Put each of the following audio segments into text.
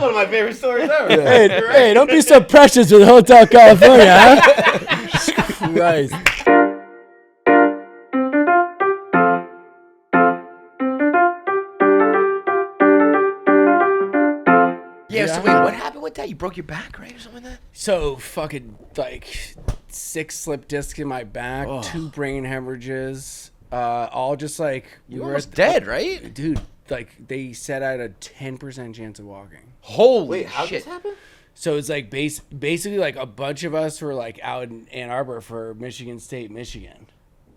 one of my favorite stories ever. Hey, don't be so precious with Hotel California, huh? Christ. Yeah, so wait, what happened with that? You broke your back, right, or something like that? So fucking like 6 slip discs in my back, 2 brain hemorrhages, all just like you were almost dead, right? Dude, like they said I had a 10% chance of walking. Holy Wait, how shit! did this happen? So it's like basically like a bunch of us were like out in Ann Arbor for Michigan State, Michigan,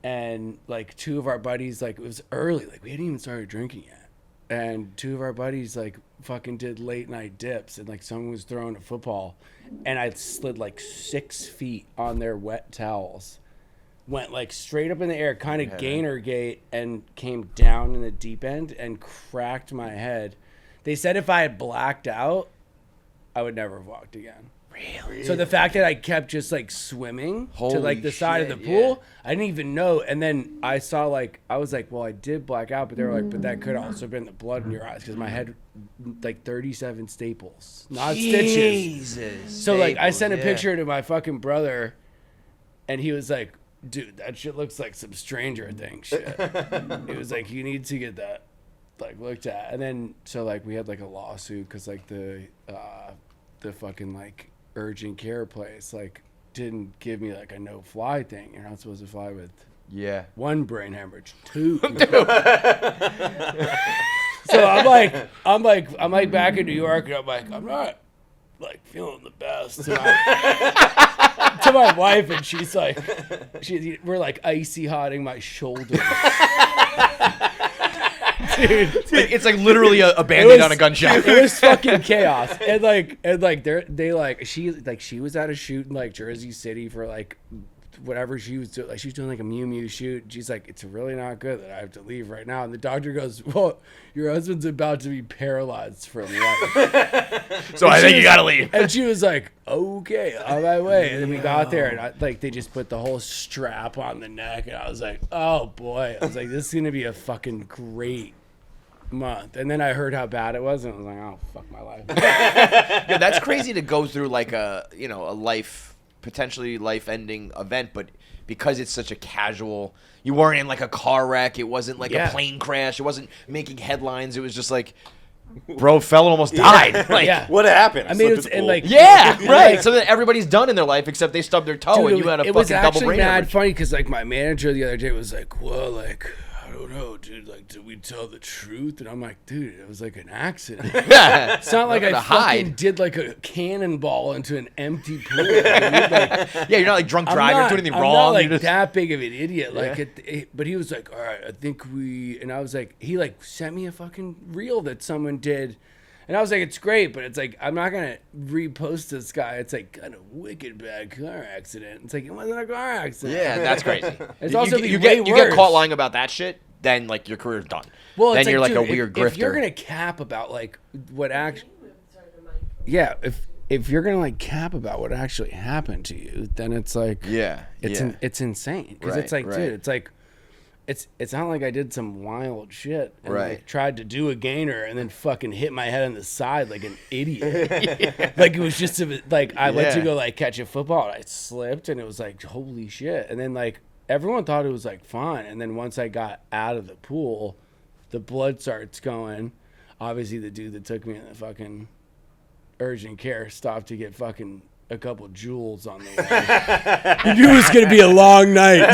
and like 2 of our buddies, like it was early, like we hadn't even started drinking yet, and 2 of our buddies like fucking did late night dips, and like someone was throwing a football, and I slid like 6 feet on their wet towels, went like straight up in the air, kind of gainer gate, and came down in the deep end and cracked my head. They said if I had blacked out, I would never have walked again. Really? So the fact that I kept just like swimming to like the side of the shit, pool, I didn't even know. And then I saw like, I was like, well, I did black out, but they were like, but that could also have been the blood in your eyes because my head, like 37 staples, not stitches. So like I sent a picture to my fucking brother and he was like, dude, that shit looks like some Stranger Things shit. He was like, you need to get that like looked at. And then, so like we had like a lawsuit because like the fucking like urgent care place like didn't give me like a no fly thing. You're not supposed to fly with 1 brain hemorrhage, 2. So I'm like back in New York and I'm like, I'm not like feeling the best to my wife, and she's like, we're like icy hotting my shoulders. Dude, it's like literally a Band-Aid on a gunshot. It was fucking chaos. And she was at a shoot in like Jersey City for like whatever she was doing. Like she was doing like a Mew Mew shoot. And she's like, it's really not good that I have to leave right now. And the doctor goes, well, your husband's about to be paralyzed for life. So I think you gotta leave. And she was like, okay, on my way. And then we got there and they just put the whole strap on the neck. And I was like, oh boy. I was like, this is going to be a fucking great month. And then I heard how bad it was and I was like, oh, fuck my life. Yeah, that's crazy to go through like a potentially life-ending event, but because it's such a casual, you weren't in like a car wreck, it wasn't like a plane crash, it wasn't making headlines, it was just like, bro fell and almost died. Like, what happened? I mean, it's and like right. So then everybody's done in their life except they stubbed their toe. Dude, and you had a fucking double brain hemorrhage. It was actually mad funny because like my manager the other day was like, well, like, I don't know, dude, like, did we tell the truth? And I'm like, dude, it was like an accident. It's not like I fucking did like a cannonball into an empty pool. Dude. Like, you're not like drunk driving or doing anything wrong. I'm not like that big of an idiot. Like, but he was like, all right, I think and I was like, he like sent me a fucking reel that someone did. And I was like, it's great, but it's like, I'm not going to repost this guy. It's like kind of wicked bad car accident. It's like, it wasn't a car accident. Yeah, that's crazy. It's also you get caught lying about that shit, then like your career's done. Well, then you're like dude, a weird grifter. If you're going to cap about like what actually, if you're going to like cap about what actually happened to you, then it's like, it's insane. Because it's like, dude, it's like, it's not like I did some wild shit and like tried to do a gainer and then fucking hit my head on the side like an idiot. Like it was just like I went to go like catch a football and I slipped and it was like holy shit. And then like everyone thought it was like fine. And then once I got out of the pool, the blood starts going. Obviously the dude that took me in the fucking urgent care stopped to get fucking a couple jewels on the way. You knew it was gonna be a long night.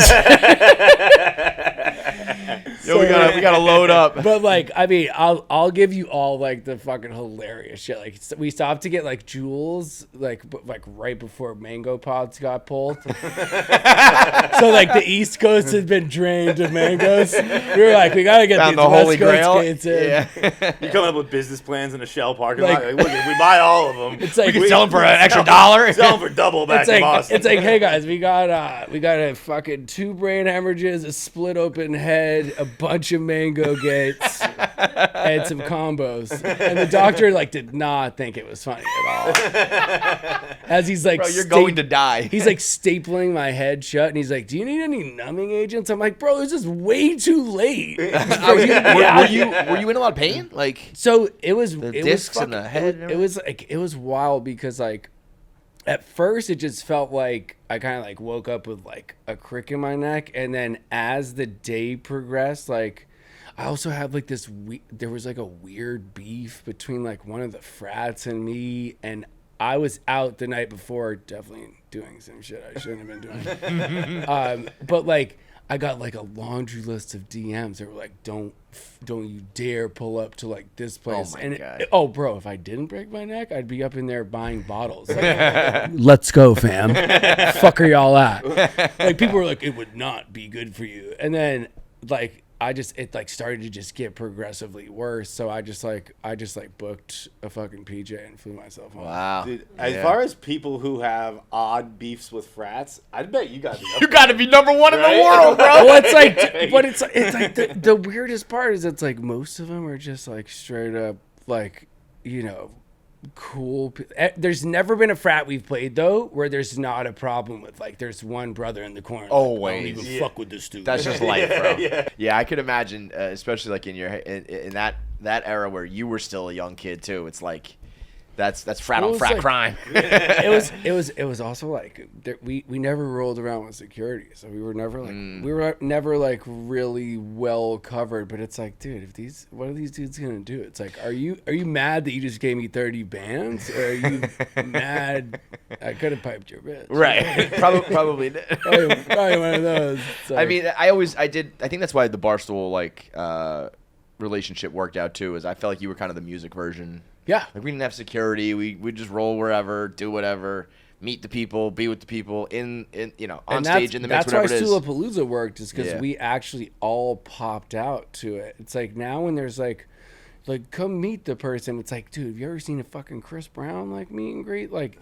Yo, we gotta load up. But like, I mean, I'll give you all like the fucking hilarious shit. Like, we stopped to get like jewels, like right before mango pods got pulled. So like the East Coast had been drained of mangoes. We were like, we gotta get these West Coast kids in. Yeah. You coming up with business plans in a Shell parking lot? Like, look, if we buy all of them, it's like we can sell them for an extra $1. Sell them for double back in Boston. It's like, hey guys, we got a fucking 2 brain hemorrhages, a split open head, a bunch of mango gates, I had some combos, and the doctor like did not think it was funny at all. As he's like, bro, you're going to die. He's like stapling my head shut, and he's like, "Do you need any numbing agents?" I'm like, "Bro, this is way too late." Were you in a lot of pain? Like, so it was the discs in the head. It was wild because like. At first, it just felt like I kind of like woke up with like a crick in my neck, and then as the day progressed, like I also had like this. There was like a weird beef between like one of the frats and me, and I was out the night before, definitely doing some shit I shouldn't have been doing. But like I got like a laundry list of DMs that were like, "Don't you dare pull up to like this place." Oh my God. Oh, bro, if I didn't break my neck, I'd be up in there buying bottles. Like, let's go, fam. Fuck are y'all at? Like people were like, "It would not be good for you." And then like it like started to just get progressively worse. So I just booked a fucking PJ and flew myself home. Wow. Dude, as far as people who have odd beefs with frats, I'd bet you got to be You got to be number one in the world, bro. Well, it's like the weirdest part is it's like most of them are just like straight up like, you know, cool. There's never been a frat we've played though where there's not a problem with like there's one brother in the corner. Always. Like, I don't even fuck with this dude. That's just life, bro. Yeah, I could imagine, especially like in that era where you were still a young kid too. It's like that's frat on frat like, crime. It was also like we never rolled around with security, so we were never like really well covered. But it's like, dude, what are these dudes gonna do? It's like, are you mad that you just gave me 30 bands, or are you mad I could have piped your bitch? Right. Probably. Probably one of those. Like, I mean, I think that's why the Barstool like relationship worked out too. Is I felt like you were kind of the music version. Yeah. Like we didn't have security. We just roll wherever, do whatever, meet the people, be with the people on stage in the mix, whatever it is. That's why Stulapalooza worked, is because we actually all popped out to it. It's like now when there's like come meet the person, it's like, dude, have you ever seen a fucking Chris Brown like meet and greet? Like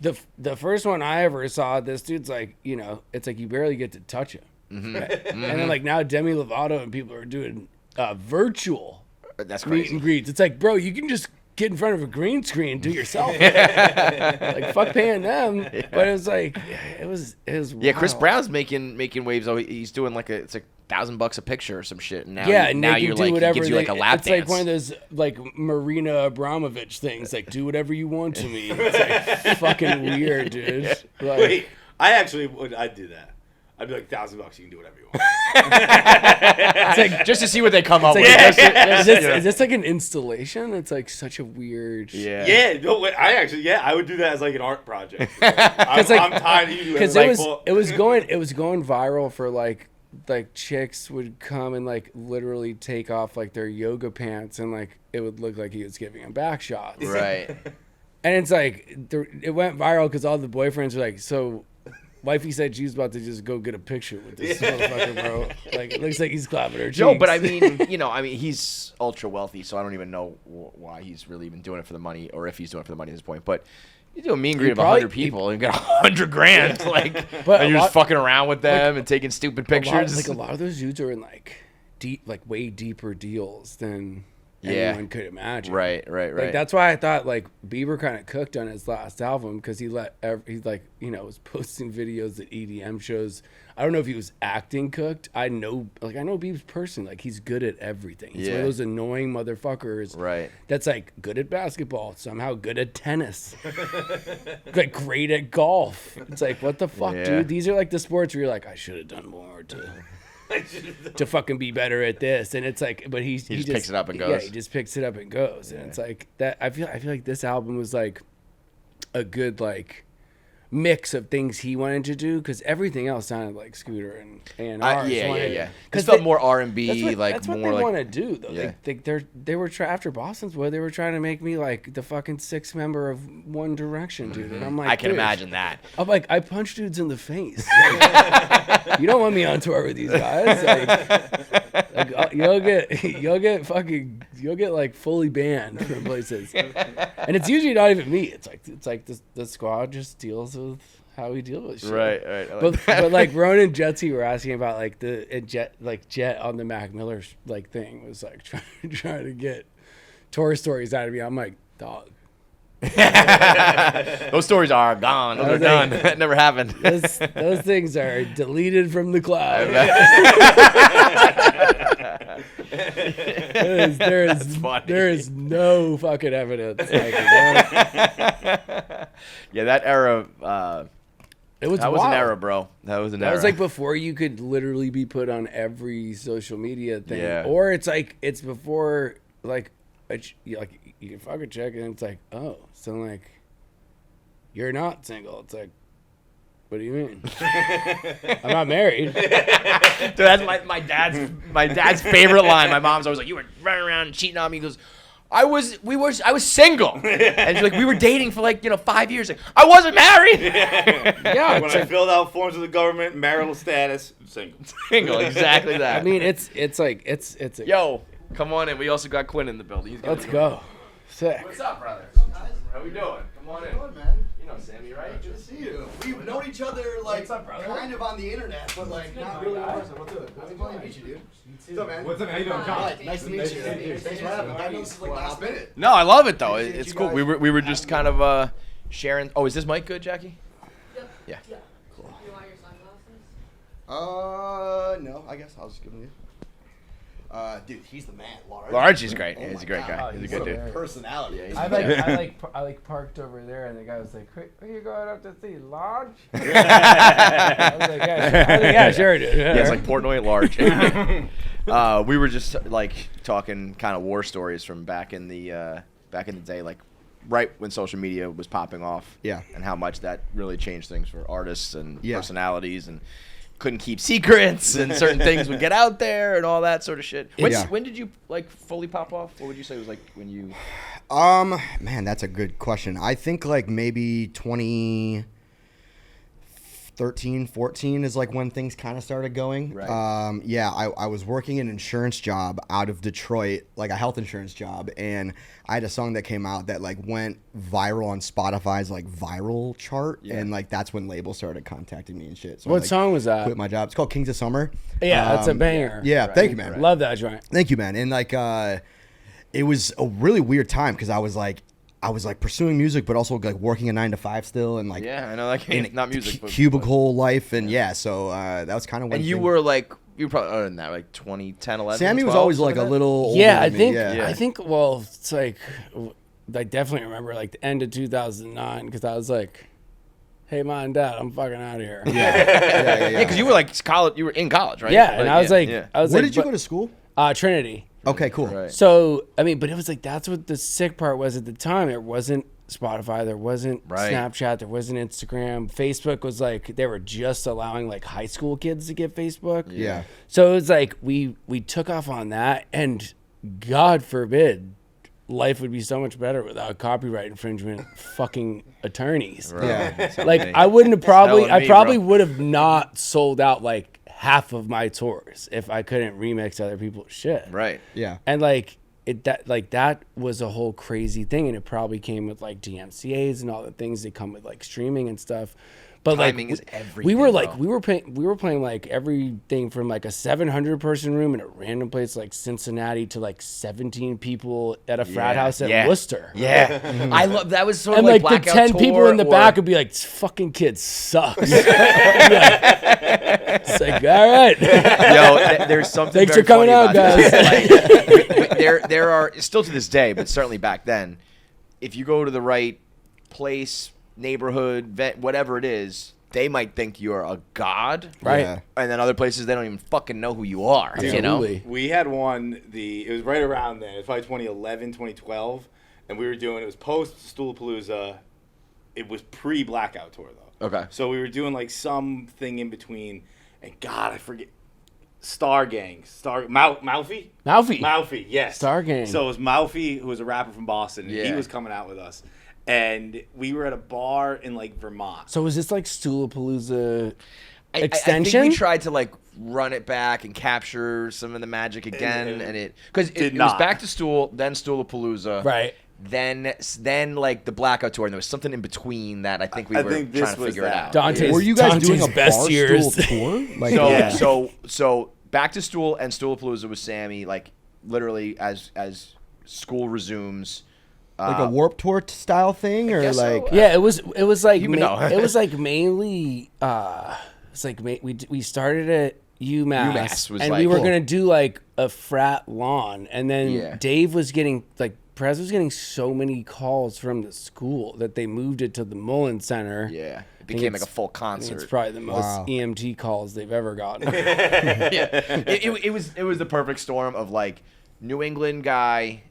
the first one I ever saw, this dude's like, you know, it's like you barely get to touch him. Mm-hmm. Right? Mm-hmm. And then like now Demi Lovato and people are doing virtual That's crazy. meet and greets. It's like, bro, you can just get in front of a green screen and do yourself. Like fuck paying them. Yeah. But it was like it was yeah, Chris Brown's making waves. Oh, he's doing like it's like $1,000 a picture or some shit. And now you're like he gives you like a lap dance. It's like one of those like Marina Abramovich things. Like do whatever you want to me. It's like fucking weird, dude. Like, wait, I'd do that. I'd be like, $1,000, you can do whatever you want. It's like just to see what they come up with. Is this like an installation? It's like such a weird. Yeah. Yeah. No, I would do that as like an art project. I'm tired of you. Because it was going viral for like chicks would come and like literally take off like their yoga pants and like it would look like he was giving them back shots. Right. And it's like it went viral because all the boyfriends were like, so. Wifey said she was about to just go get a picture with this motherfucker, bro. Like, it looks like he's clapping her cheeks. No, but I mean, he's ultra wealthy, so I don't even know why he's really even doing it for the money, or if he's doing it for the money at this point. But you do a meet and greet of 100 people and get $100,000, and you're just fucking around with them and taking stupid pictures. A lot of those dudes are in way deeper deals than anyone could imagine. Right. Like that's why I thought like Bieber kind of cooked on his last album because he's like was posting videos at EDM shows. I don't know if he was acting cooked. I know Bieber's person. Like he's good at everything. He's one of those annoying motherfuckers. Right. That's like good at basketball, somehow good at tennis, like great at golf. It's like what the fuck, dude? These are like the sports where you're like I should have done more to fucking be better at this, and it's like, but he just picks it up and goes. Yeah, he just picks it up and goes, and it's like that. I feel like this album was like a good like mix of things he wanted to do because everything else sounded like Scooter and yeah. Because felt more R&B, that's what more they like want to do though. Yeah. They were after Boston's Boy. They were trying to make me like the fucking sixth member of One Direction, dude. And I'm like, I can imagine that. I'm like, I punch dudes in the face. You don't want me on tour with these guys. Like you'll get like fully banned from places, and it's usually not even me. It's like the squad just deals with how we deal with shit. Right. But like Ronan and Jetsy were asking about like the Jet on the Mac Miller like thing was like trying to get tour stories out of me. I'm like, dog. Those stories are gone. Those are done. That never happened. Those things are deleted from the cloud. There is no fucking evidence. Yeah, that era. That was an era, bro. That was That was like before you could literally be put on every social media thing. Yeah. Or it's before like you can fucking check and it's like, oh, so like you're not single. It's like, what do you mean? I'm not married. Dude, that's my dad's favorite line. My mom's always like, you were running around cheating on me. He goes, I was single. And she's like, we were dating for 5 years. Like, I wasn't married. Yeah. When I filled out forms of the government, marital status, single. Single, exactly that. I mean, it's yo, come on in. We also got Quinn in the building. Let's go. Sick. What's up, brother? How we doing? Come on in. Good, man. You know Sammy, right? Good to see you. We've known each other kind of on the internet, but not really in person. What's up? Nice to meet you, dude. What's up, man? What's up? How you doing, John? Nice to meet you. Thanks for having me. I know this is last minute. No, I love it though. It's cool. We were just kind of sharing. Oh, is this mic good, Jackie? Yeah. Cool. You want your sunglasses? No. I guess I'll just give them to you. Dude, he's the man, Large. Large, he's great. Oh he's a great guy. He's a good dude. Personality. I parked over there, and the guy was like, "Are you going up to see Large?" I was like, "Yeah, sure, dude." Yeah, it's like Portnoy at Large. We were just talking kind of war stories from back in the day, like right when social media was popping off. Yeah. And how much that really changed things for artists and personalities and. Couldn't keep secrets and certain things would get out there and all that sort of shit. When did you fully pop off? What would you say was when you? Man, that's a good question. I think maybe 2013, 14 is when things kind of started going. Right. I was working an insurance job out of Detroit, like a health insurance job, and I had a song that came out that went viral on Spotify's viral chart, and that's when labels started contacting me and shit. So what song was that? Quit my job. It's called Kings of Summer. Yeah, that's a banger. Yeah, right, thank you, man. Right. Love that joint. Thank you, man. And it was a really weird time because I was pursuing music, but also working a 9 to 5 still, and I know that not music, but cubicle life, and so that was kind of when. And you were probably older than that, 2010, 11. Sammy 12, was always a little. Older I than think. me. Yeah. I think. Well, it's I definitely remember the end of 2009 because I was like, "Hey, Mom and Dad, I'm fucking out of here." Yeah. Because you were college. You were in college, right? Yeah, and I was like, Where did you go to school? Trinity. Okay, cool. Right. So, I mean, but it was that's what the sick part was at the time. It wasn't Spotify. There wasn't Snapchat. There wasn't Instagram. Facebook was they were just allowing high school kids to get Facebook. Yeah. So it was we took off on that, and God forbid, life would be so much better without copyright infringement fucking attorneys. Right. Yeah. I wouldn't have probably would have not sold out half of my tours if I couldn't remix other people's shit. Right. Yeah. And that was a whole crazy thing, and it probably came with DMCA's and all the things that come with streaming and stuff. But timing is everything. We were bro. we were playing everything from a 700 person room in a random place Cincinnati to 17 people at a frat house at Worcester. Yeah. I love that was sort of and the 10 people in the back would be this fucking kid sucks. It's all right. Yo, there's something. Thanks very for coming funny out, about guys. this. There are still to this day, but certainly back then, if you go to the right place, neighborhood, whatever it is, they might think you're a god, right? Yeah. And then other places they don't even fucking know who you are. Absolutely. You know, we had one. It was right around then. It was probably 2011, 2012, and we were doing. It was post Stoolapalooza. It was pre-blackout tour though. Okay. So we were doing something in between, and God, I forget. Star Gang, Mouthy, yes. Star Gang. So it was Mouthy, who was a rapper from Boston, and he was coming out with us. And we were at a bar in Vermont. So was this Stoolapalooza I extension? think we tried to run it back and capture some of the magic again, and it because it was back to Stool, then Stoolapalooza, right? then like the Blackout tour, and there was something in between that I think we were trying to figure it out. Were you guys doing a Barstool tour? Like, so Back to Stool and Stoolapalooza with Sammy, like literally as school resumes. Like a Warped Tour style thing, or like it was like it was like mainly it's like we started at UMass and we were gonna do like a frat lawn, and then Dave was getting like Prez was getting so many calls from the school that they moved it to the Mullen Center. Yeah, it became like a full concert. It's probably the most EMT calls they've ever gotten. It was the perfect storm of like New England guy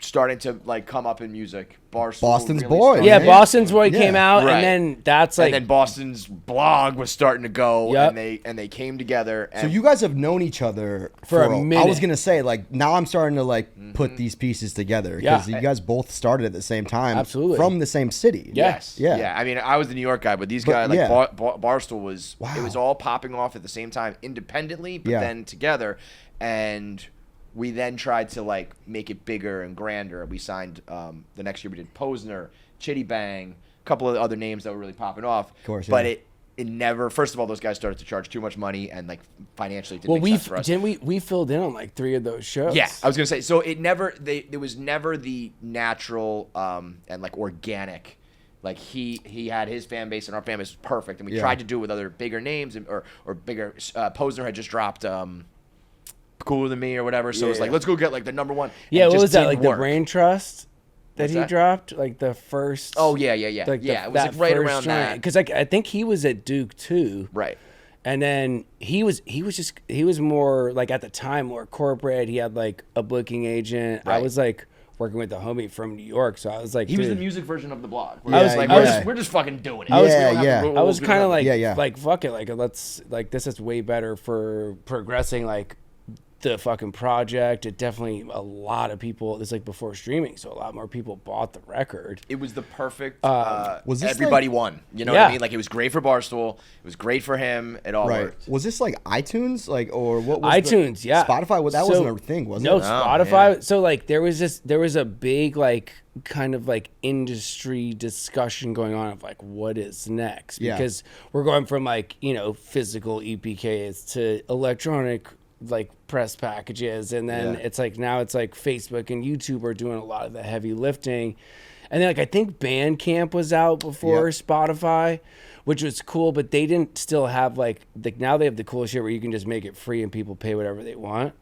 starting to like come up in music. Boston's really Boy. Yeah, Boston's Boy came out, and then that's like, and then Boston's blog was starting to go, and they came together. And so you guys have known each other for a minute. I was gonna say, like, now I'm starting to like put these pieces together because you guys both started at the same time, absolutely, from the same city. Yes, yeah. I mean, I was the New York guy, but these guys, like Barstool was, it was all popping off at the same time, independently, but then together, and we then tried to like make it bigger and grander. We signed the next year we did Posner, Chitty Bang, a couple of other names that were really popping off. Of course, but it never. First of all, those guys started to charge too much money, and like financially, it didn't make sense for us. We filled in on like 3 of those shows. Yeah, I was gonna say. So it never. There was never the natural and like organic. Like he had his fan base and our fan base was perfect, and we tried to do it with other bigger names or bigger. Posner had just dropped. Cooler Than Me or whatever, so it was like, let's go get like the number one. Yeah, what was that, like the Brain Trust that he dropped, like the first? Oh yeah. Like it was like right around that, because like I think he was at Duke too, right? And then he was more like at the time more corporate. He had like a booking agent. Right. I was like working with the homie from New York, so I was like, he was the music version of the blog. We're just fucking doing it. I was kind of like fuck it, like let's like this is way better for progressing like the fucking project. It definitely, a lot of people, it's like before streaming, so a lot more people bought the record. It was the perfect was this everybody won, you know what I mean? Like, it was great for Barstool, it was great for him, it all worked. Was this like iTunes, like, or what was iTunes? Spotify? Well, that wasn't a thing, was it? No, Spotify. So like there was a big like kind of like industry discussion going on of like what is next, because we're going from like, you know, physical EPKs to electronic like press packages, and then it's like now it's like Facebook and YouTube are doing a lot of the heavy lifting, and then like I think Bandcamp was out before Spotify, which was cool, but they didn't still have like now they have the cool shit where you can just make it free and people pay whatever they want.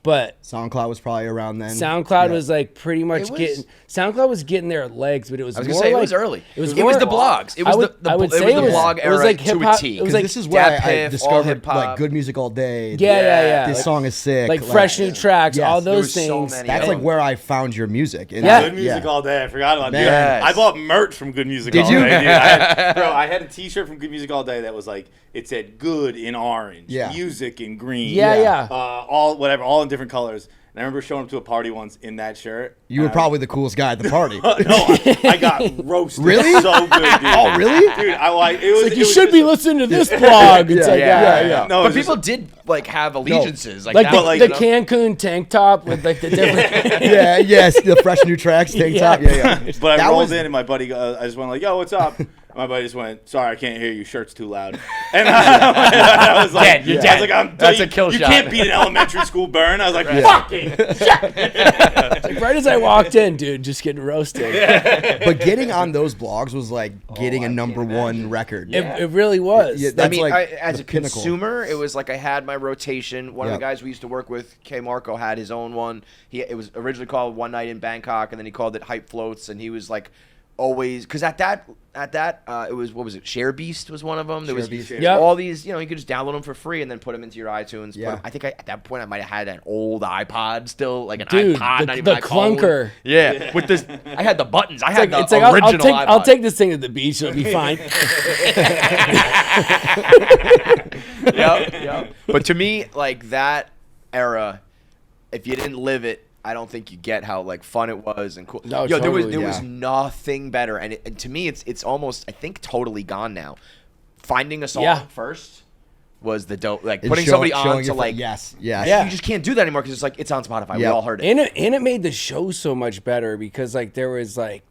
But SoundCloud was probably around then. SoundCloud was like pretty much SoundCloud was getting their legs, but it was, I was gonna say, it was early. It was the blogs. It was the blog era. It was like to a T. It was like this is where I discovered like Good Music All Day. Yeah. This song is sick. Like fresh new tracks, all those things. That's like where I found your music. Good Music All Day. I forgot about that. I bought merch from Good Music All Day. Did you? I had a T-shirt from Good Music All Day that was like, it said good in orange, music in green, all in different colors. And I remember showing up to a party once in that shirt. You were probably the coolest guy at the party. No, I got roasted. Really? So good, dude. Oh, really? Dude, it was like, you should be listening to this blog. It's No, but people did like have allegiances, like the Cancun tank top with like the different. The fresh new tracks tank top. But I rolled in and my buddy, I just went like, "Yo, what's up?" My buddy just went, "Sorry, I can't hear you. Shirt's too loud." And I was like, "You're dead." I was like, "That's a kill shot. You can't beat an elementary school burn." I was like, "Fucking shit!" Like right as I walked in, dude, just getting roasted. But getting on those blogs was like getting a number one record. It really was. I mean, as a consumer, it was like I had my rotation. One of the guys we used to work with, K. Marco, had his own one. It was originally called One Night in Bangkok, and then he called it Hype Floats, and he was like always, because at that it was, what was it, Share Beast was one of them. There was all these, you know, you could just download them for free and then put them into your iTunes. I think at that point I might have had an old iPod still, like an iPod, the clunker. With this, I had the buttons. I had the original iPod. I'll take this thing to the beach. It'll be fine. But to me, like that era, if you didn't live it, I don't think you get how like fun it was and cool. No, there was nothing better, and to me, it's almost, I think, totally gone now. Finding a song first, was the dope, like putting somebody on to like yes. You just can't do that anymore because it's like it's on Spotify. We all heard it. And it made the show so much better because like there was like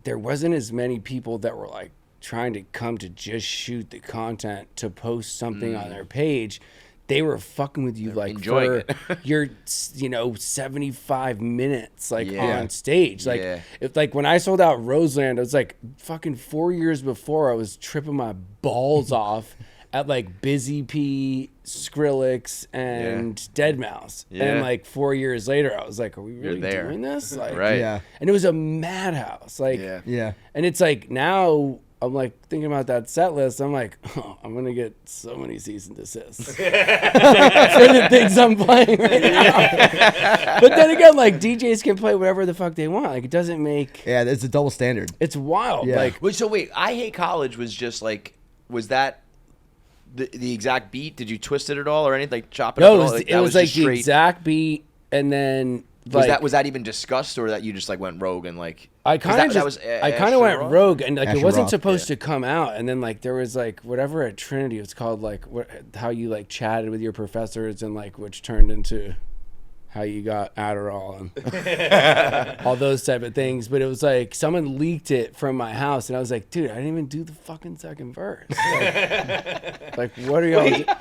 there wasn't as many people that were like trying to come to just shoot the content to post something on their page. They were fucking with you like for your 75 minutes like on stage. Like if like when I sold out Roseland, I was like fucking 4 years before I was tripping my balls off at like Busy P, Skrillex, and Deadmau5. And like 4 years later, I was like, are we really doing this? Like, and it was a madhouse. Like, and it's like now I'm like thinking about that set list. I'm like, oh, I'm gonna get so many cease and desists for the things I'm playing right now. But then again, like DJs can play whatever the fuck they want. Like it doesn't make it's a double standard. It's wild. Like so wait, I Hate College was just like that the exact beat? Did you twist it at all or anything? Like chop it up? No, it was like the exact beat, and then. Like, was that even discussed, or that you just like went rogue and like? I kind of went rogue, and like it wasn't supposed to come out, and then like there was like whatever at Trinity it was called, like how you like chatted with your professors, and like which turned into how you got Adderall and all those type of things. But it was like someone leaked it from my house, and I was like, dude, I didn't even do the fucking second verse. Like what are y'all?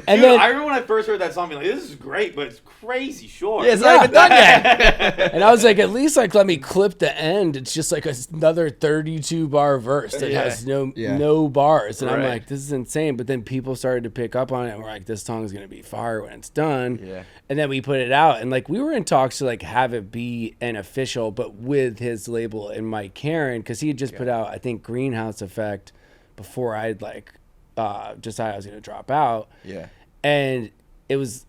And dude, then, I remember when I first heard that song, being like, "This is great, but it's crazy short." Yeah, it's not even done yet. And I was like, "At least like let me clip the end. It's just like another 32 bar verse that has no bars." And I'm like, "This is insane." But then people started to pick up on it, and we're like, "This song is gonna be fire when it's done." Yeah. And then we put it out, and like we were in talks to like have it be an official, but with his label and Mike Karen, because he had just put out, I think, Greenhouse Effect before I'd like. Decided I was going to drop out. Yeah. And it was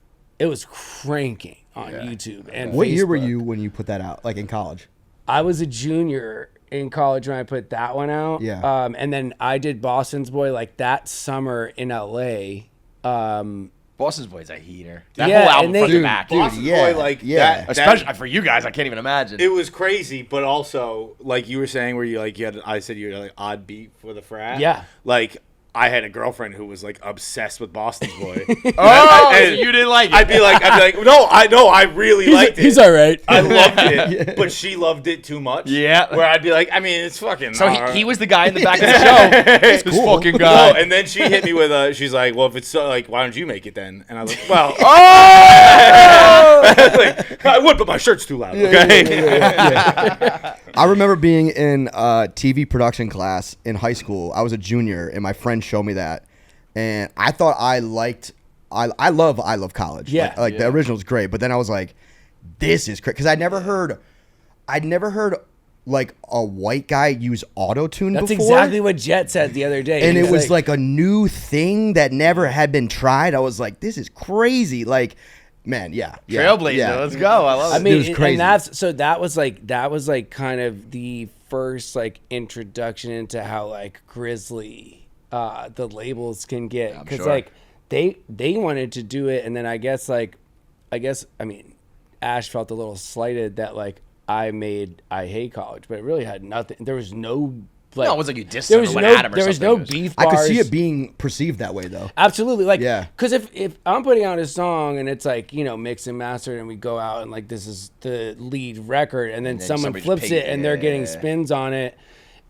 cranking on YouTube and What Facebook. year were you when you put that out? Like in college? I was a junior in college when I put that one out. Yeah. And then I did Boston's Boy like that summer in LA. Boston's Boy is a heater. That whole album front to back. Boston's Boy, like that, especially for you guys, I can't even imagine. It was crazy, but also like you were saying, where you like I said you had like odd beat for the frat. Yeah. Like. I had a girlfriend who was like obsessed with Boston's Boy. And you didn't like it. I'd be like, no, I really liked it. He's all right. I loved it, but she loved it too much. Yeah. Where I'd be like, I mean, it's fucking. So he was the guy in the back of the show. This cool. Fucking guy. No, and then she hit me with she's like, well, if it's so, like, why don't you make it then? And I was like, well, like, I would, but my shirt's too loud. Okay. I remember being in TV production class in high school. I was a junior, and my friend showed me that, and I thought I love College. Yeah, like the original's great, but then I was like, this is crazy because I'd never heard like a white guy use auto-tune before. That's exactly what Jet said the other day. And it was like a new thing that never had been tried. I was like, this is crazy. Like, man, Trailblazer, let's go. I love it. I mean, it was crazy. And that was like kind of the first like introduction into how like grisly the labels can get, because like they wanted to do it, and then I guess I mean Ash felt a little slighted that like I Hate College, but it really had nothing. There was no. Like, no, it was like you dissed him or went at him or there was no something. beef bars. I could see it being perceived that way, though. Absolutely. Like, because if I'm putting out a song and it's like, mixed and mastered, and we go out and like, this is the lead record, and then someone flips it and they're getting spins on it,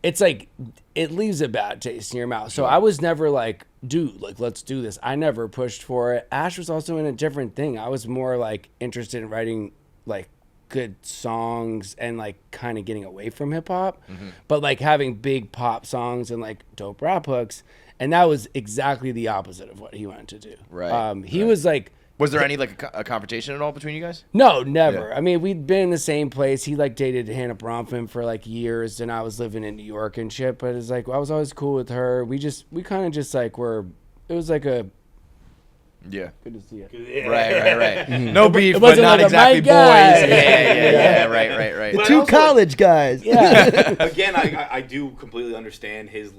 it's like, it leaves a bad taste in your mouth. So I was never like, dude, like, let's do this. I never pushed for it. Ash was also in a different thing. I was more like interested in writing like good songs and like kind of getting away from hip hop, but like having big pop songs and like dope rap hooks, and that was exactly the opposite of what he wanted to do. Right. He was like, was there any like a confrontation at all between you guys? No, never. I mean, we'd been in the same place. He like dated Hannah Bronfman for like years, and I was living in New York and shit. But it's like I was always cool with her. We kind of just like were. It was like a. Yeah. Good to see it. Yeah. Right. No beef, but not like exactly boys. Yeah. Right. The two college guys. Yeah. Again, I do completely understand his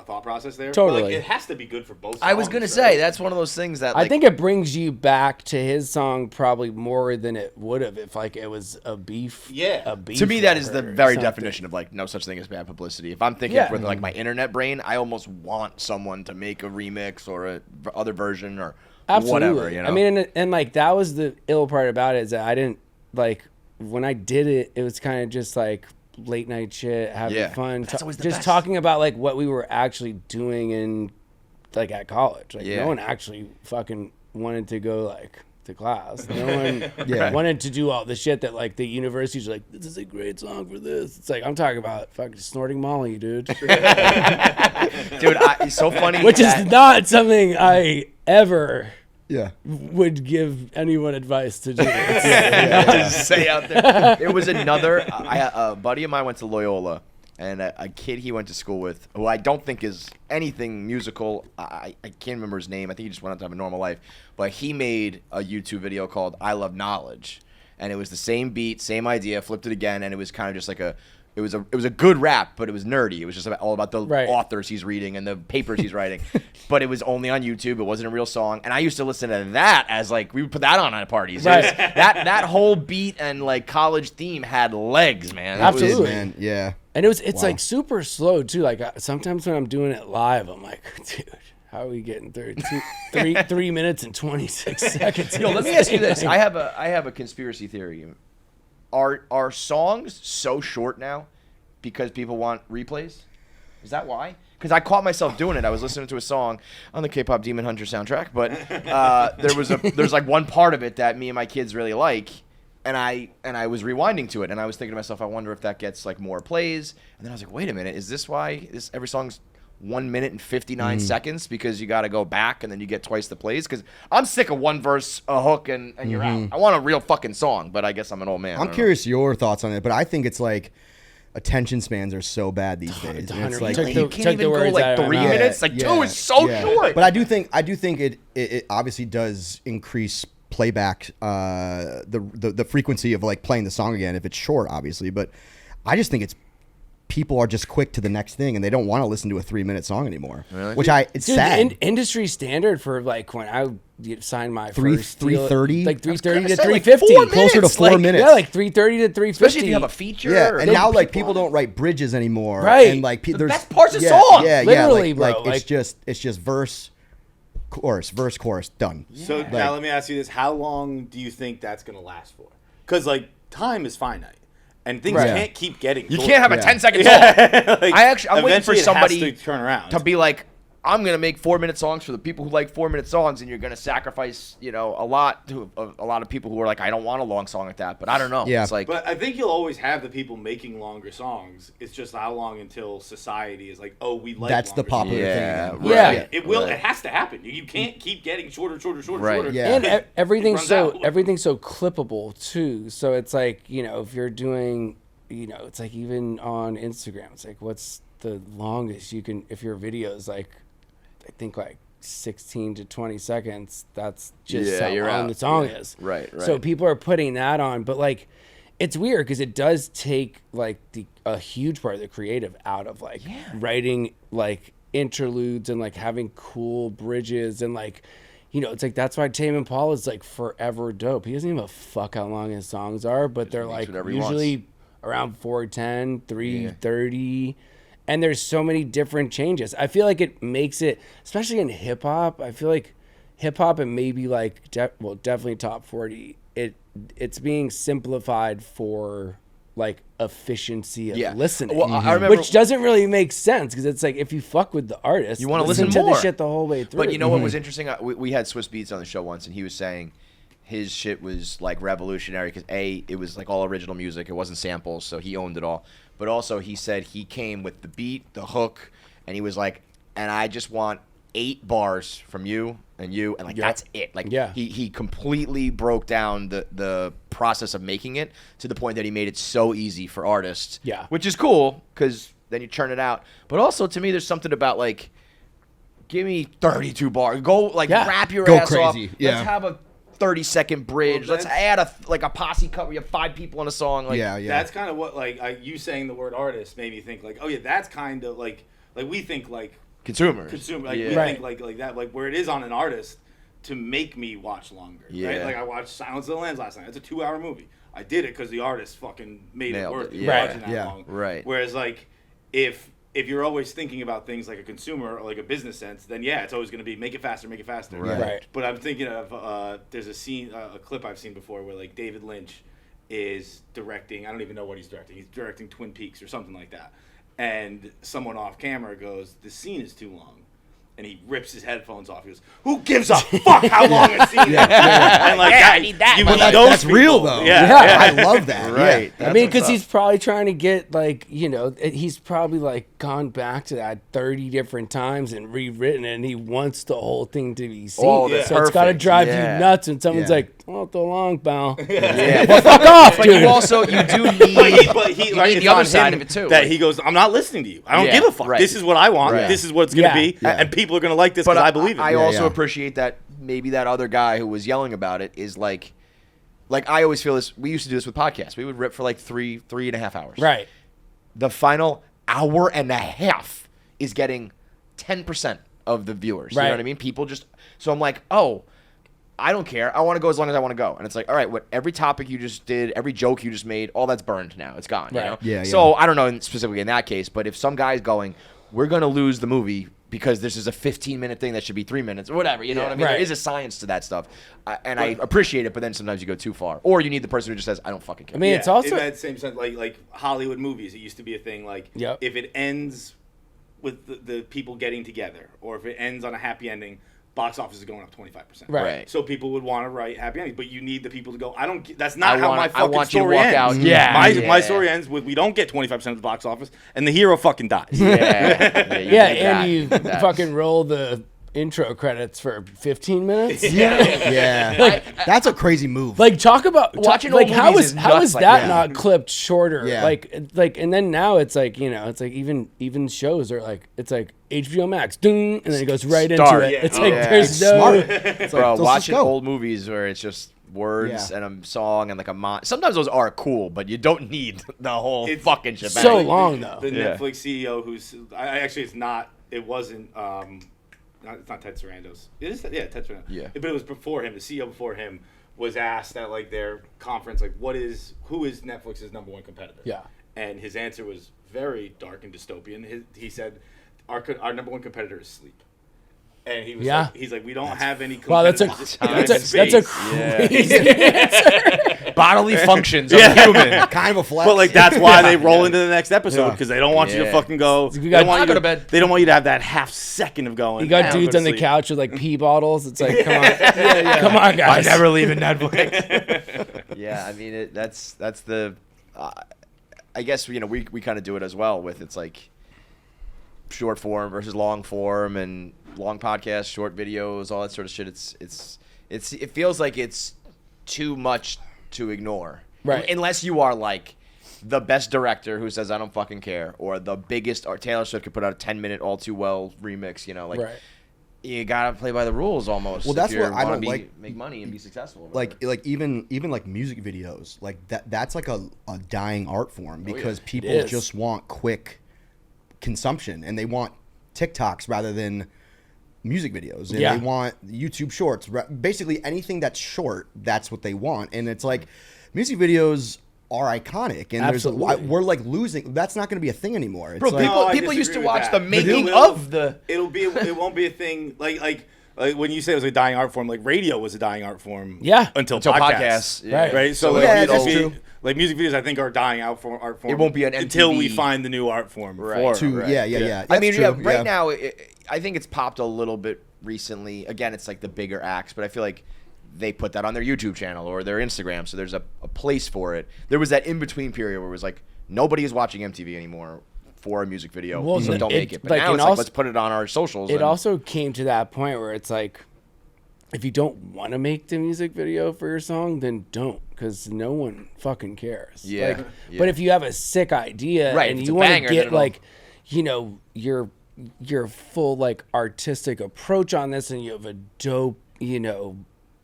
thought process there. Totally. But, it has to be good for both songs. I was gonna say that's one of those things that I think it brings you back to his song probably more than it would have if it was a beef. Yeah. A beef to me, that is the very something. definition of no such thing as bad publicity. If I'm thinking with my internet brain, I almost want someone to make a remix or a other version or whatever. I mean, and that was the ill part about it is that I didn't when I did it. It was kind of just late night shit, having fun, just best. Talking about what we were actually doing in at college. No one actually fucking wanted to go to class. No one wanted to do all the shit that the universities are this is a great song for this. It's I'm talking about fucking snorting Molly, dude. Dude, it's so funny. Which is not something I ever would give anyone advice to do. Just say out there. There was another. A buddy of mine went to Loyola, and a kid he went to school with, who I don't think is anything musical. I can't remember his name. I think he just went out to have a normal life. But he made a YouTube video called "I Love Knowledge," and it was the same beat, same idea, flipped it again, and it was kind of just It was a good rap, but it was nerdy. It was just all about the authors he's reading and the papers he's writing. But it was only on YouTube. It wasn't a real song. And I used to listen to that as we would put that on at parties. Right. That whole beat and college theme had legs, man. Absolutely, man. Yeah. And it's super slow too. Sometimes when I'm doing it live, I'm dude, how are we getting through 3 minutes and 26 seconds? Yo, let me ask you this. I have a conspiracy theory. Are songs so short now because people want replays? Is that why? Because I caught myself doing it. I was listening to a song on the K-pop Demon Hunter soundtrack, but there's one part of it that me and my kids really like, and I was rewinding to it, and I was thinking to myself, I wonder if that gets more plays. And then I was like, wait a minute, is this why every song's 1 minute and 59 seconds because you got to go back and then you get twice the plays? Because I'm sick of one verse, a hook, and you're out. I want a real fucking song, but I guess I'm an old man. I'm curious your thoughts on it, but I think it's attention spans are so bad these days. And it's you can't even go 3 minutes. 2 is so short. But I do think it obviously does increase playback, the frequency of playing the song again if it's short, obviously. But I just think people are just quick to the next thing and they don't want to listen to a 3-minute song anymore. Really? It's sad. The industry standard for when I signed my first 330, 330 to 350, closer to 4 minutes. Yeah, 330 to 350. Especially if you have a feature. Yeah, and now people don't write bridges anymore. Right. And the best parts of songs. Yeah, literally, bro. It's just verse, chorus, done. So now let me ask you this: how long do you think that's going to last for? Because time is finite. And things can't keep getting shorter. You can't have a 10-second song. I'm waiting for somebody to turn around to be I'm going to make 4-minute songs for the people who like 4-minute songs, and you're going to sacrifice, a lot to a lot of people who are I don't want a long song like that. But I don't know. Yeah. It's but I think you'll always have the people making longer songs. It's just how long until society is we like that's the popular thing. Yeah. It will. It has to happen. You can't keep getting shorter. Right. Yeah. And everything's so clippable too. So it's if you're doing, it's even on Instagram. It's what's the longest you can, if your video is I think 16 to 20 seconds, that's just how long the song is. Right. So people are putting that on, but it's weird because it does take a huge part of the creative out of writing interludes and having cool bridges and it's that's why Tame Impala is forever dope. He doesn't give a fuck how long his songs are, but they're usually around 4:10, 3:30. And there's so many different changes. I feel it makes it, especially in hip hop. I feel hip hop and maybe definitely top 40. It's being simplified for efficiency of listening. Well, I remember, which doesn't really make sense because it's if you fuck with the artist, you want to listen more to the shit the whole way through. But you know what was interesting? We had Swiss Beats on the show once, and he was saying his shit was revolutionary because it was all original music. It wasn't samples, so he owned it all. But also he said he came with the beat, the hook, and he was and I just want 8 bars from you and that's it. He completely broke down the process of making it to the point that he made it so easy for artists. Yeah. Which is cool because then you churn it out. But also to me there's something about give me 32 bars. Go wrap your ass crazy. off. Yeah. Let's have a 30-second bridge. Let's add a posse cut where you have 5 people in a song. That's kind of what you saying the word artist made me think oh yeah, that's kind of like we think like consumers. Like we think like that, like where it is on an artist to make me watch longer. Right? Like I watched Silence of the Lambs last night. It's a 2-hour movie. I did it because the artist fucking made it worth watching that long. Right. Whereas like if you're always thinking about things like a consumer or like a business sense, then it's always going to be make it faster. Right. But I'm thinking of there's a scene, a clip I've seen before where like David Lynch is directing. I don't even know what he's directing. He's directing Twin Peaks or something like that. And someone off camera goes, "The scene is too long." And he rips his headphones off. He goes, "Who gives a fuck how long a scene is?" And like, I need that. You need those that's people. real though. Yeah. I love that. Right. I mean, because he's probably trying to get like, he's probably like gone back to that 30 different times and rewritten it, and he wants the whole thing to be seen. Oh, so it's got to drive you nuts when someone's like, "Oh, too long, pal." Well, fuck off, but dude. you also you do need But he you need the other side of it too. That he goes, "I'm not listening to you. I don't give a fuck. Right. This is what I want. Right. This is what it's gonna be, and people are gonna like this because I believe it." I also appreciate that maybe that other guy who was yelling about it is like I always feel this. We used to do this with podcasts. We would rip for like 3.5 hours. Right. The final hour and a half is getting 10% of the viewers. You know what I mean? People just. So I'm like, oh, I don't care. I want to go as long as I want to go. And it's like, all right, what every topic you just did, every joke you just made, all that's burned now. It's gone. Right. You know? Yeah. So I don't know specifically in that case, but if some guy's going, we're going to lose the movie because this is a 15-minute thing that should be 3 minutes or whatever. You know what I mean? Right. There is a science to that stuff. And I appreciate it, but then sometimes you go too far. Or you need the person who just says, I don't fucking care. I mean, it's also in that same sense, like Hollywood movies. It used to be a thing. Like if it ends with the people getting together, or if it ends on a happy ending, box office is going up 25%. Right. So people would want to write happy endings, but you need the people to go, I don't. That's not how my fucking I want story you to walk ends. out. My story ends with we don't get 25% of the box office, and the hero fucking dies. And you fucking roll the intro credits for 15 minutes. That's a crazy move. Like talk about Watching like old how movies is is how nuts is like that that. not clipped shorter? Yeah. Like and then now it's like it's like even shows are like it's like HBO Max ding, and then it goes right into it. It's like there's no smart. It's Bro, like, watching old movies where it's just words and a song and like a sometimes those are cool, but you don't need the whole fucking shit. So long though. The Netflix CEO who's actually it's not. It wasn't. It's not Ted Sarandos. It is. Yeah, Ted Sarandos. Yeah. But it was before him. The CEO before him was asked at like their conference, like, who is Netflix's number one competitor? Yeah. And his answer was very dark and dystopian. He said, our number one competitor is sleep. And he was like, he's like, we don't have any competitors. Wow, that's a crazy answer. Bodily functions of a human. Kind of a flex. But like that's why they roll into the next episode because they don't want you to fucking go. They don't want you to bed. They don't want you to have that half second of going. You got dudes on the couch with like pee bottles. It's like, come on, come on, guys. I'm never leaving Netflix. Yeah, I mean that's the. I guess we kind of do it as well with it's like short form versus long form and long podcasts, short videos, all that sort of shit. It feels like it's too much to ignore, right? Unless you are like the best director who says I don't fucking care, or the biggest, or Taylor Swift could put out a 10-minute All Too Well remix. You gotta play by the rules almost. Well, that's what I don't make money and be successful. Like even like music videos, like that's like a dying art form because people just want quick consumption and they want TikToks rather than music videos, and they want YouTube shorts. Basically anything that's short, that's what they want. And it's like music videos are iconic, and we're like losing. That's not going to be a thing anymore. It's people used to watch the making of the. It won't be a thing like when you say it was a dying art form. Like radio was a dying art form. Until podcasts. Right. So that's true. Like music videos, I think are dying out for art form. It won't be an MTV. Until we find the new art form. Right. Yeah. I mean, right now, I think it's popped a little bit recently. Again, it's like the bigger acts, but I feel like they put that on their YouTube channel or their Instagram, so there's a place for it. There was that in-between period where it was like, nobody is watching MTV anymore for a music video, so don't make it. But now it's like, let's put it on our socials. It also came to that point where it's like, if you don't want to make the music video for your song, then don't, because no one fucking cares. But if you have a sick idea and you want to get like, your full like artistic approach on this, and you have a dope,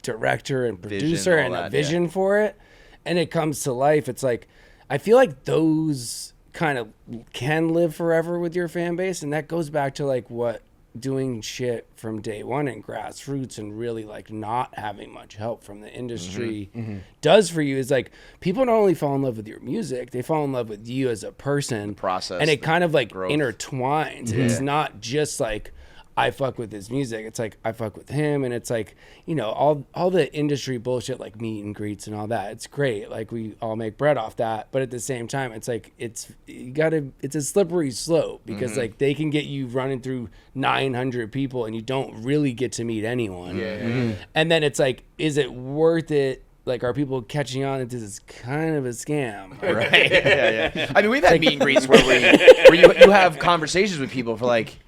director and producer and a vision for it, and it comes to life, it's like, I feel like those kind of can live forever with your fan base. And that goes back to like what doing shit from day one in grassroots and really like not having much help from the industry does for you. Is like people not only fall in love with your music, they fall in love with you as a person. The process. And it kind of like intertwines. It's not just like I fuck with his music. It's like I fuck with him, and it's like, you know, all the industry bullshit like meet and greets and all that. It's great. Like we all make bread off that, but at the same time, it's like it's a slippery slope because like they can get you running through 900 people and you don't really get to meet anyone. And then it's like, is it worth it? Like, are people catching on that this is kind of a scam? Right. I mean, we've had meet and greets where you have conversations with people for like.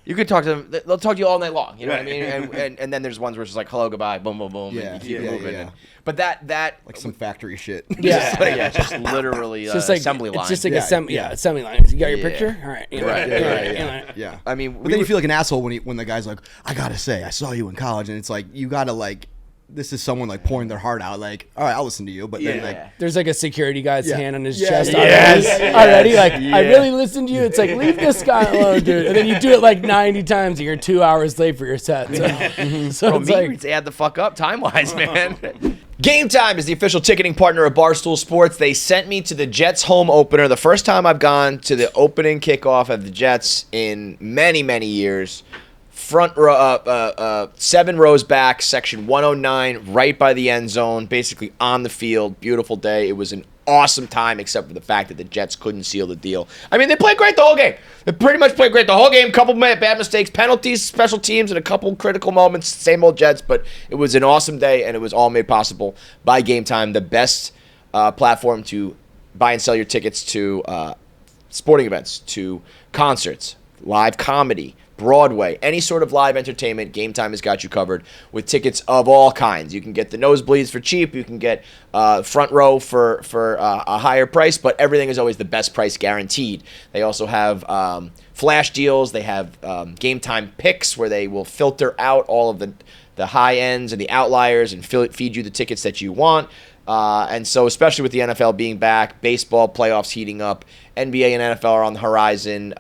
You could talk to them. They'll talk to you all night long. You know what I mean? And then there's ones where it's just like, hello, goodbye, boom, boom, boom. Yeah. And you keep moving. And, but that like some factory shit. It's just literally it's just like, assembly line. It's just like assembly line. You got your picture? All right. Yeah. I mean, but then you feel like an asshole when the guy's like, I gotta say, I saw you in college, and it's like you gotta like. This is someone like pouring their heart out. Like, all right, I'll listen to you. But then like, there's like a security guy's hand on his chest already. Like, I really listened to you. It's like, leave this guy alone, dude. And then you do it like 90 times, and you're 2 hours late for your set. So it's like, they add the fuck up time-wise, man. Gametime is the official ticketing partner of Barstool Sports. They sent me to the Jets home opener. The first time I've gone to the opening kickoff of the Jets in many, many years. Front row, 7 rows back, section 109, right by the end zone, basically on the field. Beautiful day. It was an awesome time, except for the fact that the Jets couldn't seal the deal. I mean, they played great the whole game. They pretty much played great the whole game. Couple bad mistakes, penalties, special teams, and a couple critical moments. Same old Jets, but it was an awesome day, and it was all made possible by Gametime, the best platform to buy and sell your tickets to sporting events, to concerts, live comedy, Broadway, any sort of live entertainment. Gametime has got you covered with tickets of all kinds. You can get the nosebleeds for cheap. You can get front row for a higher price, but everything is always the best price guaranteed. They also have flash deals. They have Gametime picks where they will filter out all of the high ends and the outliers and feed you the tickets that you want. And so especially with the NFL being back, baseball playoffs heating up, NBA and NFL are on the horizon,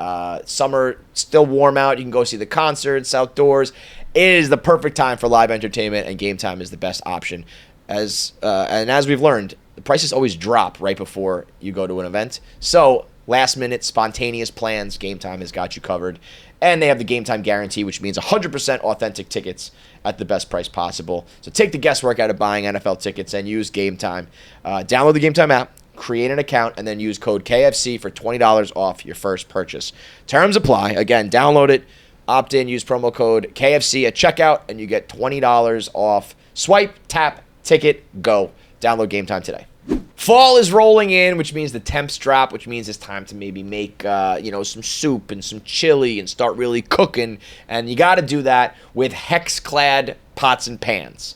summer still warm out, you can go see the concerts outdoors. It is the perfect time for live entertainment, and Gametime is the best option. And as we've learned, the prices always drop right before you go to an event. So last minute spontaneous plans, Gametime has got you covered. And they have the Gametime guarantee, which means 100% authentic tickets at the best price possible. So take the guesswork out of buying NFL tickets and use Gametime. Download the Gametime app, create an account, and then use code KFC for $20 off your first purchase. Terms apply. Again, download it, opt in, use promo code KFC at checkout, and you get $20 off. Swipe, tap, ticket, go. Download Gametime today. Fall is rolling in, which means the temps drop, which means it's time to maybe make some soup and some chili and start really cooking. And you got to do that with Hexclad pots and pans.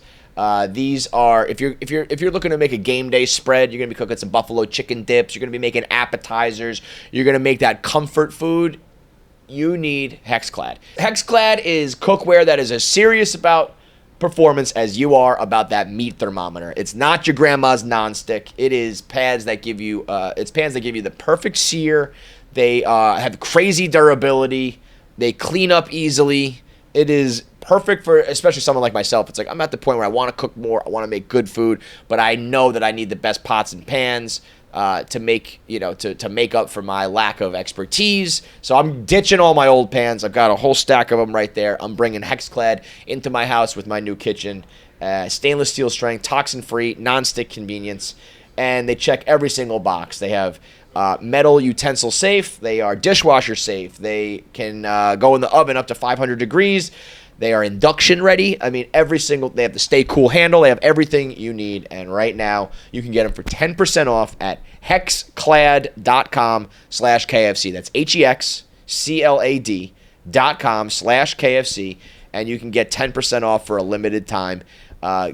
These are if you're looking to make a game day spread, you're gonna be cooking some buffalo chicken dips. You're gonna be making appetizers. You're gonna make that comfort food. You need Hexclad. Hexclad is cookware that is as serious about performance as you are about that meat thermometer. It's not your grandma's nonstick. It is pads that give you the perfect sear. They have crazy durability. They clean up easily. It is perfect for especially someone like myself. It's like I'm at the point where I want to cook more. I want to make good food, but I know that I need the best pots and pans to make up for my lack of expertise. So I'm ditching all my old pans. I've got a whole stack of them right there. I'm bringing Hexclad into my house with my new kitchen. Stainless steel strength, toxin-free, non-stick convenience, and they check every single box. They have metal utensil safe. They are dishwasher safe. They can go in the oven up to 500 degrees. They are induction ready. I mean, they have the stay cool handle. They have everything you need. And right now, you can get them for 10% off at hexclad.com/KFC. That's HEXCLAD.com/KFC. And you can get 10% off for a limited time.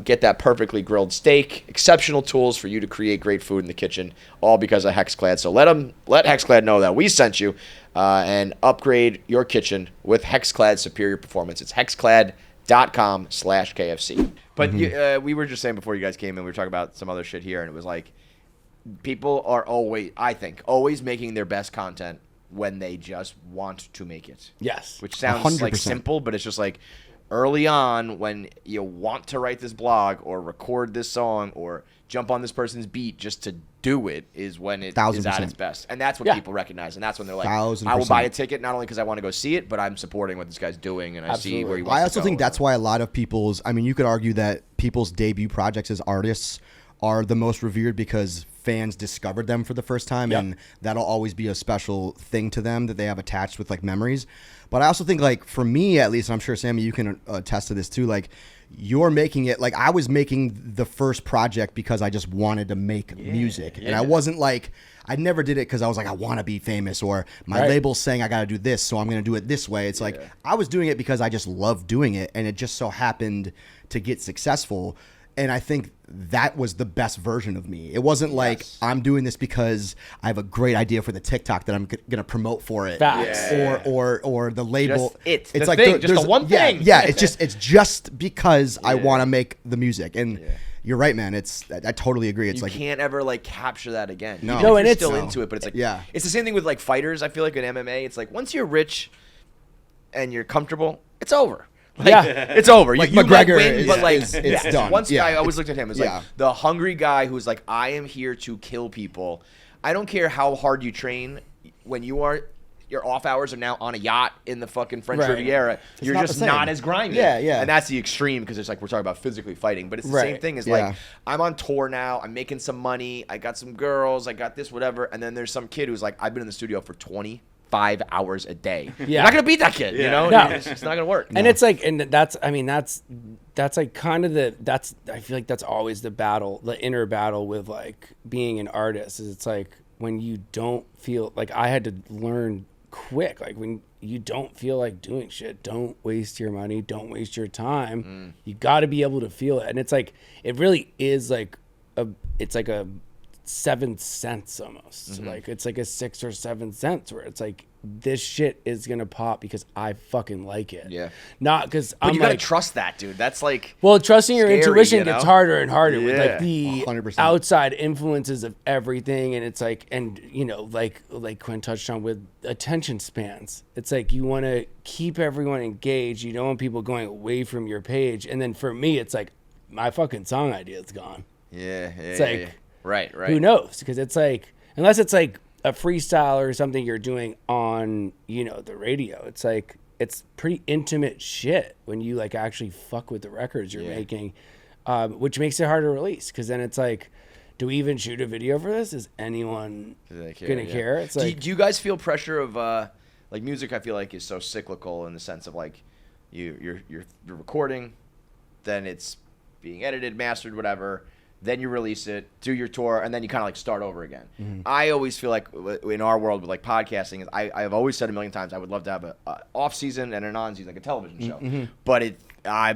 Get that perfectly grilled steak, exceptional tools for you to create great food in the kitchen, all because of Hexclad. So let Hexclad know that we sent you and upgrade your kitchen with Hexclad's superior performance. It's hexclad.com/KFC. But we were just saying before you guys came in, we were talking about some other shit here, and it was like, people are always making their best content when they just want to make it. Yes. Which sounds 100%. like simple, but it's just like early on when you want to write this blog or record this song or jump on this person's beat just to do it is when it is at its best. And that's what people recognize. And that's when they're like, 1000%. I will buy a ticket not only because I want to go see it, but I'm supporting what this guy's doing and I see where he wants to go. I also think that's why a lot of people's, I mean, you could argue that people's debut projects as artists are the most revered because fans discovered them for the first time, and that'll always be a special thing to them that they have attached with like memories. But I also think, like, for me at least, I'm sure Sammy, you can attest to this too, like you're making it, like I was making the first project because I just wanted to make music, and I wasn't like, I never did it because I was like, I want to be famous, or my label's saying I got to do this, so I'm going to do it this way. It's like I was doing it because I just loved doing it, and it just so happened to get successful. And I think that was the best version of me. It wasn't like I'm doing this because I have a great idea for the TikTok that I'm going to promote for it, or the label. It's the like thing, just the one thing. Yeah, it's just because I want to make the music. And you're right, man. I totally agree. It's you like can't ever like capture that again. No, and it's still into it, but it's like it's the same thing with like fighters. I feel like in MMA, it's like once you're rich and you're comfortable, it's over. Like, it's over. Like you McGregor, might win, but like it's done. Once I always looked at him as like the hungry guy who's like, I am here to kill people. I don't care how hard you train. When your off hours are now on a yacht in the fucking French Riviera, you're just not as grimy. Yeah. And that's the extreme because it's like we're talking about physically fighting, but it's the same thing as like I'm on tour now. I'm making some money. I got some girls. I got this, whatever. And then there's some kid who's like, I've been in the studio for 5 hours a day. You're not gonna beat that kid, you know? No. It's just not gonna work. And it's like, and that's like kind of I feel like that's always the battle, the inner battle with like being an artist, is it's like when you don't feel like, I had to learn quick, like when you don't feel like doing shit, don't waste your money, don't waste your time. You got to be able to feel it. And it's like, it really is like it's like a 7 cents almost. Like it's like a 6 or 7 cents where it's like, this shit is gonna pop because I fucking like it. Yeah. Not because But you gotta trust that, dude. That's like, well, trusting your intuition, you know? gets harder and harder with like the 100%. outside influences of everything. And it's like, and you know, like Quinn touched on with attention spans. It's like you want to keep everyone engaged. You don't want people going away from your page. And then for me, it's like my fucking song idea is gone. It's like, right. Who knows? Because it's like, unless it's like a freestyle or something you're doing on, you know, the radio, it's like, it's pretty intimate shit when you like actually fuck with the records you're making, which makes it hard to release. Because then it's like, do we even shoot a video for this? Is anyone gonna care? It's like, do you guys feel pressure of like music? I feel like is so cyclical in the sense of like you're recording, then it's being edited, mastered, whatever. Then you release it, do your tour, and then you kind of like start over again. I always feel like in our world with like podcasting, I've always said a million times I would love to have a off season and an on season, like a television show. But I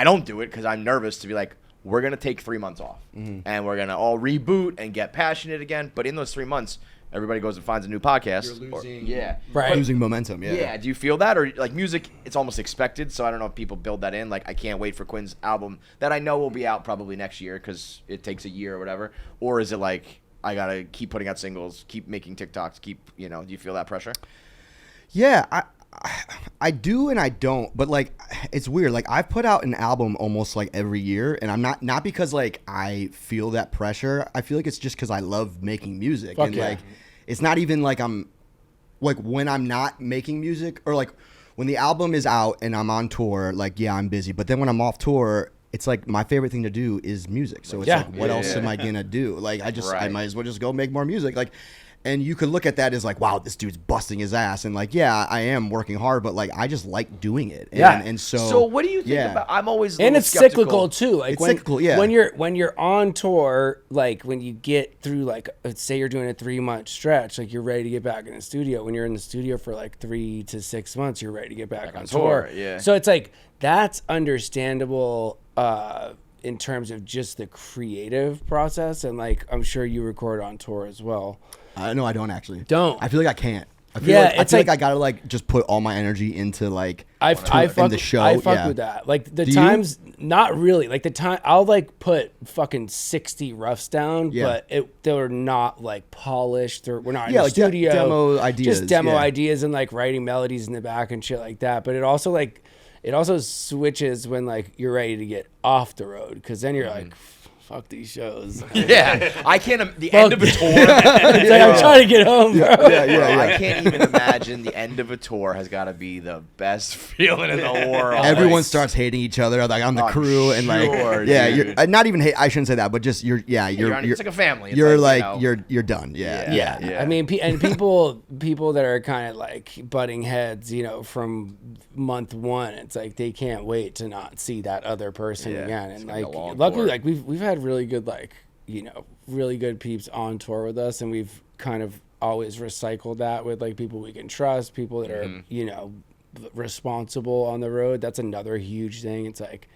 don't do it because I'm nervous to be like, we're gonna take 3 months off and we're gonna all reboot and get passionate again. But in those 3 months, everybody goes and finds a new podcast. You're losing, losing momentum. Yeah. Do you feel that, or like music? It's almost expected. So I don't know if people build that in. Like I can't wait for Quinn's album that I know will be out probably next year because it takes a year or whatever. Or is it like I gotta keep putting out singles, keep making TikToks, keep do you feel that pressure? Yeah, I do and I don't, but like it's weird. Like I've put out an album almost like every year, and I'm not because like I feel that pressure. I feel like it's just because I love making music. Like it's not even like I'm like when I'm not making music, or like when the album is out and I'm on tour, like I'm busy. But then when I'm off tour, it's like my favorite thing to do is music. So it's like, what else am I gonna do? Like I might as well just go make more music. Like, and you could look at that as like, wow, this dude's busting his ass, and like, yeah, I am working hard, but like I just like doing it. And so what do you think about? I'm always and it's skeptical. cyclical too. Like it's cyclical, yeah. When you're on tour, like when you get through like, let's say you're doing a 3-month stretch, like you're ready to get back in the studio. When you're in the studio for like 3 to 6 months, you're ready to get back on tour. Yeah. So it's like that's understandable in terms of just the creative process, and like I'm sure you record on tour as well. No, I don't actually. Don't. I feel like I can't. I feel like I gotta like just put all my energy into like I fuck the show. I fuck with that. Like the times Not really. Like the time, I'll like put fucking 60 roughs down, but they're not like polished. We're not in the studio. Demo ideas. Just demo ideas and like writing melodies in the back and shit like that. But it also switches when like you're ready to get off the road, because then you're like, fuck these shows. I can't. The end of a tour. It's like I'm trying to get home, bro. I can't even imagine the end of a tour has got to be the best feeling in the world. Everyone starts hating each other, like on the crew, and like, you're not even hate. I shouldn't say that, but just you're it's like a family. It's you're like you're done. Yeah. I mean, people that are kind of like butting heads, from month one, it's like they can't wait to not see that other person again. And like, luckily, like we've had really good, like, really good peeps on tour with us, and we've kind of always recycled that with like people we can trust, people that are responsible on the road. That's another huge thing. It's like,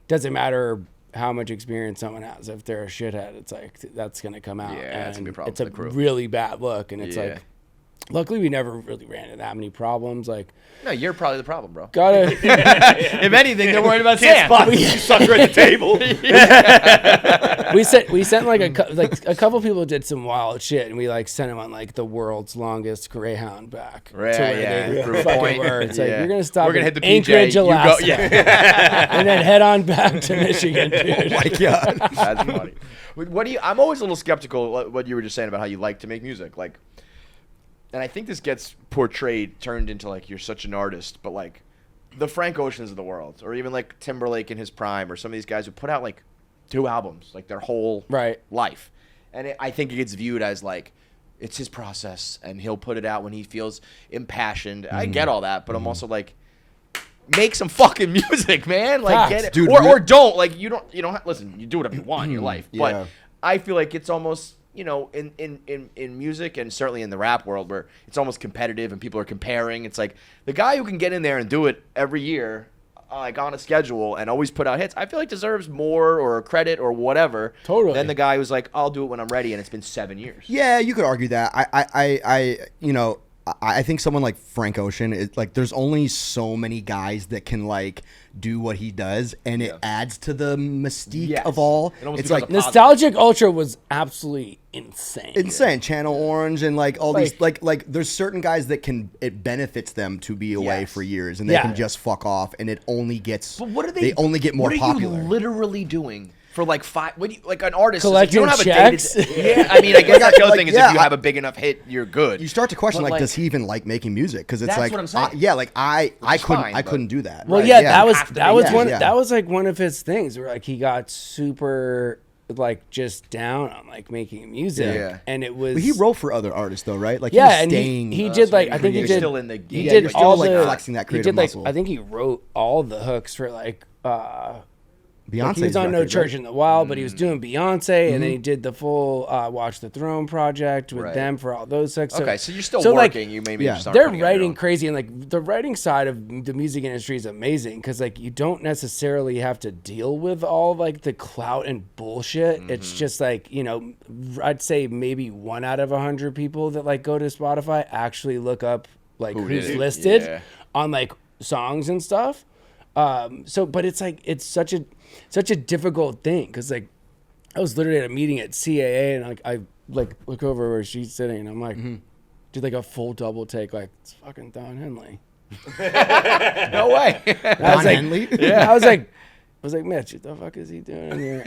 doesn't matter how much experience someone has, if they're a shithead, it's like that's gonna come out. That's gonna be a problem. It's a really bad look, and it's like, luckily we never really ran into that many problems. Like, no, you're probably the problem, bro. If anything, they're worried about Sam. You sucker at the table. We sent like a couple people did some wild shit, and we like sent them on like the world's longest Greyhound back. Right, It's like, you're gonna stop. We're gonna hit the Anchorage, PJ. Alaska, and then head on back to Michigan, dude. Oh my god, that's funny. I'm always a little skeptical what you were just saying about how you like to make music, like. And I think this gets turned into like you're such an artist, but like the Frank Oceans of the world, or even like Timberlake in his prime, or some of these guys who put out like 2 albums, like their whole life. And I think it gets viewed as like it's his process, and he'll put it out when he feels impassioned. I get all that, but I'm also like, make some fucking music, man. Like, get it, dude, or don't. Like, you don't listen. You do whatever you want in your life, but I feel like it's almost. In music, and certainly in the rap world, where it's almost competitive and people are comparing. It's like the guy who can get in there and do it every year, like on a schedule, and always put out hits, I feel like deserves more or credit or whatever than the guy who's like, I'll do it when I'm ready, and it's been 7 years. Yeah, you could argue that. I think someone like Frank Ocean is like, there's only so many guys that can like do what he does, and it adds to the mystique of all. It's like Nostalgic Ultra was absolutely insane. Channel Orange and like all these like there's certain guys that it benefits them to be away for years, and they can just fuck off, and it only gets. But what are they only get more popular. What are you literally doing? For like like an artist, collecting you don't have checks. I mean, I guess that's the other thing is if you have a big enough hit, you're good. You start to question like, does he even like making music? Because it's like, what I'm saying. I couldn't do that. Well, that was like one of his things where like he got super like just down on like making music, and it was. But he wrote for other artists though, right? Like he did like I think he did. Still in the he did all like the flexing that creative muscle. I think he wrote all the hooks for like. Beyonce. Like he was on No Church in the Wild, but he was doing Beyonce, and then he did the full Watch the Throne project with them for all those hooks. So, so you're still working. Like, you maybe just they're writing crazy, and like the writing side of the music industry is amazing because like you don't necessarily have to deal with all like the clout and bullshit. It's just like I'd say maybe 1 out of 100 people that like go to Spotify actually look up like who's listed on like songs and stuff. But it's like it's such a difficult thing because like I was literally at a meeting at CAA, and like I like look over where she's sitting, and I'm like, did like a full double take, like it's fucking Don Henley. No way. Don Henley? Yeah. I was like, Mitch, what the fuck is he doing in here?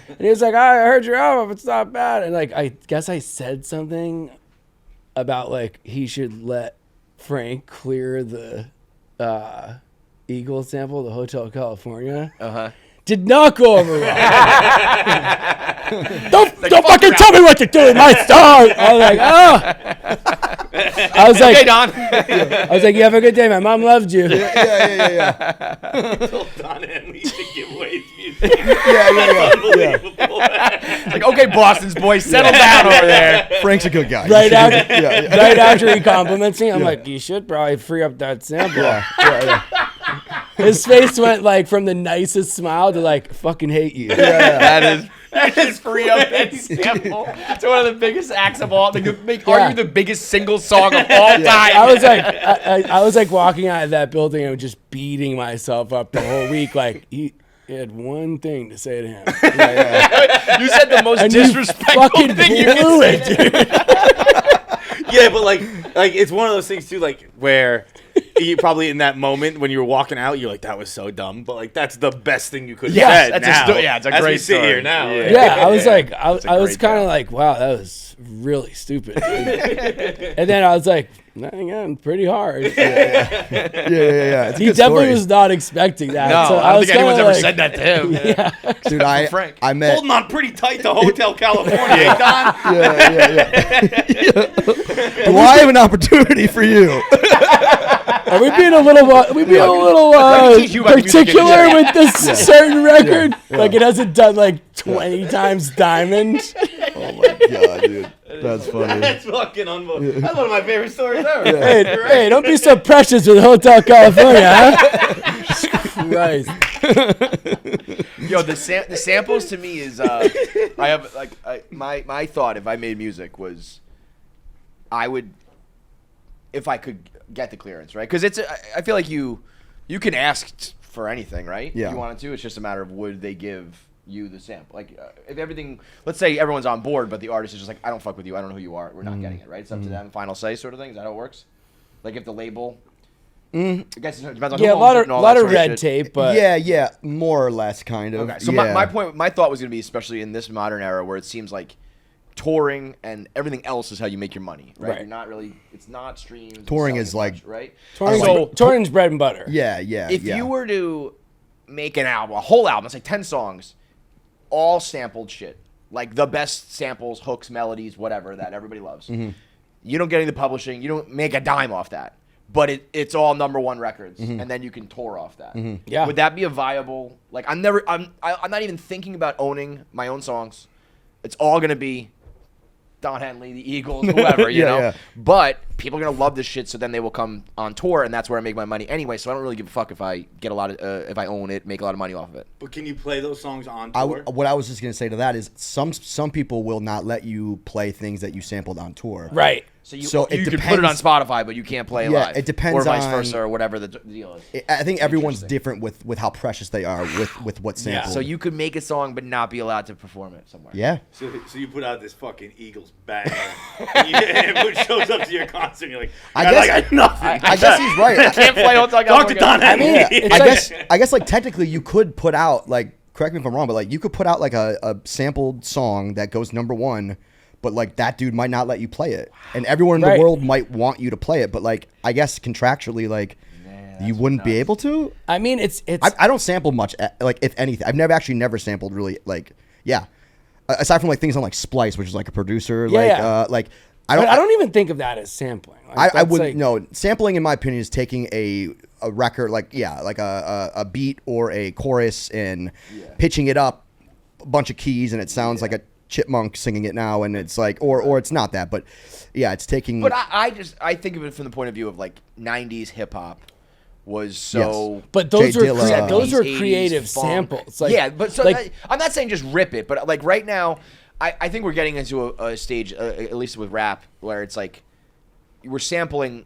And he was like, I heard your album, it's not bad. And like I guess I said something about like he should let Frank clear the Eagle sample, the Hotel California. Did not go over well. Don't fucking tell me what to do with my song. I was like, I was like, okay, Don. I was like, you have a good day. My mom loved you. Yeah. Don Henley to give away his music. Unbelievable. It's like, okay, Boston's boys, settle down over there. Frank's a good guy. Right after he compliments me, I'm like, you should probably free up that sample. Yeah. His face went like from the nicest smile to like fucking hate you. That is free up that sample. It's one of the biggest acts of all. Argue the biggest single song of all time. I was like walking out of that building and just beating myself up the whole week. Like You had one thing to say to him. You said the most disrespectful thing you could say, dude. Yeah, but like it's one of those things too, like where you probably in that moment when you were walking out, you're like, that was so dumb, but like that's the best thing you could have said. That's now, it's a great story. Sit here now. I was like, I was kind of like, wow, that was really stupid. And then I was like, again, pretty hard. Yeah. He definitely was not expecting that. No, so I don't think anyone's ever said that to him. Dude, I met holding on pretty tight to Hotel California, Don. Do I have an opportunity for you? Are we being a little particular with this certain record? Like it hasn't done like 20 times diamond. Oh my god, dude. That's funny. That's fucking unbelievable. That's one of my favorite stories ever. Hey, don't be so precious with Hotel California, huh? Christ. Yo, the samples to me is I have my thought if I made music was I would, if I could get the clearance, right? Because I feel like you can ask for anything, right? Yeah. If you wanted to. It's just a matter of would they give you the sample. Like if everything, let's say everyone's on board, but the artist is just like, I don't fuck with you. I don't know who you are. We're not getting it, right? It's up to them. Final say sort of thing. Is that how it works? Like if the label. I guess it depends on who owns it and all a lot that of sort red shit. tape, but yeah, more or less, kind of. Okay, so my thought was going to be, especially in this modern era where it seems like touring and everything else is how you make your money, right? You're not really, it's not streams. Touring is like, much, right? Touring's bread and butter. Yeah. If you were to make an album, a whole album, it's like 10 songs, all sampled shit, like the best samples, hooks, melodies, whatever that everybody loves. You don't get any of the publishing, you don't make a dime off that. But it's all #1 records, and then you can tour off that. Yeah. Would that be a viable? Like I'm not even thinking about owning my own songs. It's all gonna be Don Henley, the Eagles, whoever, you know. Yeah. But people are gonna love this shit, so then they will come on tour, and that's where I make my money anyway. So I don't really give a fuck if I get a lot of if I own it, make a lot of money off of it. But can you play those songs on tour? What I was just gonna say to that is some people will not let you play things that you sampled on tour. Right. So you could put it on Spotify, but you can't play it live. It depends or vice on, versa, or whatever the deal is. I think everyone's different with how precious they are with what sample. So you could make a song, but not be allowed to perform it somewhere. Yeah. So you put out this fucking Eagles bang, and everyone shows up to your concert, and you're like, I got nothing. I guess he's right. I can't play Hotel California. Talk to Don Henley. I guess like technically you could put out, like, correct me if I'm wrong, but like you could put out like a sampled song that goes #1. But like that dude might not let you play it, and everyone in the world might want you to play it. But like I guess contractually, like you wouldn't be able to. I mean, it's. I don't sample much. Like if anything, I've never sampled really. Like aside from like things on like Splice, which is like a producer. Like I don't even think of that as sampling. Like, I wouldn't. No, sampling in my opinion is taking a record like a beat or a chorus and pitching it up a bunch of keys, and it sounds like a chipmunk singing it now, and it's like or it's not that, but it's taking. But I think of it from the point of view of like 90s hip hop was so. Yes. But those were creative samples. Like, but so like, I'm not saying just rip it, but like right now, I think we're getting into a stage, at least with rap, where it's like we're sampling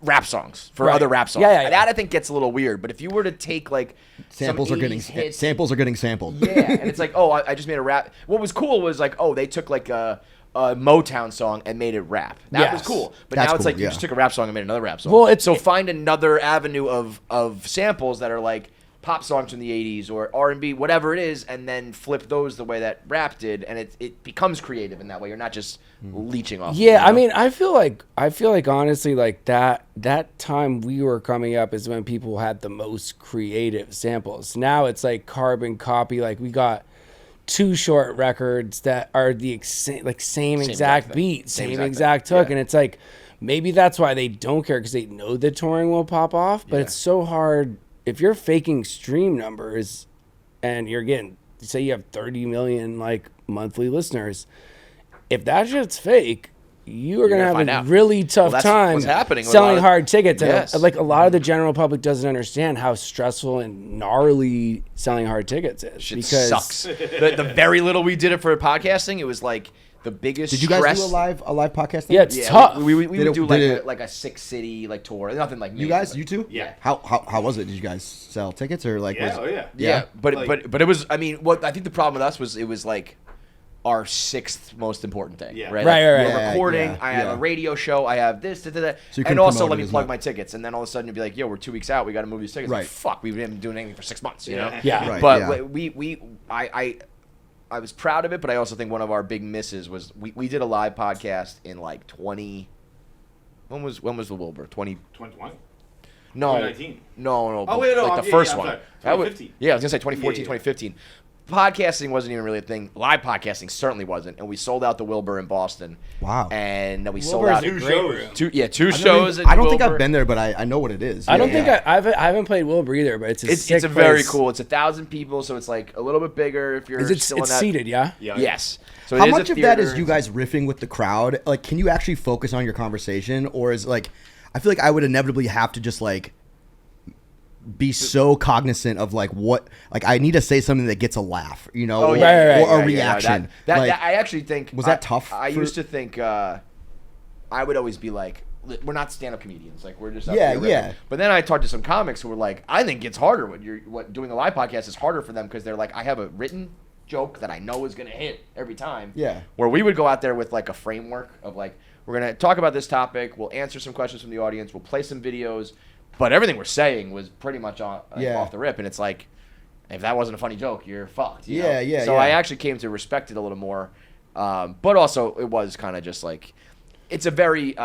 rap songs for other rap songs. That I think gets a little weird. But if you were to take like samples are getting sampled. Yeah, and it's like, oh, I just made a rap. What was cool was like, oh, they took like a Motown song and made it rap. That was cool. But now it's like you just took a rap song and made another rap song. Well, find another avenue of samples that are like pop songs from the 80s or R&B, whatever it is, and then flip those the way that rap did, and it becomes creative in that way. You're not just leeching off. Yeah, I mean, I feel like honestly, like that time we were coming up is when people had the most creative samples. Now it's like carbon copy. Like we got Too Short records that are the same exact beat, same exact hook, and it's like maybe that's why they don't care, because they know the touring will pop off. But it's so hard. If you're faking stream numbers and you're getting, say you have 30 million like monthly listeners, if that shit's fake, you are going to have a really tough time selling hard tickets. And like a lot of the general public doesn't understand how stressful and gnarly selling hard tickets is. Shit sucks. The very little we did it for podcasting, it was like the biggest. Did you guys do a live podcast? Yeah, it's tough. We would do like a 6-city like tour. Nothing like you guys. You too? Yeah. How was it? Did you guys sell tickets or like? Yeah. But it was. I mean, what I think the problem with us was it was like our 6th most important thing. Yeah. Right. Right. We're recording. I have a radio show. I have this. So and also let me plug my tickets. And then all of a sudden you'd be like, yo, we're 2 weeks out. We got to move these tickets. Right. Like, fuck. We haven't been doing anything for 6 months. You know. Yeah. Right, But I was proud of it, but I also think one of our big misses was we did a live podcast in like 20. When was the Wilbur? 2020? No. 2019? No. Oh, wait, no. Like the first one. 2015. I was going to say 2014, 2015. Podcasting wasn't even really a thing. Live podcasting certainly wasn't. And we sold out the Wilbur in Boston. Wow. And then we Wilbur's sold out 2 shows. Two shows. I don't think I've been there, but I know what it is. I don't think I haven't played Wilbur either, but it's a very cool. It's 1,000 people, so it's like a little bit bigger if you're still in that. It's seated, yeah? Yes. So how much of that is you guys riffing with the crowd? Like, can you actually focus on your conversation, or is like, I feel like I would inevitably have to just like be so cognizant of like what, like I need to say something that gets a laugh, you know, or a reaction. That like, I actually think was that tough. I used to think I would always be like, we're not stand-up comedians, like we're just But then I talked to some comics who were like, I think it's harder when doing a live podcast is harder for them because they're like, I have a written joke that I know is gonna hit every time. Yeah. Where we would go out there with like a framework of like, we're gonna talk about this topic, we'll answer some questions from the audience, we'll play some videos. But everything we're saying was pretty much off the rip, and it's like, if that wasn't a funny joke, you're fucked. You know? So I actually came to respect it a little more, but also it was kind of just like, it's a very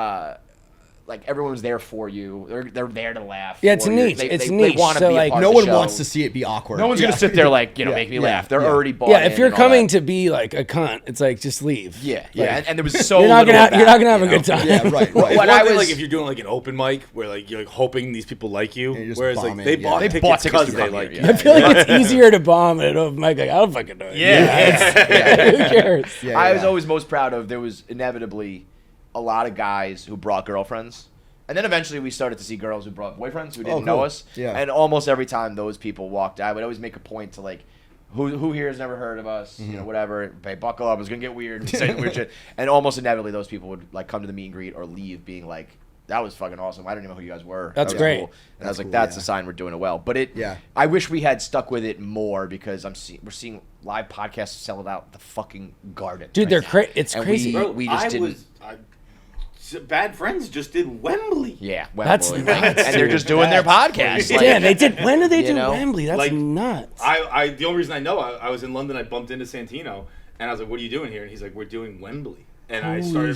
like everyone's there for you. They're there to laugh. Yeah, it's niche. It's niche. They want to so be like, a part no of one the show. wants to see it be awkward. No one's gonna sit there like make me laugh. They're already bought. Yeah, if you're coming to be like a cunt, it's like just leave. Yeah. Like, and there was so you're not gonna have a good time. Yeah, right. What I was like, if you're doing like an open mic where like you're like hoping these people like you, whereas like they bought tickets because they like you. I feel like it's easier to bomb at an open mic. Like I don't fucking know. Yeah. Who cares? I was always most proud of. There was inevitably a lot of guys who brought girlfriends. And then eventually we started to see girls who brought boyfriends who didn't know us. Yeah. And almost every time those people walked, I would always make a point to like, who here has never heard of us? You know, whatever. Hey, buckle up. It's gonna get weird. Saying weird shit. And almost inevitably those people would like come to the meet and greet or leave, being like, "That was fucking awesome. I don't even know who you guys were. That's that was great." Cool. And I was like, "That's a sign we're doing it well." But Yeah. I wish we had stuck with it more because we're seeing live podcasts sell out the fucking garden. Dude, they're crazy. It's crazy. We just didn't. Bad Friends just did Wembley. Yeah, Wembley. That's nuts, and they're just doing their podcast. Like, yeah, they did. When did they do Wembley? That's like, nuts. I the only reason I know, I was in London. I bumped into Santino, and I was like, "What are you doing here?" And he's like, "We're doing Wembley." And I literally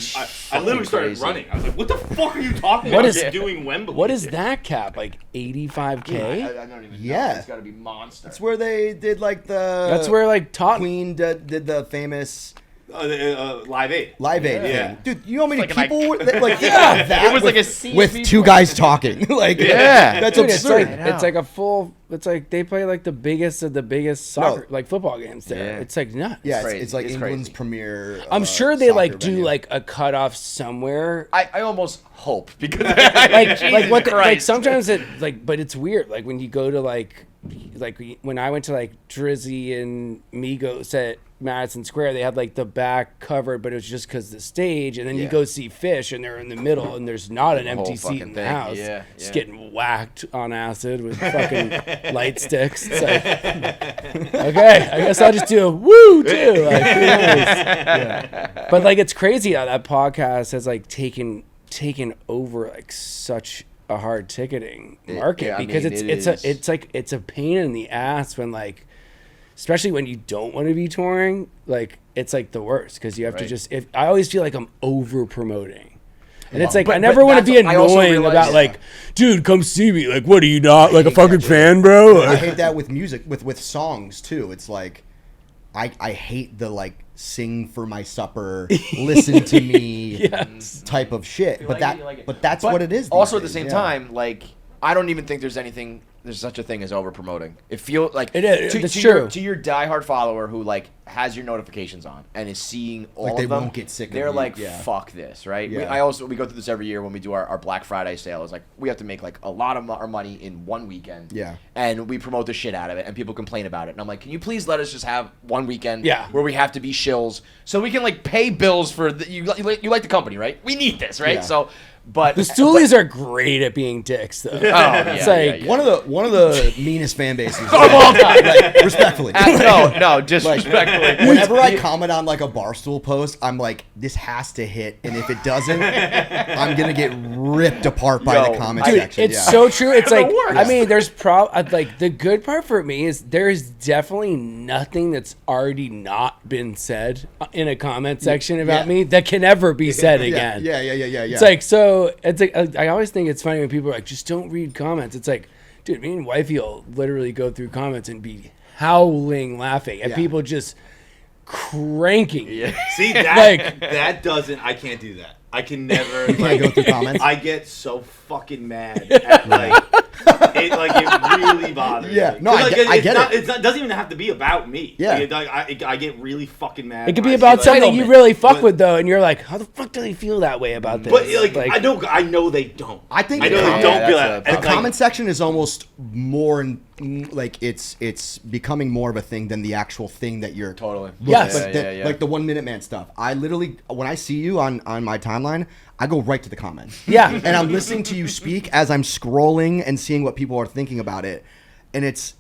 started running. I was like, "What the fuck are you talking about? What is doing Wembley? What is that cap? Like $85K? I don't even know. It's got to be monster. That's where they did like the. That's where like Queen did the famous. Live Aid. Live Aid. Yeah. Dude, you know how many people were that it was like a scene with two guys talking. Like that's dude, absurd. It's like a full. It's like they play like the biggest of the biggest soccer like football games there. It's like nuts. Yeah, it's like England's premier. I'm sure they like do like a cutoff somewhere. I almost hope because like what like sometimes it like, but it's weird. Like when you go to like when I went to like Drizzy and Migos at Madison Square, they had like the back covered, but it was just because the stage. And then you go see Fish, and they're in the middle, and there's not an empty seat in the house. Just getting whacked on acid with fucking light sticks. It's like, okay, I guess I'll just do a woo too. Like, who knows? But like, it's crazy how that podcast has like taken over like such a hard ticketing market because it's a pain in the ass when like. Especially when you don't want to be touring, like it's like the worst because you have to just. I always feel like I'm over promoting, and it's like I never want to be annoying about like, dude, come see me. Like, what are you not like a fucking fan, bro? I hate that with music, with songs too. It's like, I hate the like sing for my supper, listen to me type of shit. But that's what it is. Also at the same time, like I don't even think there's anything there's such a thing as over promoting. It feels like it is. It's true. To your diehard follower who like has your notifications on and is seeing all like of them. They won't get sick of They're you. like, fuck this, right? Yeah. We go through this every year when we do our Black Friday sale. It's like we have to make like a lot of our money in one weekend. Yeah. And we promote the shit out of it, and people complain about it. And I'm like, can you please let us just have one weekend where we have to be shills so we can like pay bills for you like the company, right? We need this, right? Yeah. So. But the Stoolies are great at being dicks, though. It's like one of the meanest fan bases of all time. Like, respectfully. No, just like, respectfully. Whenever I comment on like a Barstool post, I'm like, this has to hit, and if it doesn't, I'm gonna get ripped apart by the comment section. It's so true. It's like I mean, there's like the good part for me is there's definitely nothing that's already not been said in a comment section about me that can ever be said again. Yeah. It's like so. It's like I always think it's funny when people are like, just don't read comments. It's like, dude, me and wifey will literally go through comments and be howling laughing at people just cranking. See that that doesn't. I can't do that. I can never. You can't go through comments. I get so fucking mad at like it really bothers me. No, I get it. It doesn't even have to be about me. Yeah, I get really fucking mad. It could be about something you really fuck with though, and you're like, how the fuck do they feel that way about this? But I know they don't. I think I know they don't feel that. The comment section is almost more like it's becoming more of a thing than the actual thing that you're like the 1 Minute Man stuff. I literally, when I see you on my timeline, I go right to the comments. And I'm listening to you speak as I'm scrolling and seeing what people are thinking about it. And that's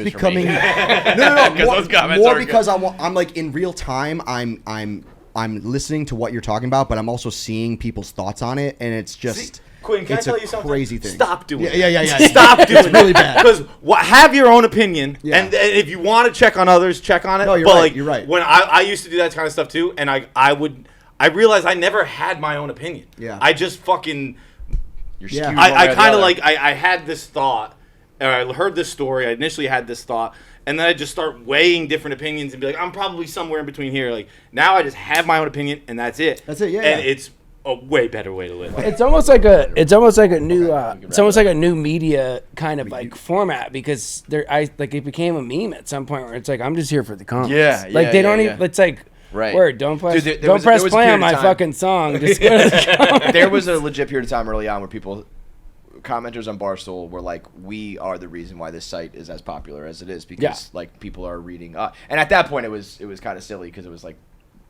becoming more because I'm like in real time. I'm listening to what you're talking about, but I'm also seeing people's thoughts on it, and it's just. Quinn, can I tell you something? Crazy thing. Stop doing it. Yeah. Stop doing it. It's really bad. Because have your own opinion, and if you want to check on others, check on it. No, you're right. You're right. When I used to do that kind of stuff too, and I realized I never had my own opinion. Yeah. I just fucking. You're skewed I kind of like I had this thought, or I heard this story. I initially had this thought, and then I just start weighing different opinions and be like, I'm probably somewhere in between here. Like now, I just have my own opinion, and that's it. That's it. Yeah. And it's a way better way to live. It's almost like a new media kind of like format, because it became a meme at some point where it's like, I'm just here for the comments. They don't even. It's like. Right. Word, don't press play on my fucking song. Just go to the comments. There was a legit period of time early on where commenters on Barstool were like, we are the reason why this site is as popular as it is, because like people are reading and at that point it was kind of silly, because it was like,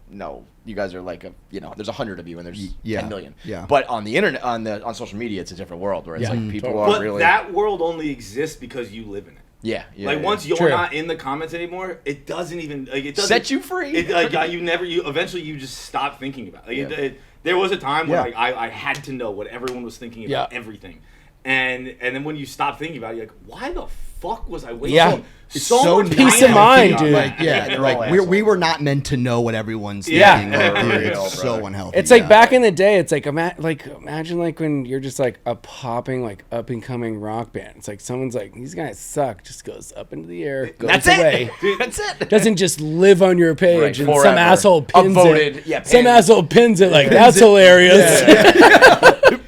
no, you guys are like there's 100 of you and there's 10 million. Yeah. But on the internet, on social media, it's a different world where it's like people are really. That world only exists because you live in it. Once you're not in the comments anymore, it doesn't even it doesn't set you free. Eventually you just stop thinking about it. There was a time when I had to know what everyone was thinking about everything, and then when you stop thinking about it, you're like, why the fuck was I wasting so much peace of mind, dude? We were not meant to know what everyone's thinking. It's so unhealthy. It's like back in the day. It's like imagine like when you're just like a popping like up and coming rock band. It's like someone's like, these guys suck. Just goes up into the air, goes away. That's it. Doesn't just live on your page and forever. some asshole pins Upvoted. it. Yeah, some asshole pins it like that's hilarious.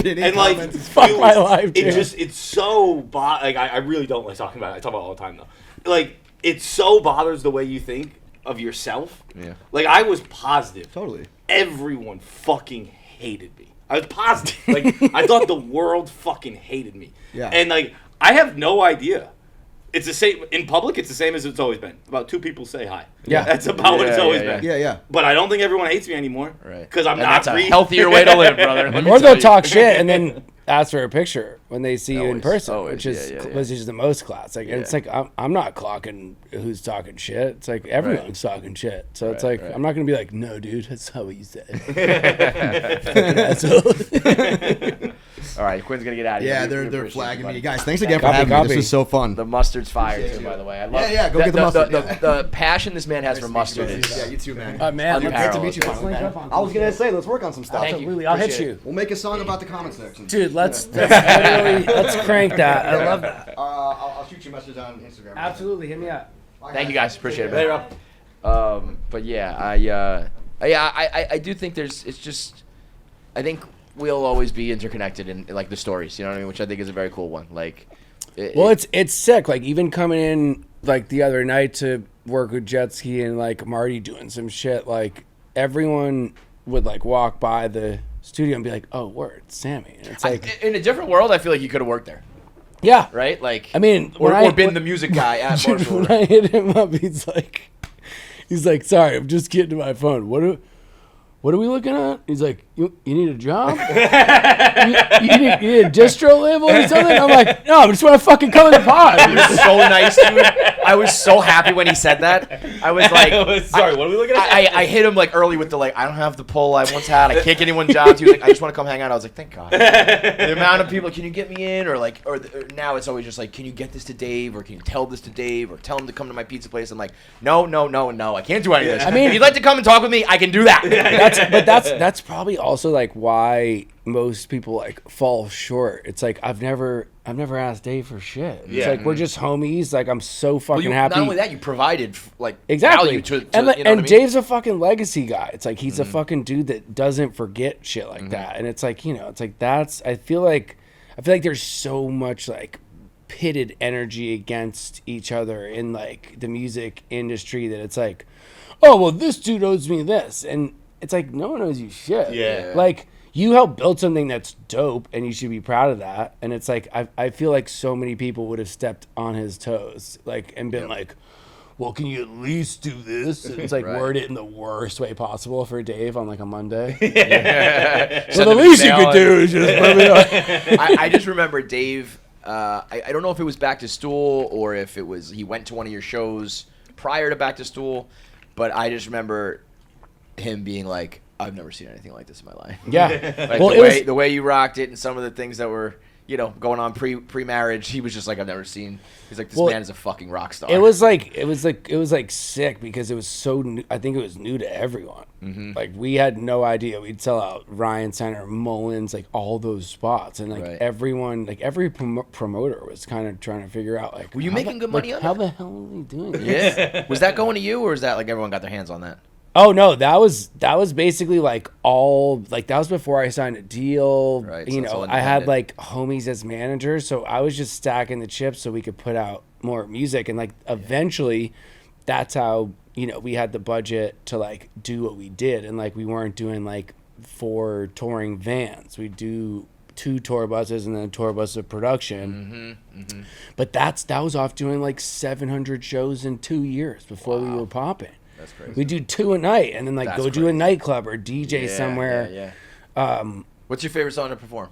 And like, fuck my life. It's so I really don't like talking about it. I talk about it all the time though. Like, it so bothers the way you think of yourself. Yeah. Like, I was positive. Totally. Everyone fucking hated me. I was positive. Like, I thought the world fucking hated me. Yeah. And like, I have no idea. It's the same in public. It's the same as it's always been. About 2 people say hi. Yeah. That's about what it's always been. Yeah. But I don't think everyone hates me anymore. Right. Because I'm not that's a healthier way to live, brother. Or they'll talk shit and then ask for a picture when they see you in person, always, which is the most class. Like, and it's like I'm not clocking who's talking shit. It's like everyone's talking shit. So it's like I'm not gonna be like, no, dude, that's not what you said. All right, Quinn's gonna get out of here. Yeah, they're flagging me, guys. Thanks again for having me. This was so fun. The mustard's fire too, by the way. I love. Yeah, go get the mustard. The passion this man has for mustard is. Yeah, you too, man. Man, great to meet you. I was gonna say, let's work on some stuff. Absolutely, I'll hit you. We'll make a song about the comment section. Dude, let's crank that. I love that. I'll shoot you a message on Instagram. Absolutely, hit me up. Thank you guys, appreciate it. Later. But yeah, I do think I think we'll always be interconnected in like the stories, you know what I mean? Which I think is a very cool one. Like, it's sick. Like even coming in like the other night to work with Jet Ski and like Marty doing some shit. Like everyone would like walk by the studio and be like, "Oh, word, Sammy." And it's like in a different world, I feel like you could have worked there. Yeah. Right. Like I mean, or been the music guy at Barstool. When I hit him up, he's like, "Sorry, I'm just getting to my phone. What are we looking at?" He's like, you need a job? you need a distro label or something? I'm like, no, I just want to fucking come in the pod. He was so nice, dude. I was so happy when he said that. I was like, sorry, what are we looking at? I hit him like early with the like, I don't have the pull I once had. I can't get anyone jobs. He was like, I just want to come hang out. I was like, thank God. The amount of people, can you get me in? Or like, or now it's always just like, can you get this to Dave? Or can you tell this to Dave? Or tell him to come to my pizza place? I'm like, no. I can't do any of this. I mean, if you'd like to come and talk with me, I can do that. That's probably also like why most people like fall short. It's like I've never asked Dave for shit. It's like we're just homies. Like I'm so fucking happy. Not only that, you provided like exactly value to and you know what I mean? Dave's a fucking legacy guy. It's like he's a fucking dude that doesn't forget shit like that. And it's like, it's like I feel like there's so much like pitted energy against each other in like the music industry that it's like, oh well, this dude owes me this, and it's like no one owes you shit. Yeah. Like you helped build something that's dope, and you should be proud of that. And it's like I feel like so many people would have stepped on his toes, like and been like, well, can you at least do this? And it's like word it in the worst way possible for Dave on like a Monday. So the least you could do is just let me know. I just remember Dave. I don't know if it was Back to Stool or if it was he went to one of your shows prior to Back to Stool, but I just remember him being like, I've never seen anything like this in my life. Yeah. Like well, the way you rocked it and some of the things that were, going on pre-marriage, he was just like, I've never seen. He's like, this man is a fucking rock star. It was like sick because it was so new. I think it was new to everyone. Mm-hmm. Like we had no idea. We'd sell out Ryan Center, Mullins, like all those spots, and like everyone, like every promoter was kind of trying to figure out like, were you making good money on how that? the hell are we doing this? Yeah. Was that going to you, or is that like everyone got their hands on that? Oh no, that was basically like all like that was before I signed a deal. Right, I had like homies as managers, so I was just stacking the chips so we could put out more music, and like eventually, that's how we had the budget to like do what we did, and like we weren't doing like 4 touring vans. We do 2 tour buses and then a tour bus of production. But that was off doing like 700 shows in 2 years before we were popping. That's crazy. We do 2 a night and then like go do a nightclub or DJ somewhere. Yeah. What's your favorite song to perform?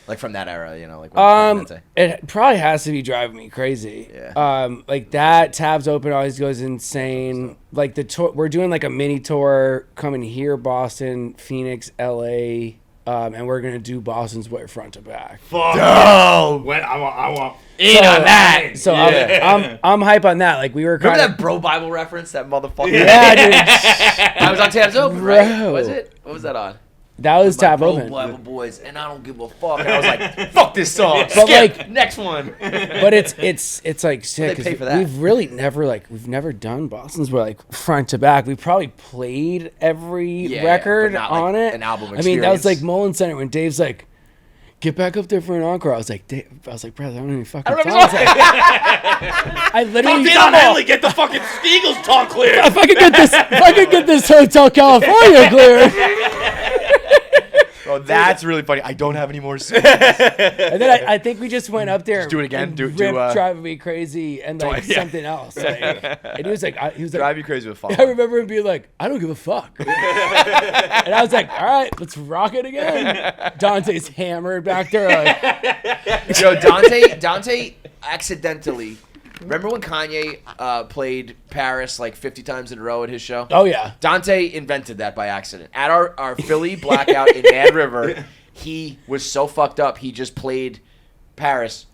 Like from that era, like what it probably has to be Driving Me Crazy. Yeah. Like that Tabs Open always goes insane. Like the tour, we're doing like a mini tour coming here, Boston, Phoenix, LA, and we're gonna do Boston's way front to back. Fuck. No. I want in on that. So I'm hype on that. Like we were remember that Bro Bible reference, that motherfucker. Yeah, dude. I was on Tabs Open, right? Was it? What was that on? That was Tab Open. Bible boys, and I don't give a fuck. And I was like, fuck this song. But skip, like next one. But it's like sick. They pay for that. We've really never done Boston's where like front to back. We probably played every record on it. An album experience. I mean, that was like Mullins Center when Dave's like, get back up there for an encore. I was like, brother, I don't even fucking songs. I literally Henley, get the fucking Stiegels talk clear. If I could get this Hotel California clear. Oh, that's really funny. I don't have any more songs. And then I think we just went up there. Just do it again. And ripped Driving Me Crazy and like something else. Like, and he was like, Drive Me Crazy with fun. I remember him being like, I don't give a fuck. And I was like, all right, let's rock it again. Dante's hammered back there. Like, yo, Dante accidentally. Remember when Kanye played Paris like 50 times in a row at his show? Oh, yeah. Dante invented that by accident. At our Philly blackout in Mad River, he was so fucked up, he just played Paris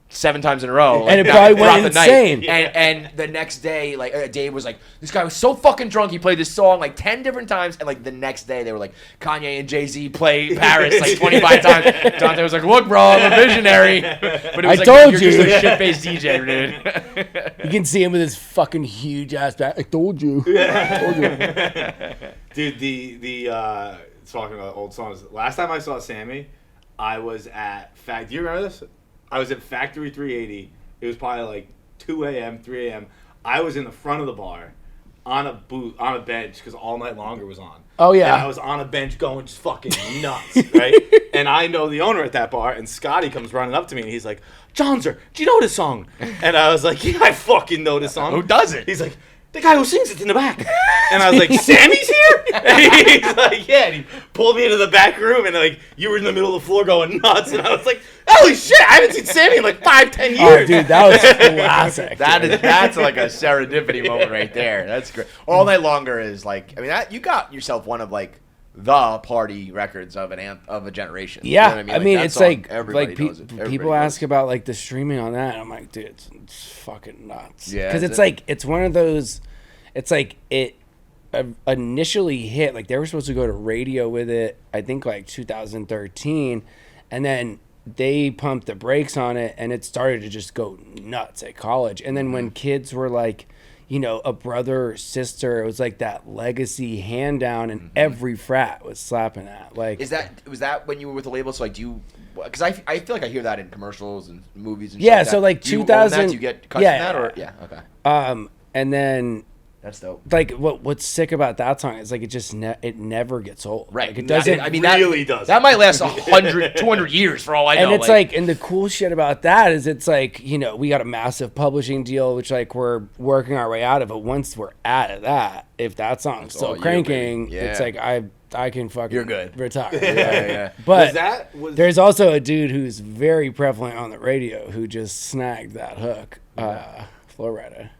7 times in a row. And it probably went insane. And the next day, like Dave was like, this guy was so fucking drunk, he played this song like 10 different times. And like the next day, they were like, Kanye and Jay-Z play Paris like 25 times. Dante was like, look, bro, I'm a visionary. But it was told you're just a shit-faced DJ, dude. You can see him with his fucking huge ass back. I told you. Dude, the talking about old songs. Last time I saw Sammy, I was at do you remember this? I was at Factory 380. It was probably like 2 a.m., 3 a.m. I was in the front of the bar on a bench because All Night Longer was on. Oh, yeah. And I was on a bench going just fucking nuts, right? And I know the owner at that bar, and Scotty comes running up to me, and he's like, Johnser, do you know this song? And I was like, yeah, I fucking know this song. Who doesn't? He's like, the guy who sings it's in the back. And I was like, Sammy's here? And he's like, yeah. And he pulled me into the back room, and like, you were in the middle of the floor going nuts. And I was like, holy shit, I haven't seen Sammy in like 5-10 years. Oh, dude, that was classic. That's like a serendipity moment right there. That's great. All Night Longer is like, I mean, you got yourself one of like the party records of a generation. Yeah, you know what I mean, it's like knows it. People ask about like the streaming on that. And I'm like, dude, it's fucking nuts. Yeah, because it's like it's one of those. It's like it initially hit, like they were supposed to go to radio with it, I think like 2013, and then they pumped the brakes on it, and it started to just go nuts at college. And then when kids were like, you know, a brother or sister, it was like that legacy hand down, and every frat was slapping that. Like, was that when you were with the label? So like, do you? Because I feel like I hear that in commercials and movies and yeah. shit So like 2000, do you get cuts from that or okay? And then. That's dope. Like what's sick about that song is like it just it never gets old. Right. Like, it doesn't. I mean, that really does. That might last 100, 200 years for all I know. And it's like, and the cool shit about that is it's like, you know, we got a massive publishing deal, which like we're working our way out of. But once we're out of that, if that song's still cranking, it's like I can fucking you're good. retire. Yeah. But there's also a dude who's very prevalent on the radio who just snagged that hook, Florida.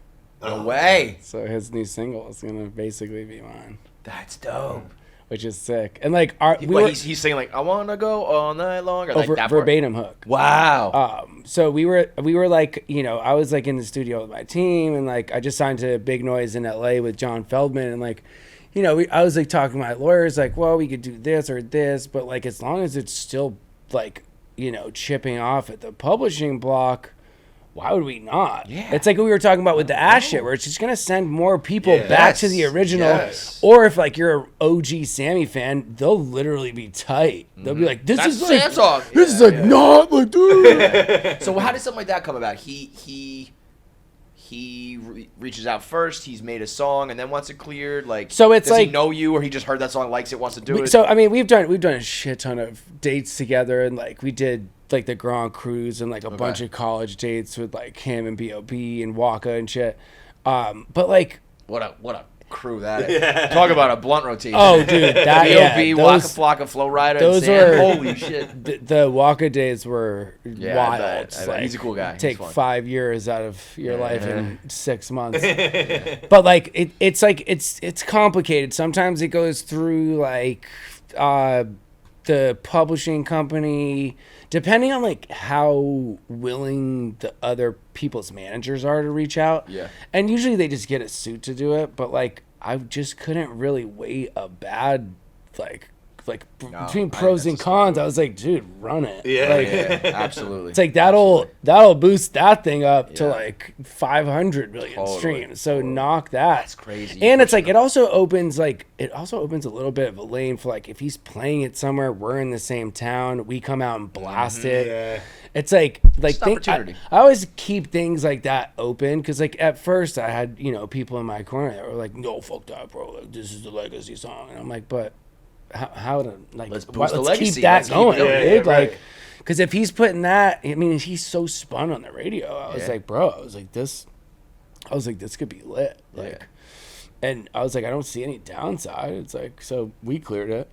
No way. So his new single is gonna basically be mine. That's dope. Which is sick. And like he's saying like I wanna go all night long. Or like that verbatim hook. Wow. So we were like, you know, I was like in the studio with my team, and like I just signed to Big Noise in LA with John Feldman, and like, you know, I was like talking to my lawyers like, well, we could do this or this, but like as long as it's still like, you know, chipping off at the publishing block, why would we not? Yeah. It's like we were talking about with the Ash shit, where it's just gonna send more people back to the original. Yes. Or if like you're an OG Sammy fan, they'll literally be tight. They'll be like, "This is like not like dude." So how did something like that come about? He reaches out first. He's made a song and then wants it cleared. Like, so it's does like, he know you, or he just heard that song, likes it, wants to do it? So I mean, we've done a shit ton of dates together, and like we did like the Grand Cruise and like a bunch of college dates with like him and B.O.B. and Waka and shit. But like, what a crew that is. Yeah. Talk about a blunt rotation. Oh, dude, that B.O.B., Waka Flocka, Flow Rider, those and Sam. were Holy shit. The Waka days were wild. I bet. Like, he's a cool guy. Take 5 years out of your life in 6 months. But like it's like it's complicated. Sometimes it goes through like the publishing company, depending on like how willing the other people's managers are to reach out. Yeah. And usually they just get a suit to do it, but like I just couldn't really weigh a bad between pros and cons. I was like, dude, run it. Yeah, like, absolutely. It's like that'll boost that thing up to like 500 million streams. So knock that. That's crazy. And it's like it also opens a little bit of a lane for like if he's playing it somewhere, we're in the same town, we come out and blast it. Yeah. It's like I always keep things like that open, because like at first I had, you know, people in my corner that were like, no, fuck that, bro. Like, this is the legacy song, and I'm like, but how to like let's keep that going, dude. Like, because if he's putting that, I mean, he's so spun on the radio. I was like, bro, I was like, this could be lit. Like, and I was like, I don't see any downside. It's like, so we cleared it.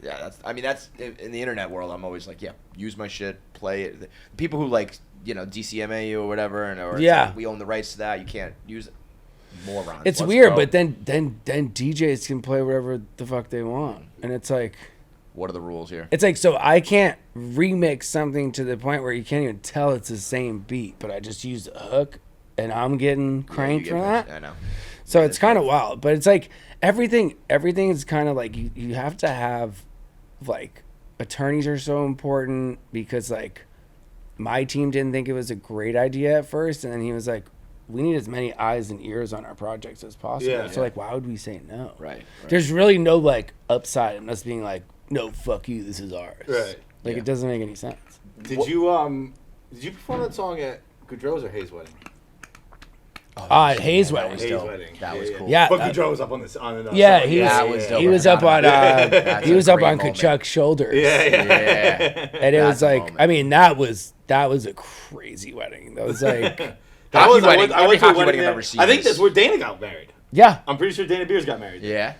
Yeah, that's in the internet world. I'm always like, use my shit, play it. People who like, you know, DCMA you or whatever, or like, we own the rights to that. You can't use it. Morons. It's weird, but then DJs can play whatever the fuck they want, and it's like, what are the rules here? It's like, so I can't remix something to the point where you can't even tell it's the same beat, but I just used a hook, and I'm getting cranked for that. I know. So it's kind of wild, but it's like everything is kind of like you have to have, like, attorneys are so important, because like my team didn't think it was a great idea at first, and then he was like, we need as many eyes and ears on our projects as possible. So like, why would we say no? Right. There's really no like upside in us being like, no, fuck you, this is ours. Right. Like, it doesn't make any sense. Did you Did you perform that song at Goudreau's or Hayes' wedding? Hayes' wedding. Hayes' wedding. That was cool. Yeah, but Goudreau was up on this. He was up on Kachuk's shoulders. Yeah. And it was like, I mean, that was a crazy wedding. That was like I went to a wedding I've ever seen. I think that's where Dana got married. Yeah, I'm pretty sure Dana Beers got married. Yeah.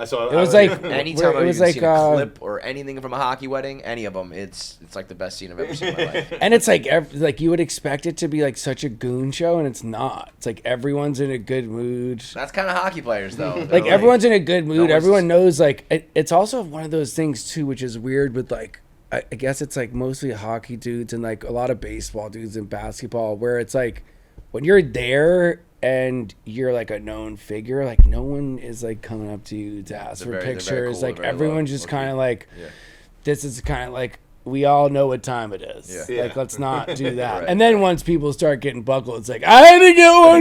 So it was like anytime I've seen a clip or anything from a hockey wedding, any of them, it's like the best scene I've ever seen in my life. And it's like you would expect it to be like such a goon show, and it's not. It's like everyone's in a good mood. That's kind of hockey players, though. Like everyone's in a good mood. Everyone knows. Like it's also one of those things too, which is weird with like. I guess it's like mostly hockey dudes and like a lot of baseball dudes and basketball, where it's like when you're there and you're like a known figure, like no one is like coming up to you to ask for pictures. Cool, like everyone's just kind of like, this is kind of like, we all know what time it is. Yeah. Like, let's not do that. Right. And then once people start getting buckled, it's like, I had to get one.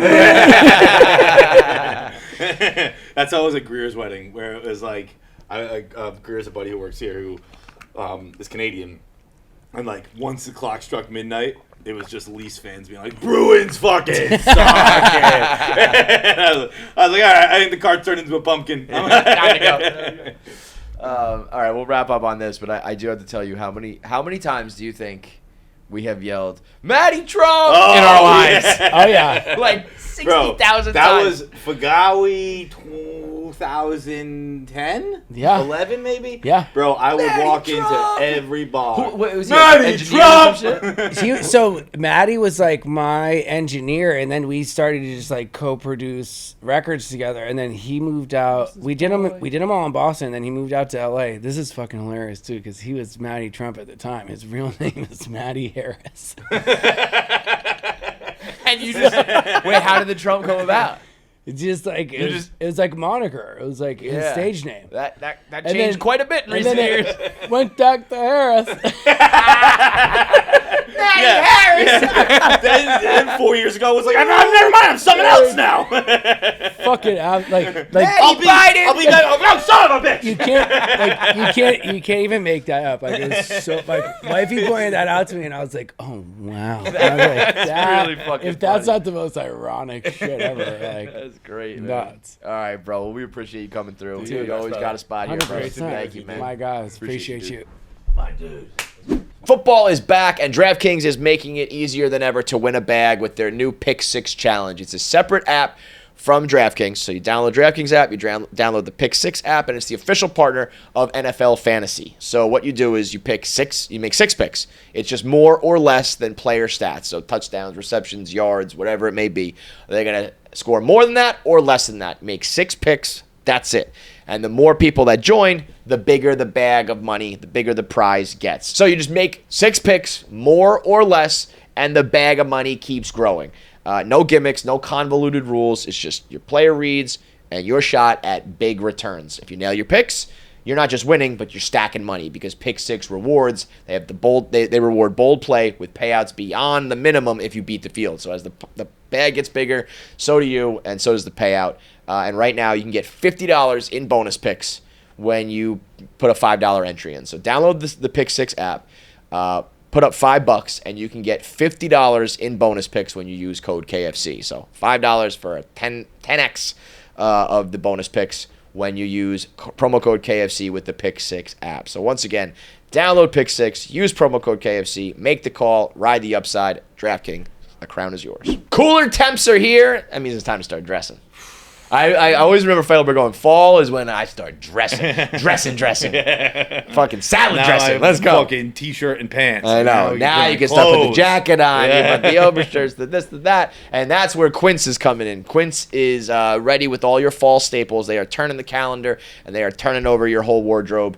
That's how it was at Greer's wedding, where it was like, Greer's a buddy who works here who is Canadian. And like, once the clock struck midnight, it was just Leafs fans being like, Bruins fucking suck. I was like, all right, I think the card turned into a pumpkin. Time to go. All right, we'll wrap up on this, but I do have to tell you, how many times do you think we have yelled, Matty Trump, in our lives? Oh, yeah. Like 60,000 times. That was Fagawi 2010? Yeah. 11 maybe? Yeah. Bro, I would walk into every bar. Was Matty Trump! So Matty was like my engineer, and then we started to just like co-produce records together, and then he moved out. We did them all in Boston, and then he moved out to LA. This is fucking hilarious too, because he was Matty Trump at the time. His real name is Matty Harris. And you just wait, how did the Trump come about? It's just like it was like moniker. It was like his stage name. That changed quite a bit in recent years. Went back to Harris. Harris. Then 4 years ago, it was like, never mind, I'm someone else now. Fucking out, like I'll be that. No, son of a bitch. You can't even make that up. Like it's so like wifey pointed that out to me, and I was like, oh wow. That's really fucking. If that's not the most ironic shit ever, like that's great, man. Nuts. All right, bro. Well, we appreciate you coming through. Dude, you always got a spot here, bro. Thank you, man. My guys, appreciate you. My dude. Football is back, and DraftKings is making it easier than ever to win a bag with their new Pick 6 Challenge. It's a separate app from DraftKings. So you download DraftKings app, you download the Pick 6 app, and it's the official partner of NFL Fantasy. So what you do is you make 6 picks. It's just more or less than player stats. So touchdowns, receptions, yards, whatever it may be. They're going to score more than that or less than that. Make 6 picks. That's it. And the more people that join, the bigger the bag of money, the bigger the prize gets. So you just make 6 picks, more or less, and the bag of money keeps growing. No gimmicks, no convoluted rules. It's just your player reads and your shot at big returns. If you nail your picks, you're not just winning, but you're stacking money, because Pick 6 rewards, they have they reward bold play with payouts beyond the minimum if you beat the field. So as the bag gets bigger, so do you, and so does the payout. And right now you can get $50 in bonus picks when you put a $5 entry in. So download the Pick 6 app, put up $5, and you can get $50 in bonus picks when you use code KFC. So $5 for a 10x of the bonus picks when you use promo code KFC with the Pick 6 app. So once again, download Pick 6, use promo code KFC, make the call, ride the upside. DraftKings, the crown is yours. Cooler temps are here. That means it's time to start dressing. I always remember Feitelberg going, fall is when I start dressing. Fucking salad dressing. Let's go. Fucking t-shirt and pants. I know. Now you can start putting the jacket on. Yeah. You put the overshirts, the this, the that. And that's where Quince is coming in. Quince is ready with all your fall staples. They are turning the calendar, and they are turning over your whole wardrobe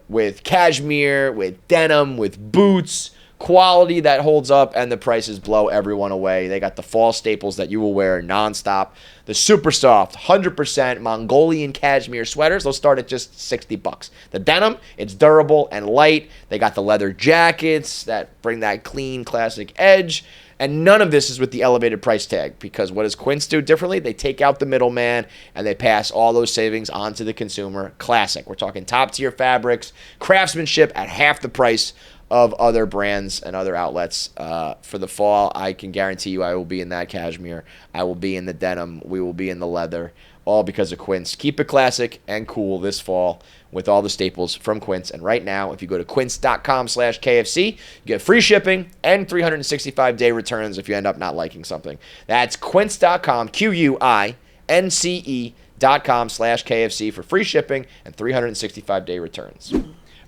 with cashmere, with denim, with boots. Quality that holds up, and the prices blow everyone away. They got the fall staples that you will wear nonstop. The super soft, 100% Mongolian cashmere sweaters, they'll start at just $60. The denim, it's durable and light. They got the leather jackets that bring that clean, classic edge. And none of this is with the elevated price tag, because what does Quince do differently? They take out the middleman, and they pass all those savings on to the consumer. Classic. We're talking top-tier fabrics, craftsmanship at half the price of other brands and other outlets. For the fall, I can guarantee you I will be in that cashmere. I will be in the denim. We will be in the leather, all because of Quince. Keep it classic and cool this fall with all the staples from Quince. And right now, if you go to quince.com/KFC, you get free shipping and 365-day returns if you end up not liking something. That's quince.com, QUINCE.com/KFC for free shipping and 365-day returns.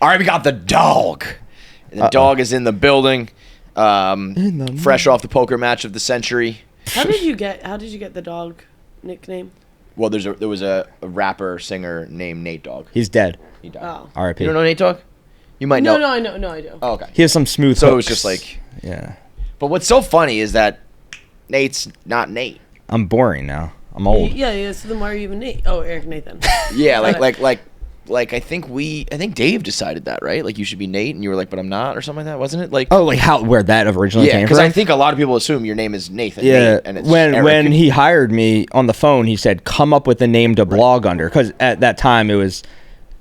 All right, we got the dog. And the dog is in the building, fresh off the poker match of the century. How did you get the dog nickname? Well, there was a rapper singer named Nate Dogg. He's dead. He died. Oh. R.I.P. You don't know Nate Dogg? You might know. No, I know. No, I do. Oh, okay. He has some smooth So hooks. it was just like... Yeah. But what's so funny is that Nate's not Nate. I'm boring now. I'm old. Yeah. So then why are you even Nate? Oh, Eric Nathan. Yeah, like I think Dave decided that, right? Like you should be Nate, and you were like, but I'm not, or something like that, wasn't it? Like where that originally came from? because I think a lot of people assume your name is Nathan. Yeah, Nate, and it's when Eric. he hired me on the phone, he said, "Come up with a name to blog under," because at that time it was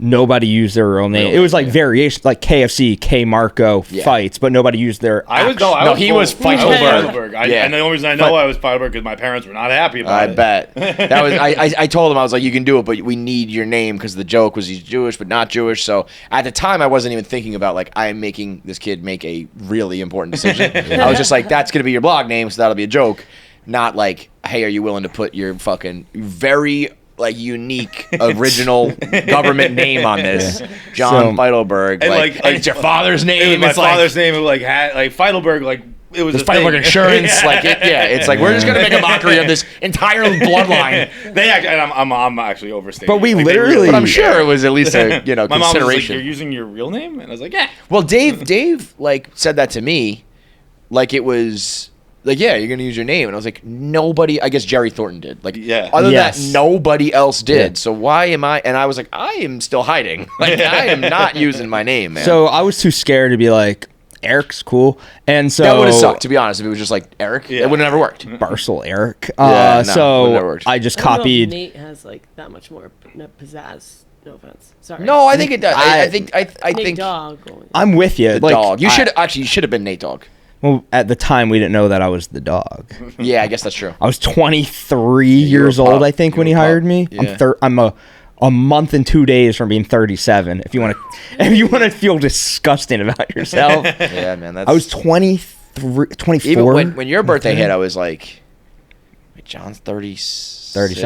nobody used their real name. It was like variations, like KFC, K Marco fights, but nobody used their. He was Feitelberg. And the only reason I know I was Feitelberg because my parents were not happy about it. I bet that was. I told him, I was like, you can do it, but we need your name because the joke was he's Jewish but not Jewish. So at the time, I wasn't even thinking about like I am making this kid make a really important decision. I was just like, that's gonna be your blog name, so that'll be a joke, not like, hey, are you willing to put your fucking very like unique original government name on this, John Feitelberg, and it's your father's name. My father's name, Feitelberg, like it was Feitelberg Insurance, it's like we're just gonna make a mockery of this entire bloodline. I'm actually overstating. But but I'm sure it was at least a my mom was like, consideration. you're using your real name, and I was like, yeah. Well, Dave like said that to me, like it was. Like, yeah, you're going to use your name. And I was like, nobody, I guess Jerry Thornton did. Like, other than that, nobody else did. Yeah. So why am I, and I was like, I am still hiding. Like, I am not using my name, man. So I was too scared to be like, Eric's cool. And so. That would have sucked, to be honest. If it was just like Eric, it would have never worked. Barstool Eric. So I just copied. Nate has like that much more pizzazz. No offense. Sorry. No, I think it does. I think Nate Dogg. I'm with you. The dog. You should have been Nate Dogg. Well, at the time, we didn't know that I was the dog. Yeah, I guess that's true. I was 23 years old, I think, when he hired me. Yeah. I'm a month and 2 days from being 37. If you want to feel disgusting about yourself. Yeah, man. I was 24. Even when your birthday hit, I was like, wait, John's 37. 30,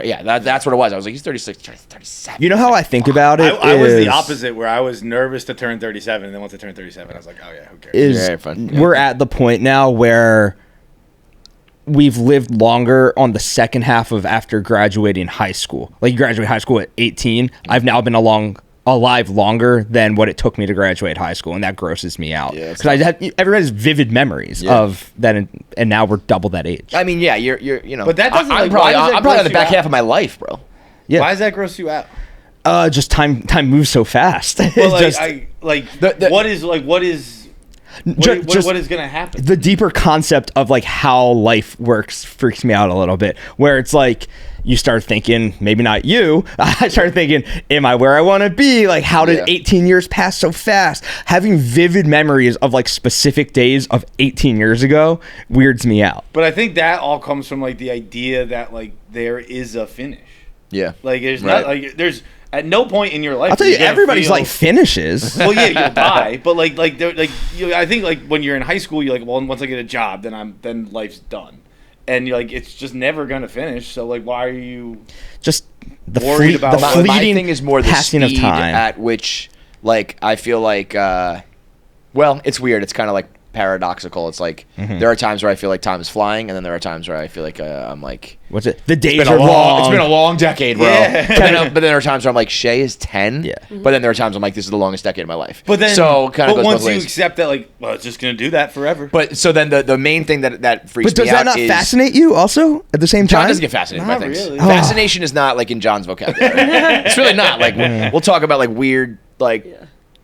yeah, that's what it was. I was like, he's 36, 37. You know how I think about it? I was the opposite, where I was nervous to turn 37, and then once I turned 37, I was like, oh yeah, who cares? We're at the point now where we've lived longer on the second half of after graduating high school. Like you graduate high school at 18. I've now been alive longer than what it took me to graduate high school, and that grosses me out because everyone has vivid memories of that, and now we're double that age. I mean, you're but that doesn't. I'm probably on the back half of my life, bro. Yeah. Why does that gross you out? Just time moves so fast. Well, what is going to happen? The deeper concept of like how life works freaks me out a little bit, where it's like you start thinking, maybe not you, I started thinking, am I where I want to be? Like, how did 18 years pass so fast? Having vivid memories of like specific days of 18 years ago weirds me out. But I think that all comes from like the idea that like there is a finish. Yeah. Like there's not like there's at no point in your life. I'll tell you, everybody's like finishes. Well, yeah, you'll die, but I think like when you're in high school, you're like, well, once I get a job, then life's done, and you're like, it's just never gonna finish. So like, why are you just worried about the fleeting? My thing is more the passing speed of time at which, like, I feel like, well, it's weird. It's kind of like paradoxical. It's like there are times where I feel like time is flying, and then there are times where I feel like I'm like, what's it? The days are long. It's been a long decade, bro. Yeah. But then there are times where I'm like, Shay is 10. Yeah. But then there are times I'm like, this is the longest decade of my life. But then, but once you accept that, like, well, it's just gonna do that forever. But so then the main thing that freaks me out is. But does that not fascinate you also at the same time? John doesn't get fascinated by things. Really. Fascination is not like in John's vocabulary. It's really not. Like we'll talk about like weird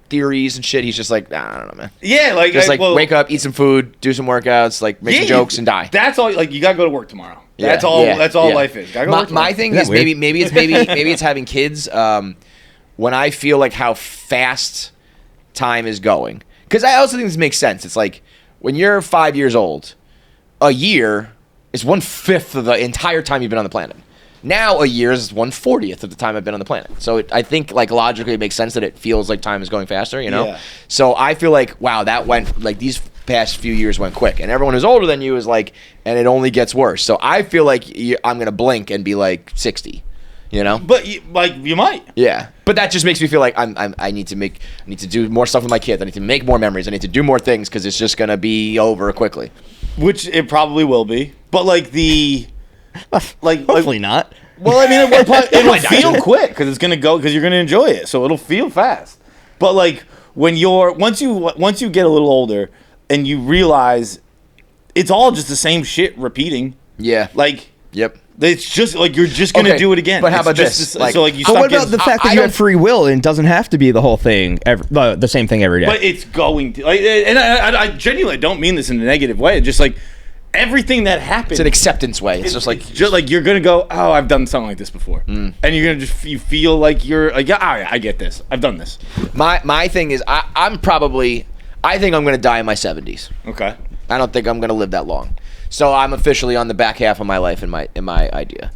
theories and shit. He's just like, I don't know, man. Yeah, like just wake up, eat some food, do some workouts, like make some jokes and die. That's all. Like you gotta go to work tomorrow. That's all. That's all life is. Gotta go to work tomorrow. My thing is maybe it's having kids. When I feel like how fast time is going. Because I also think this makes sense. It's like when you're 5 years old, a year is 1/5 of the entire time you've been on the planet. Now a year is 1/40th of the time I've been on the planet. So I think like logically it makes sense that it feels like time is going faster, you know? Yeah. So I feel like, wow, that went like these past few years went quick. And everyone who's older than you is like, and it only gets worse. So I feel like I'm going to blink and be like 60, you know? But you might. Yeah. But that just makes me feel like I need to do more stuff with my kids. I need to make more memories. I need to do more things because it's just going to be over quickly. Which it probably will be. But like hopefully not. Well, I mean, it'll feel quick because it's gonna go because you're gonna enjoy it, so it'll feel fast. But like when once you get a little older and you realize it's all just the same shit repeating. Yeah. Like. Yep. It's just like you're just gonna do it again. But how about this? Like, so like you. What about the fact that you have free will and it doesn't have to be the whole thing, the same thing every day? But it's going to. Like, and I genuinely don't mean this in a negative way. It's just like. Everything that happens, it's an acceptance way. It's just like you're gonna go, oh, I've done something like this before, and you're gonna you feel like you're like, yeah, I get this. I've done this. My thing is, I think I'm gonna die in my 70s. Okay. I don't think I'm gonna live that long, so I'm officially on the back half of my life in my idea.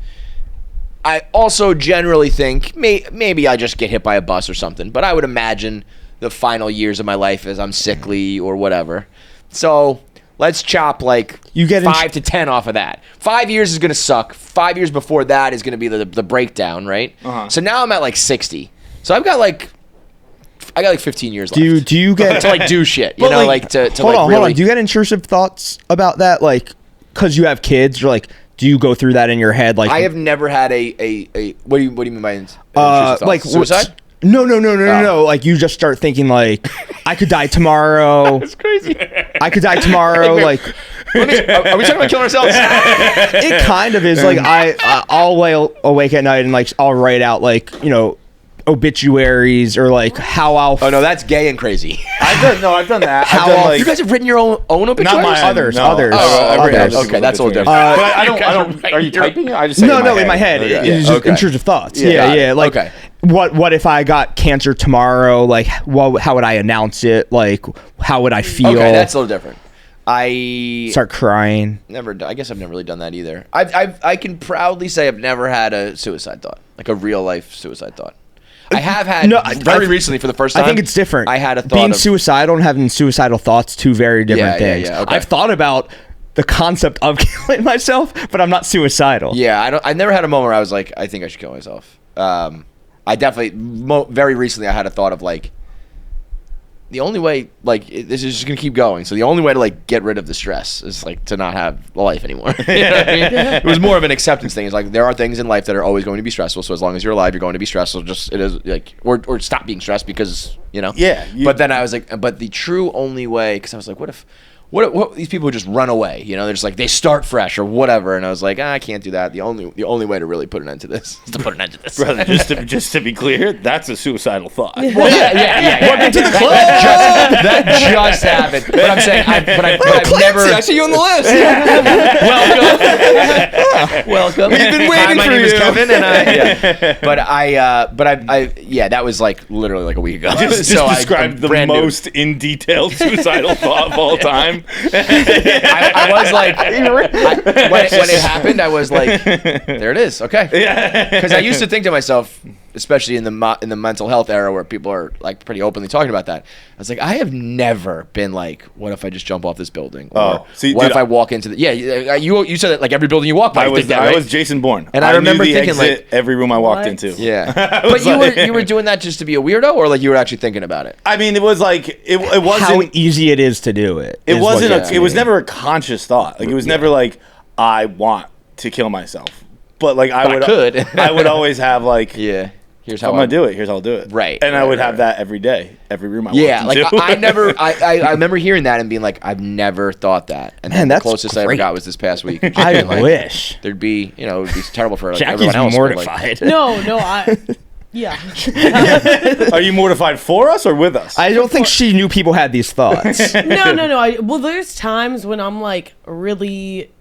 I also generally think maybe I just get hit by a bus or something, but I would imagine the final years of my life as I'm sickly or whatever. So. Let's chop like 5 to 10 off of that. 5 years is going to suck. 5 years before that is going to be the breakdown, right? Uh-huh. So now I'm at like 60. So I got like 15 years left. Do you get to like do shit? You know, like to hold on. Do you get intrusive thoughts about that? Like, because you have kids, you're like, do you go through that in your head? Like, I have never had a what do you mean by intrusive thoughts? Like suicide? No. Like you just start thinking like, I could die tomorrow. That's crazy. I could die tomorrow. Like, are we talking about killing ourselves? It kind of is. Like I'll lay awake at night and like I'll write out like obituaries or like how I'll. Oh no, that's gay and crazy. I've done that. You guys have written your own obituaries? Not mine. Others. Others. Okay, that's a little different. But I don't. Are you typing it? I just say no, in my head. It's just intrusive thoughts. Yeah. Like, what if I got cancer tomorrow? Like, how would I announce it? Like, how would I feel? Okay, that's a little different. I start crying. I guess I've never really done that either. I can proudly say I've never had a suicide thought, like a real life suicide thought. I have had very recently for the first time. I think it's different. I had a thought being suicidal and having suicidal thoughts, two very different things. Yeah, okay. I've thought about the concept of killing myself, but I'm not suicidal. Yeah, I never had a moment where I was like, I think I should kill myself. I definitely very recently I had a thought of like the only way like this is just gonna keep going. So the only way to like get rid of the stress is like to not have a life anymore. You know what I mean? It was more of an acceptance thing. It's like there are things in life that are always going to be stressful. So as long as you're alive, you're going to be stressful. Just it is like or stop being stressed because you know. Yeah. But then I was like, but the true only way because I was like, what if these people just run away? You know, they're just like they start fresh or whatever. And I was like, I can't do that. The only way to really put an end to this is to put an end to this. Brother, just to be clear, that's a suicidal thought. Well, yeah. Welcome to the club. That just happened. But I'm saying, I've Clancy, never. I see you on the list. Welcome. We've been waiting my for name you. is Kevin, and but that was like literally like a week ago. Just described the most in detail suicidal thought of all time. I was like, when it happened, I was like, there it is, okay. Because I used to think to myself, especially in the mental health era where people are like pretty openly talking about that, I was like, I have never been like, what if I just jump off this building? Or if I walk into the you said that like every building you walk by. I was Jason Bourne, and I remember thinking like every room I walked into. Yeah, but you were doing that just to be a weirdo, or like you were actually thinking about it? I mean, it was like it wasn't how easy it is to do it. It wasn't. It was never a conscious thought. Like it was never like I want to kill myself, but like I would always have like Here's how I'm gonna do it. Here's how I'll do it. Right. And I would have that every day, every room I walked into. Yeah, like I remember hearing that and being like, I've never thought that. And then the closest I ever got was this past week. I wish there'd be, it would be terrible for like, Jackie's everyone else. mortified. Yeah. Are you mortified for us or with us? I don't think she knew people had these thoughts. No. There's times when I'm like really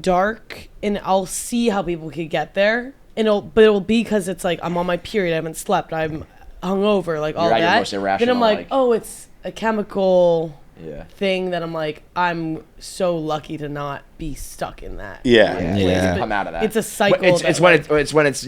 dark and I'll see how people could get there. But it'll be because it's like I'm on my period, I haven't slept, I'm hungover, like all You're at your that. most irrational, Then I'm like, oh, it's a chemical thing that I'm like, I'm so lucky to not be stuck in that. Come out of that. It's a cycle. It's when it's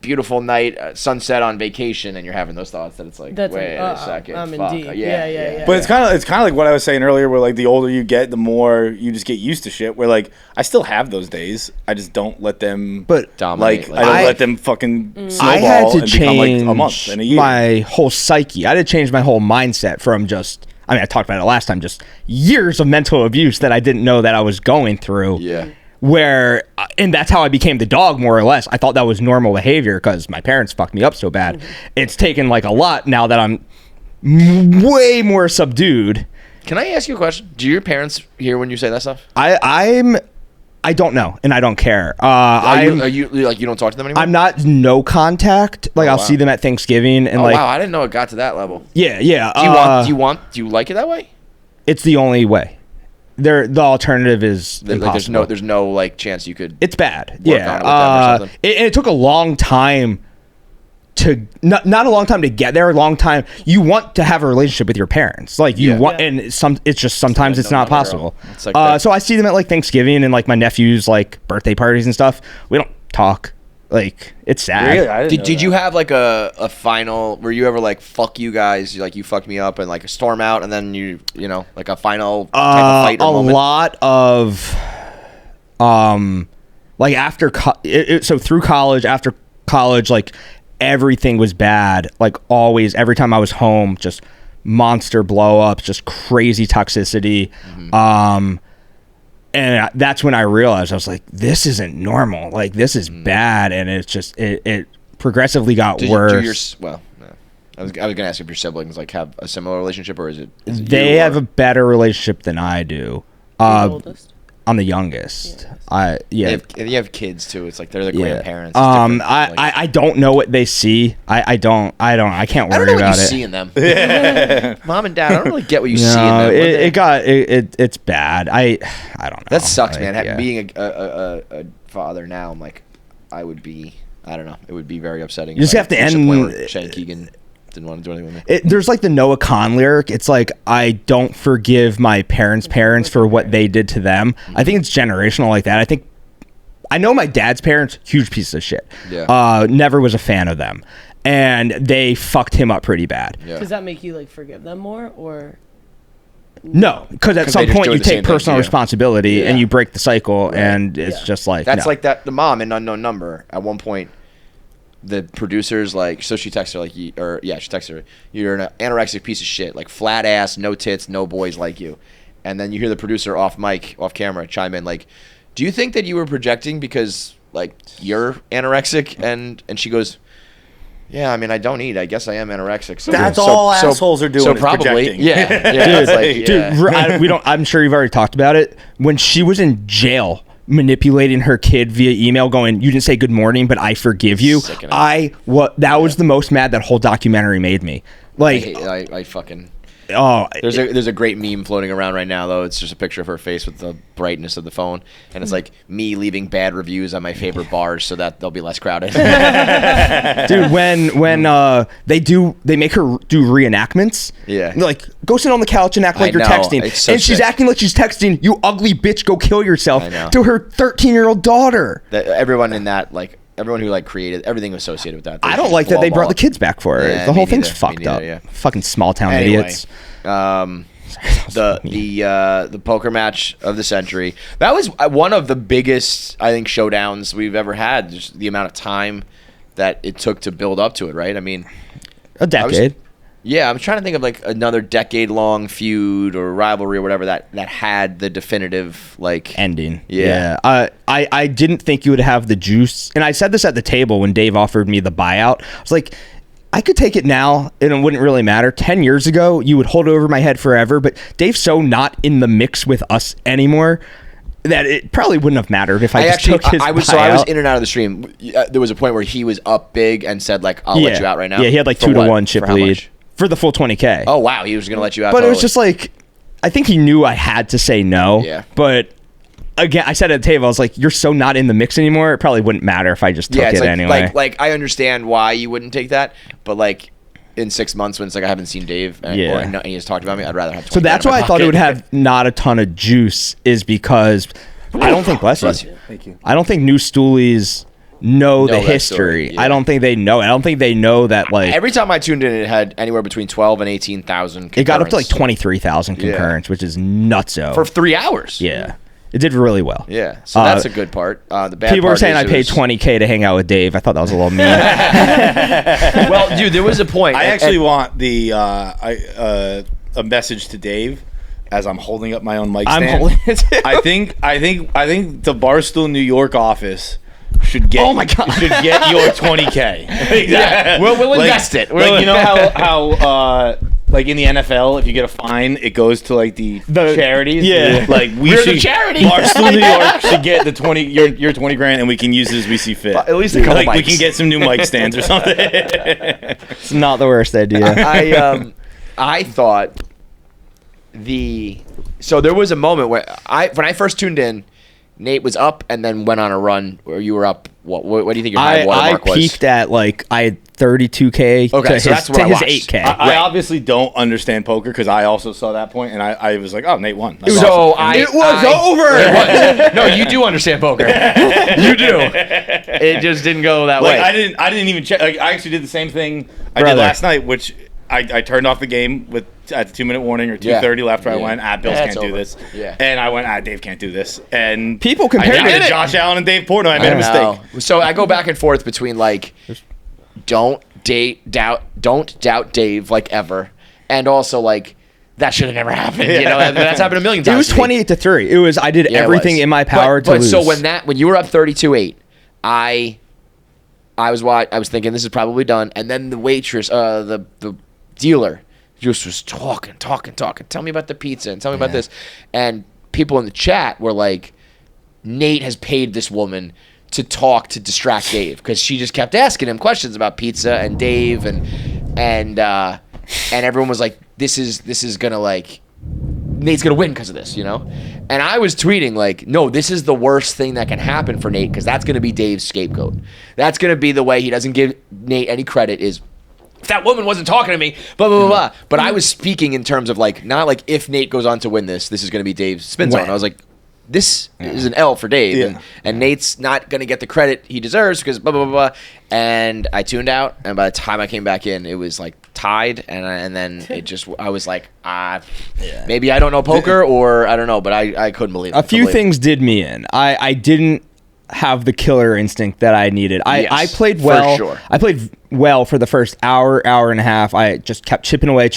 beautiful night, sunset on vacation, and you're having those thoughts that it's like, wait a second, I'm fuck. in deep. Yeah. But it's kind of like what I was saying earlier, where like the older you get, the more you just get used to shit. Where like I still have those days, I just don't let them. But dominate. I don't let them fucking snowball I had to and change become like a month and a year. My whole psyche. I had to change my whole mindset from just. I mean, I talked about it last time. Just years of mental abuse that I didn't know that I was going through. Yeah. And that's how I became the dog, more or less. I thought that was normal behavior because my parents fucked me up so bad. It's taken like a lot now that I'm way more subdued. Can I ask you a question? Do your parents hear when you say that stuff? I don't know, and I don't care. Are you like you don't talk to them anymore? I'm not no contact. Like I'll see them at Thanksgiving, and wow, I didn't know it got to that level. Yeah. Do you like it that way? It's the only way. The alternative is impossible. Like there's no like chance you could. It's bad. On it with them or something. It took a long time to not a long time to get there. A long time. You want to have a relationship with your parents, like you want, and it's just sometimes it's not possible. It's like so I see them at like Thanksgiving and like my nephew's like birthday parties and stuff. We don't talk. Like it's sad. Really? Did you have like a final? Were you ever like fuck you guys? Like you fucked me up and like a storm out, and then you know like a final type of fight? A lot of, like after so through college, after college, like everything was bad. Like always, every time I was home, just monster blow ups, just crazy toxicity. And that's when I realized, I was like, this isn't normal. Like, this is bad. And it's just, it progressively got worse. I was going to ask if your siblings, like, have a similar relationship, or is it they have a better relationship than I do. The oldest? I'm the youngest. You have kids, too. It's like they're the grandparents. I don't know what they see. I can't worry about it. I don't know what you see in them. Mom and Dad, I don't really get what you see in them. It's bad. I don't know. That sucks, man. Being a father now, I'm like, I don't know. It would be very upsetting. You just have to end. Shane Keegan didn't want to do anything with me. There's like the Noah Kahn lyric. It's like, I don't forgive my parents' for what they did to them. I think it's generational like that. I know my dad's parents, huge piece of shit. Yeah. Never was a fan of them. And they fucked him up pretty bad. Yeah. Does that make you like forgive them more, or? No, because at some point you take personal responsibility and you break the cycle, and it's just like like that. The mom in Unknown Number at one point, the producers like, so she texts her like, she texts her, you're an anorexic piece of shit, like flat ass, no tits, no boys like you. And then you hear the producer off camera chime in like, do you think that you were projecting because like you're anorexic? And she goes, yeah, I mean, I don't eat. I guess I am anorexic. So that's all assholes are doing. So probably, projecting. Dude, I'm sure you've already talked about it. When she was in jail, manipulating her kid via email, going, "You didn't say good morning, but I forgive you." That was the most mad that whole documentary made me. Like, I fucking. There's a great meme floating around right now though. It's just a picture of her face with the brightness of the phone, and it's like me leaving bad reviews on my favorite bars so that they'll be less crowded. Dude, when they make her do reenactments. Yeah. Like, go sit on the couch and act like you're texting, and she's acting like she's texting. You ugly bitch, go kill yourself. To her 13-year-old daughter. Everyone in that like. Everyone who like created everything associated with that. I don't like that they brought the kids back for it. Yeah, the whole thing's fucked up. Yeah. Fucking small town idiots. The poker match of the century. That was one of the biggest, I think, showdowns we've ever had. Just the amount of time that it took to build up to it, right? I mean, a decade. I'm trying to think of like another decade-long feud or rivalry or whatever that had the definitive like ending. Yeah. I didn't think you would have the juice, and I said this at the table when Dave offered me the buyout. I was like, I could take it now, and it wouldn't really matter. 10 years ago, you would hold it over my head forever, but Dave's so not in the mix with us anymore that it probably wouldn't have mattered if I just took his buyout. So I was in and out of the stream. There was a point where he was up big and said like, I'll let you out right now. Yeah, he had like 2-1 chip lead. For the full 20K. Oh, wow. He was going to let you out. But it was just like, I think he knew I had to say no. Yeah. But again, I said at the table, I was like, you're so not in the mix anymore. It probably wouldn't matter if I just took it anyway. Like, I understand why you wouldn't take that. But like, in 6 months when it's like I haven't seen Dave or he has talked about me, I'd rather have 20 So that's why I thought it would have not a ton of juice, is because I don't think bless you. Thank you. I don't think new stoolies know the history. Yeah. I don't think they know. I don't think they know that, like, every time I tuned in, it had anywhere between 12 and 18,000. It got up to like 23,000 concurrents, which is nutso for 3 hours. Yeah, it did really well. Yeah, so that's a good part. The bad people part were saying I paid $20K to hang out with Dave. I thought that was a little mean. Well, dude, there was a point. I actually want the a message to Dave. As I'm holding up my own mic stand, I'm holding it too. I think the Barstool New York office should get. Oh my God. Should get your $20K. Exactly. Yeah, we'll invest it. Like, you know how like in the NFL, if you get a fine, it goes to like the charities. Yeah. Like we're the charity. Barstool New York should get the your 20 grand, and we can use it as we see fit. At least a couple like mics. we can get some new mic stands or something. It's not the worst idea. I thought so there was a moment where when I first tuned in, Nate was up and then went on a run where you were up. What do you think your high watermark was? I peaked at like I had 32K to his 8K. I obviously don't understand poker because I also saw that point and I was like, oh, Nate won. It was over. No, you do understand poker. You do. It just didn't go that way. I didn't even check. Like, I actually did the same thing I did last night, which I turned off the game at the 2-minute warning or 2:30 left where I went, Bills can't do this. Yeah. And I went, Dave can't do this. And people compared it to Josh Allen and Dave Portnoy. I made a mistake. So I go back and forth between like, don't doubt Dave like ever, and also like that should have never happened. You know, that's happened a million times. It was 28-3. It was I did everything in my power to lose. So when you were up 32-8, I was thinking this is probably done, and then the waitress, the dealer, just was talking. Tell me about the pizza and tell me about this. And people in the chat were like, Nate has paid this woman to talk to distract Dave because she just kept asking him questions about pizza and Dave and everyone was like, this is gonna like Nate's gonna win because of this, you know. And I was tweeting like, no, this is the worst thing that can happen for Nate because that's gonna be Dave's scapegoat. That's gonna be the way he doesn't give Nate any credit is. If that woman wasn't talking to me, blah, blah, blah, blah. But I was speaking in terms of, like, not like if Nate goes on to win this is going to be Dave's spin zone. I was like, this is an L for Dave. Yeah. And Nate's not going to get the credit he deserves because blah, blah, blah, blah. And I tuned out. And by the time I came back in, it was, like, tied. And then it just, I was like, maybe I don't know poker or I don't know. But I couldn't believe it. A few things did me in. I didn't have the killer instinct that I needed. I played well. For sure. I played well for the first hour and a half. I just kept chipping away.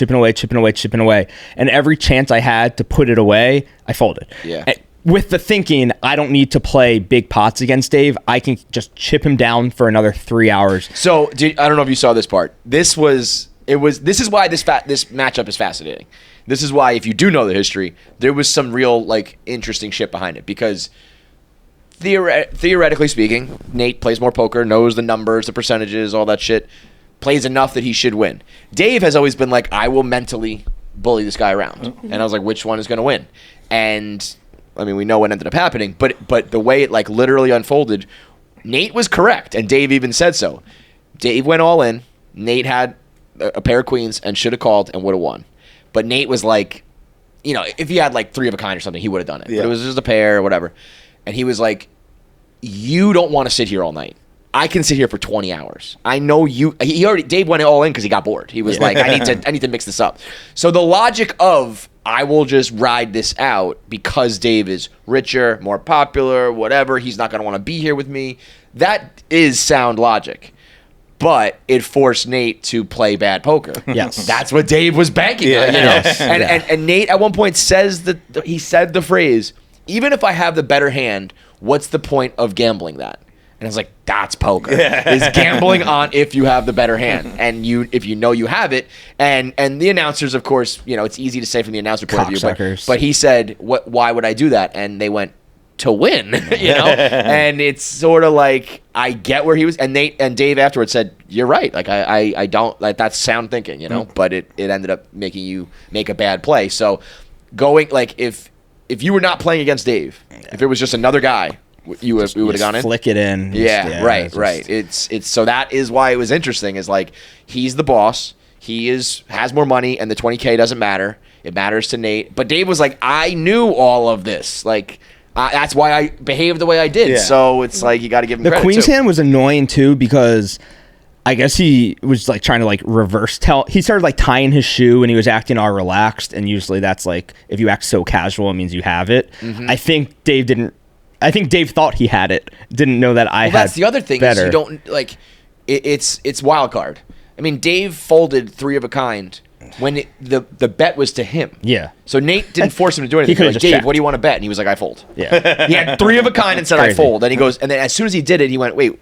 And every chance I had to put it away, I folded. Yeah. With the thinking, I don't need to play big pots against Dave. I can just chip him down for another 3 hours. So I don't know if you saw this part. This is why this matchup is fascinating. This is why, if you do know the history, there was some real like interesting shit behind it because theoretically speaking, Nate plays more poker, knows the numbers, the percentages, all that shit, plays enough that he should win. Dave has always been like, I will mentally bully this guy around. Mm-hmm. And I was like, which one is going to win? And I mean, we know what ended up happening, but the way it like literally unfolded, Nate was correct, and Dave even said so. Dave went all in. Nate had a pair of queens and should have called and would have won. But Nate was like, you know, if he had like 3 of a kind or something, he would have done it. Yeah. But it was just a pair or whatever. And he was like, you don't want to sit here all night. I can sit here for 20 hours. I know you. Dave went all in because he got bored. He was like, I need to mix this up. So the logic of I will just ride this out because Dave is richer, more popular, whatever. He's not going to want to be here with me. That is sound logic. But it forced Nate to play bad poker. Yes. That's what Dave was banking on, you know. And Nate at one point said the phrase, even if I have the better hand, what's the point of gambling that? And I was like, that's poker. Is gambling on if you have the better hand. And if you know you have it. And the announcers, of course, you know, it's easy to say from the announcer point of view. But he said, why would I do that? And they went, to win, you know? And it's sort of like, I get where he was. And Nate and Dave afterwards said, you're right. Like, I don't, like, that's sound thinking, you know? But it ended up making you make a bad play. So going, like, if you were not playing against Dave, if it was just another guy, you would have gone in. Flick it in. Right. It's so that is why it was interesting. Is like he's the boss. he has more money, and the $20K doesn't matter. It matters to Nate. But Dave was like, I knew all of this. Like, that's why I behaved the way I did. Yeah. So it's like you got to give him credit. The Queen's hand was annoying too because I guess he was like trying to like reverse tell. He started like tying his shoe and he was acting all relaxed. And usually that's like if you act so casual, it means you have it. Mm-hmm. I think Dave thought he had it. Didn't know that I had. That's the other thing. Is you don't like. It's wild card. I mean, Dave folded 3 of a kind when the bet was to him. Yeah. So Nate didn't force him to do anything. He was like, Dave, what do you want to bet? And he was like, I fold. Yeah. He had 3 of a kind and said, I fold. And he goes, and then as soon as he did it, he went, wait,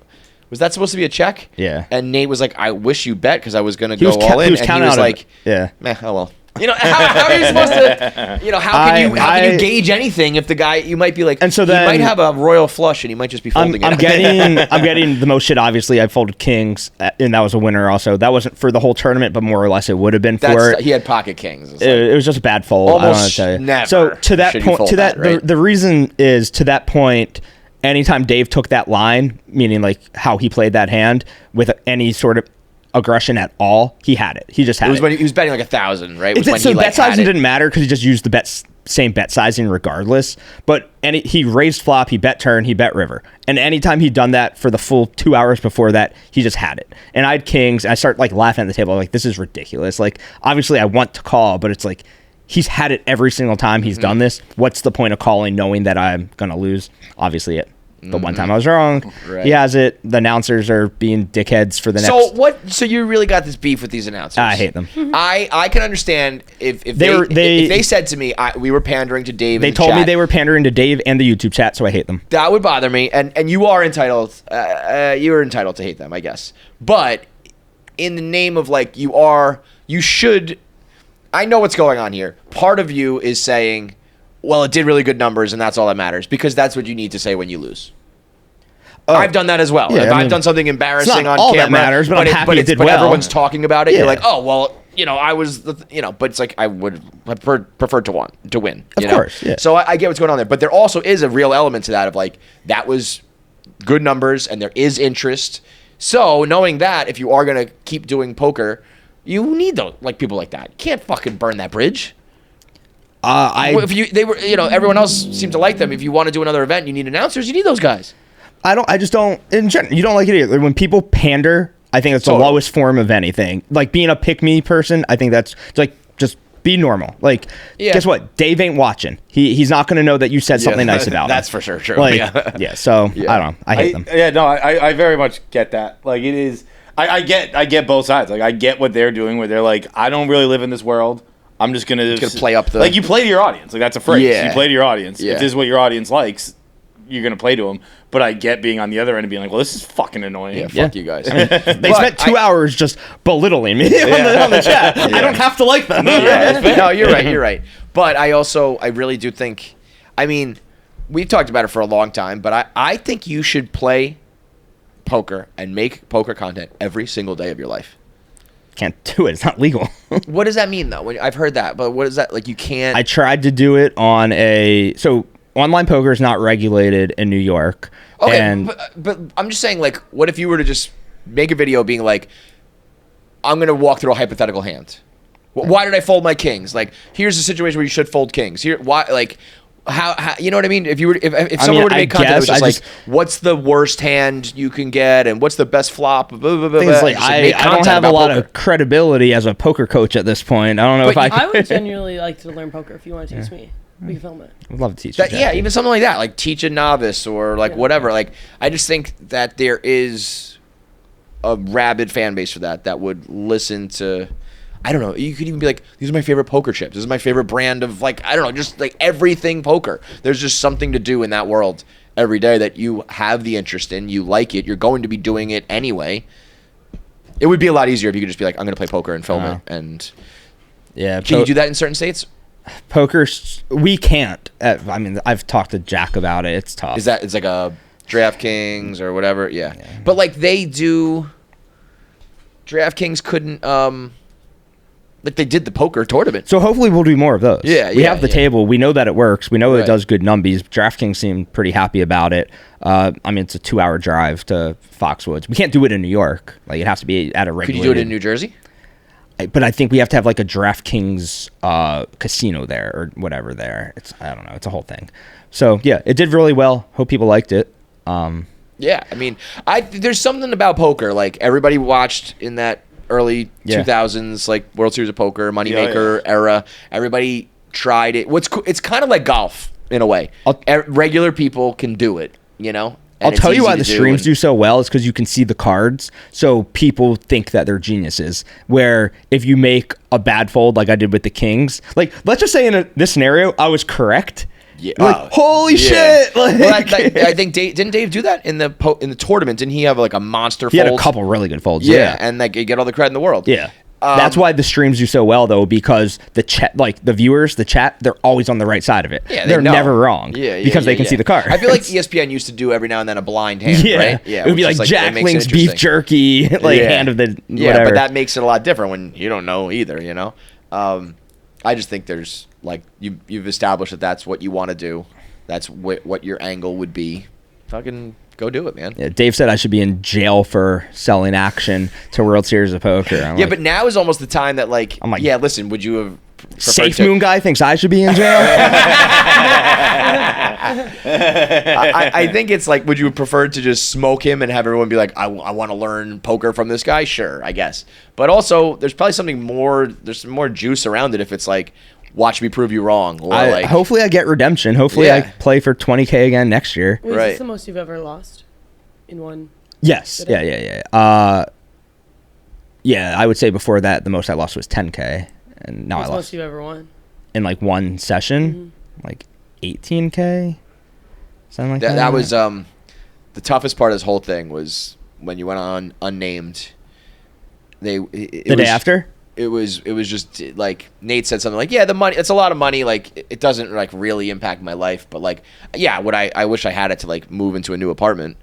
was that supposed to be a check? Yeah. And Nate was like, I wish you bet because I was going to go all in. And he was like, yeah. Meh, oh well. You know, how are you supposed to, how can you gauge anything if the guy, you might be like, and so then, he might have a royal flush and he might just be folding I'm getting the most shit, obviously. I folded kings, and that was a winner also. That wasn't for the whole tournament, but more or less it would have been for it. He had pocket kings. It was just a bad fold. Almost I don't want to tell you. Never. So to that point, the reason is to that point, anytime Dave took that line, meaning like how he played that hand with any sort of aggression at all, he had it. He just had it. When he was betting like 1,000, right? So bet sizing didn't matter because he just used the same bet sizing regardless. But he raised flop, he bet turn, he bet river. And anytime he'd done that for the full 2 hours before that, he just had it. And I had kings, and I start like laughing at the table. I'm like, this is ridiculous. Like, obviously I want to call, but it's like, he's had it every single time he's done this. What's the point of calling knowing that I'm going to lose? Obviously the one time I was wrong, right. He has it. The announcers are being dickheads for the next. So you really got this beef with these announcers? I hate them. I can understand if they said to me we were pandering to Dave. They told me they were pandering to Dave and the YouTube chat, so I hate them. That would bother me, and you are entitled. You're entitled to hate them, I guess. But in the name of like you should. I know what's going on here. Part of you is saying, well, it did really good numbers, and that's all that matters, because that's what you need to say when you lose. I've done that as well. Yeah, I've done something embarrassing on all camera, that matters, but I'm happy it did well. Everyone's talking about it. Yeah. You're like, oh, well, I was, but it's like I would have preferred to win. Of course, yeah. So I get what's going on there, but there also is a real element to that of like that was good numbers, and there is interest. So knowing that, if you are gonna keep doing poker, you need people like that. You can't fucking burn that bridge. Everyone else seemed to like them. If you want to do another event, you need announcers. You need those guys. I just don't. In general, you don't like it either. When people pander, I think it's the lowest form of anything. Like being a pick-me person, I think that's like just be normal. Like, guess what? Dave ain't watching. He's not going to know that you said something nice about him. That's for sure true. Like, So I don't know. I hate them. Yeah, no, I very much get that. Like it is. I get both sides. Like I get what they're doing, where they're like, I don't really live in this world. I'm just gonna play up the you play to your audience. Like that's a phrase. Yeah. You play to your audience. Yeah. If this is what your audience likes, you're gonna play to them. But I get being on the other end and being like, well, this is fucking annoying. Yeah, fuck you guys. They spent 2 hours just belittling me on the chat. I don't have to like them. No, you're right. But I really do think. I mean, we've talked about it for a long time, but I think you should play poker and make poker content every single day of your life. Can't do it. It's not legal. What does that mean, though? I've heard that, but what is that? Like, you can't. I tried to do it on online poker is not regulated in New York. Okay, but I'm just saying, like, what if you were to just make a video being like, I'm going to walk through a hypothetical hand. Why did I fold my kings? Like, here's a situation where you should fold kings. Here, why? Like, how you know what I mean? If someone were to make content that was just like, what's the worst hand you can get, and what's the best flop? Blah, blah, blah, things like I don't have a lot of credibility as a poker coach at this point. I don't know if I would genuinely like to learn poker. If you want to teach me, we can film it. I'd love to teach that. Yeah, even something like that, like teach a novice or like whatever. Like, I just think that there is a rabid fan base for that would listen to. I don't know. You could even be like, these are my favorite poker chips. This is my favorite brand of, like, I don't know, just like everything poker. There's just something to do in that world every day that you have the interest in. You like it. You're going to be doing it anyway. It would be a lot easier if you could just be like, I'm going to play poker and film it. And can you do that in certain states? Poker, we can't. I mean, I've talked to Jack about it. It's tough. Is that it's like a DraftKings or whatever? Yeah. But like they do. DraftKings couldn't. Like they did the poker tournament. So hopefully we'll do more of those. We have the table. We know that it works. We know it does good numbies. DraftKings seemed pretty happy about it. I mean, it's a 2-hour drive to Foxwoods. We can't do it in New York. Like it has to be at a regular. Could you do it in New Jersey? but I think we have to have like a DraftKings casino there or whatever there. I don't know. It's a whole thing. So yeah, it did really well. Hope people liked it. Yeah, I mean, there's something about poker. Like everybody watched in that early 2000s, like World Series of Poker, Moneymaker era. Everybody tried it. It's kind of like golf in a way. Regular people can do it, you know. I'll tell you why the streams do so well is because you can see the cards, so people think that they're geniuses. Where if you make a bad fold, like I did with the Kings, like let's just say in this scenario, I was correct. Yeah. Like holy shit! Like, well, I think didn't Dave do that in the tournament? Didn't he have like a monster? He had a couple really good folds. Yeah, and like you get all the credit in the world. Yeah. That's why the streams do so well, though, because the chat, like the viewers, the chat, they're always on the right side of it. Yeah, they're never wrong. Because they can see the card. I feel like ESPN used to do every now and then a blind hand, right? Yeah, it would be like Jack Link's beef jerky, like hand of the whatever. Yeah, but that makes it a lot different when you don't know either, you know? I just think there's, like, you've established that that's what you want to do. That's what your angle would be. Fucking go do it, man. Yeah, Dave said I should be in jail for selling action to World Series of Poker. But now is almost the time that, like, yeah, listen, would you have Safe Moon guy thinks I should be in jail? I think it's like, would you have preferred to just smoke him and have everyone be like, I want to learn poker from this guy? Sure, I guess. But also, there's probably something more, there's some more juice around it if it's like, watch me prove you wrong. Or hopefully I get redemption. Hopefully I play for $20K again next year. Wait, is this the most you've ever lost in one? Yes. Yeah. Yeah, I would say before that, the most I lost was $10K. And now What's I lost. Most you've ever won? In like one session, like $18K, something like that. That was the toughest part of this whole thing was when you went on unnamed. The day after. It was just like Nate said something like, yeah, the money, it's a lot of money. Like it doesn't like really impact my life, but like, yeah, I wish I had it to like move into a new apartment.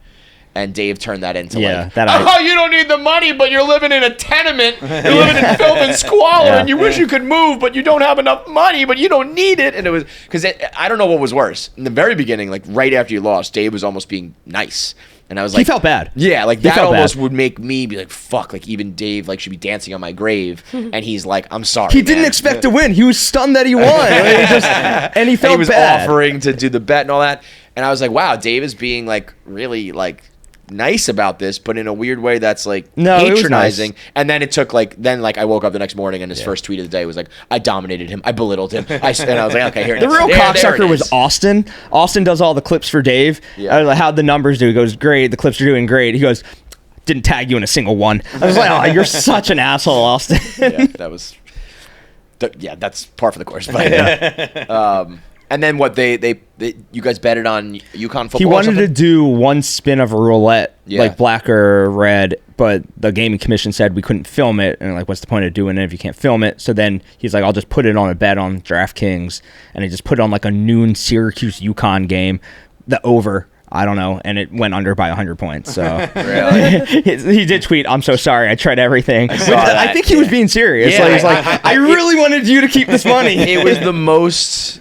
And Dave turned that into you don't need the money, but you're living in a tenement. You're living in filth and squalor, and you wish you could move, but you don't have enough money, but you don't need it. And it was because I don't know what was worse. In the very beginning, like right after you lost, Dave was almost being nice. And I was like, he felt bad. Yeah, like that almost would make me be like, fuck, like even Dave like should be dancing on my grave. And he's like, I'm sorry. He didn't expect to win. He was stunned that he won. And he felt he was bad. offering to do the bet and all that. And I was like, wow, Dave is being like really like nice about this, but in a weird way that's like patronizing. Nice. And then it took like I woke up the next morning and his first tweet of the day was like, I dominated him, I belittled him, and I was like, okay, here it is. The real cocksucker was Austin. Austin does all the clips for Dave. I was like, how'd the numbers do? He goes, great, the clips are doing great. He goes, didn't tag you in a single one. I was like, oh, you're such an asshole, Austin. That's par for the course. But and then what they you guys betted on UConn football? He wanted to do one spin of a roulette, like black or red, but the gaming commission said we couldn't film it, and like, what's the point of doing it if you can't film it? So then he's like, I'll just put it on a bet on DraftKings, and he just put it on like a noon Syracuse UConn game, the over. I don't know, and it went under by 100 points. So really? He did tweet, "I'm so sorry, I tried everything." I think he was being serious. Yeah, he's like, I really wanted you to keep this money. It was the most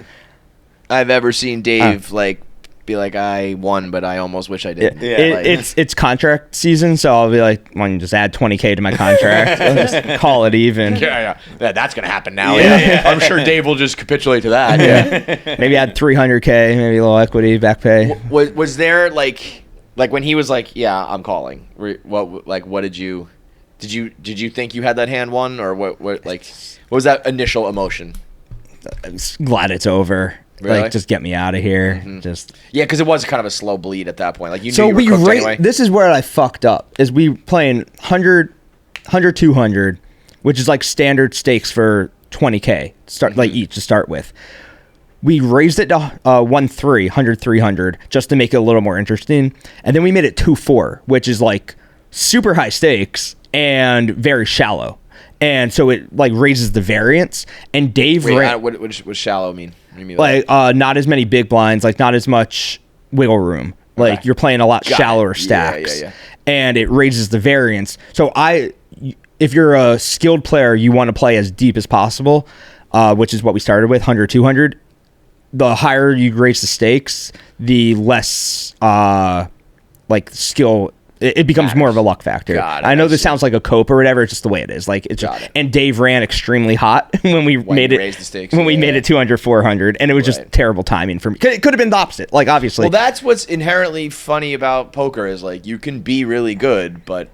I've ever seen Dave like be like, I won, but I almost wish I didn't. It's contract season, so I'll be like, why don't you just add $20K to my contract? I'll just call it even. Yeah, that's gonna happen now. Yeah. I'm sure Dave will just capitulate to that. Yeah. Maybe add $300K, maybe a little equity, back pay. Was there like when he was like, yeah, I'm calling? What did you think you had that hand won, or what was that initial emotion? I'm glad it's over. Really? Like, just get me out of here. Mm-hmm. Because it was kind of a slow bleed at that point. Like you so knew you were cooked anyway. This is where I fucked up. Is we playing 100, 200, which is like standard stakes for $20K start like each to start with. We raised it to 100, 300, just to make it a little more interesting, and then we made it 2-4, which is like super high stakes and very shallow. And so it like raises the variance. And Dave what does shallow mean? What do you mean like not as many big blinds, like not as much wiggle room. Like you're playing a lot shallower stacks. Yeah. And it raises the variance. So if you're a skilled player, you want to play as deep as possible, which is what we started with, 100, 200. The higher you raise the stakes, the less like skill It becomes more of a luck factor. I know this sounds like a cope or whatever. It's just the way it is. Like it's and Dave ran extremely hot when we made it. Raised the stakes, when we made it 200, 400, and it was just terrible timing for me. It could have been the opposite. Like obviously. Well, that's what's inherently funny about poker is like you can be really good, but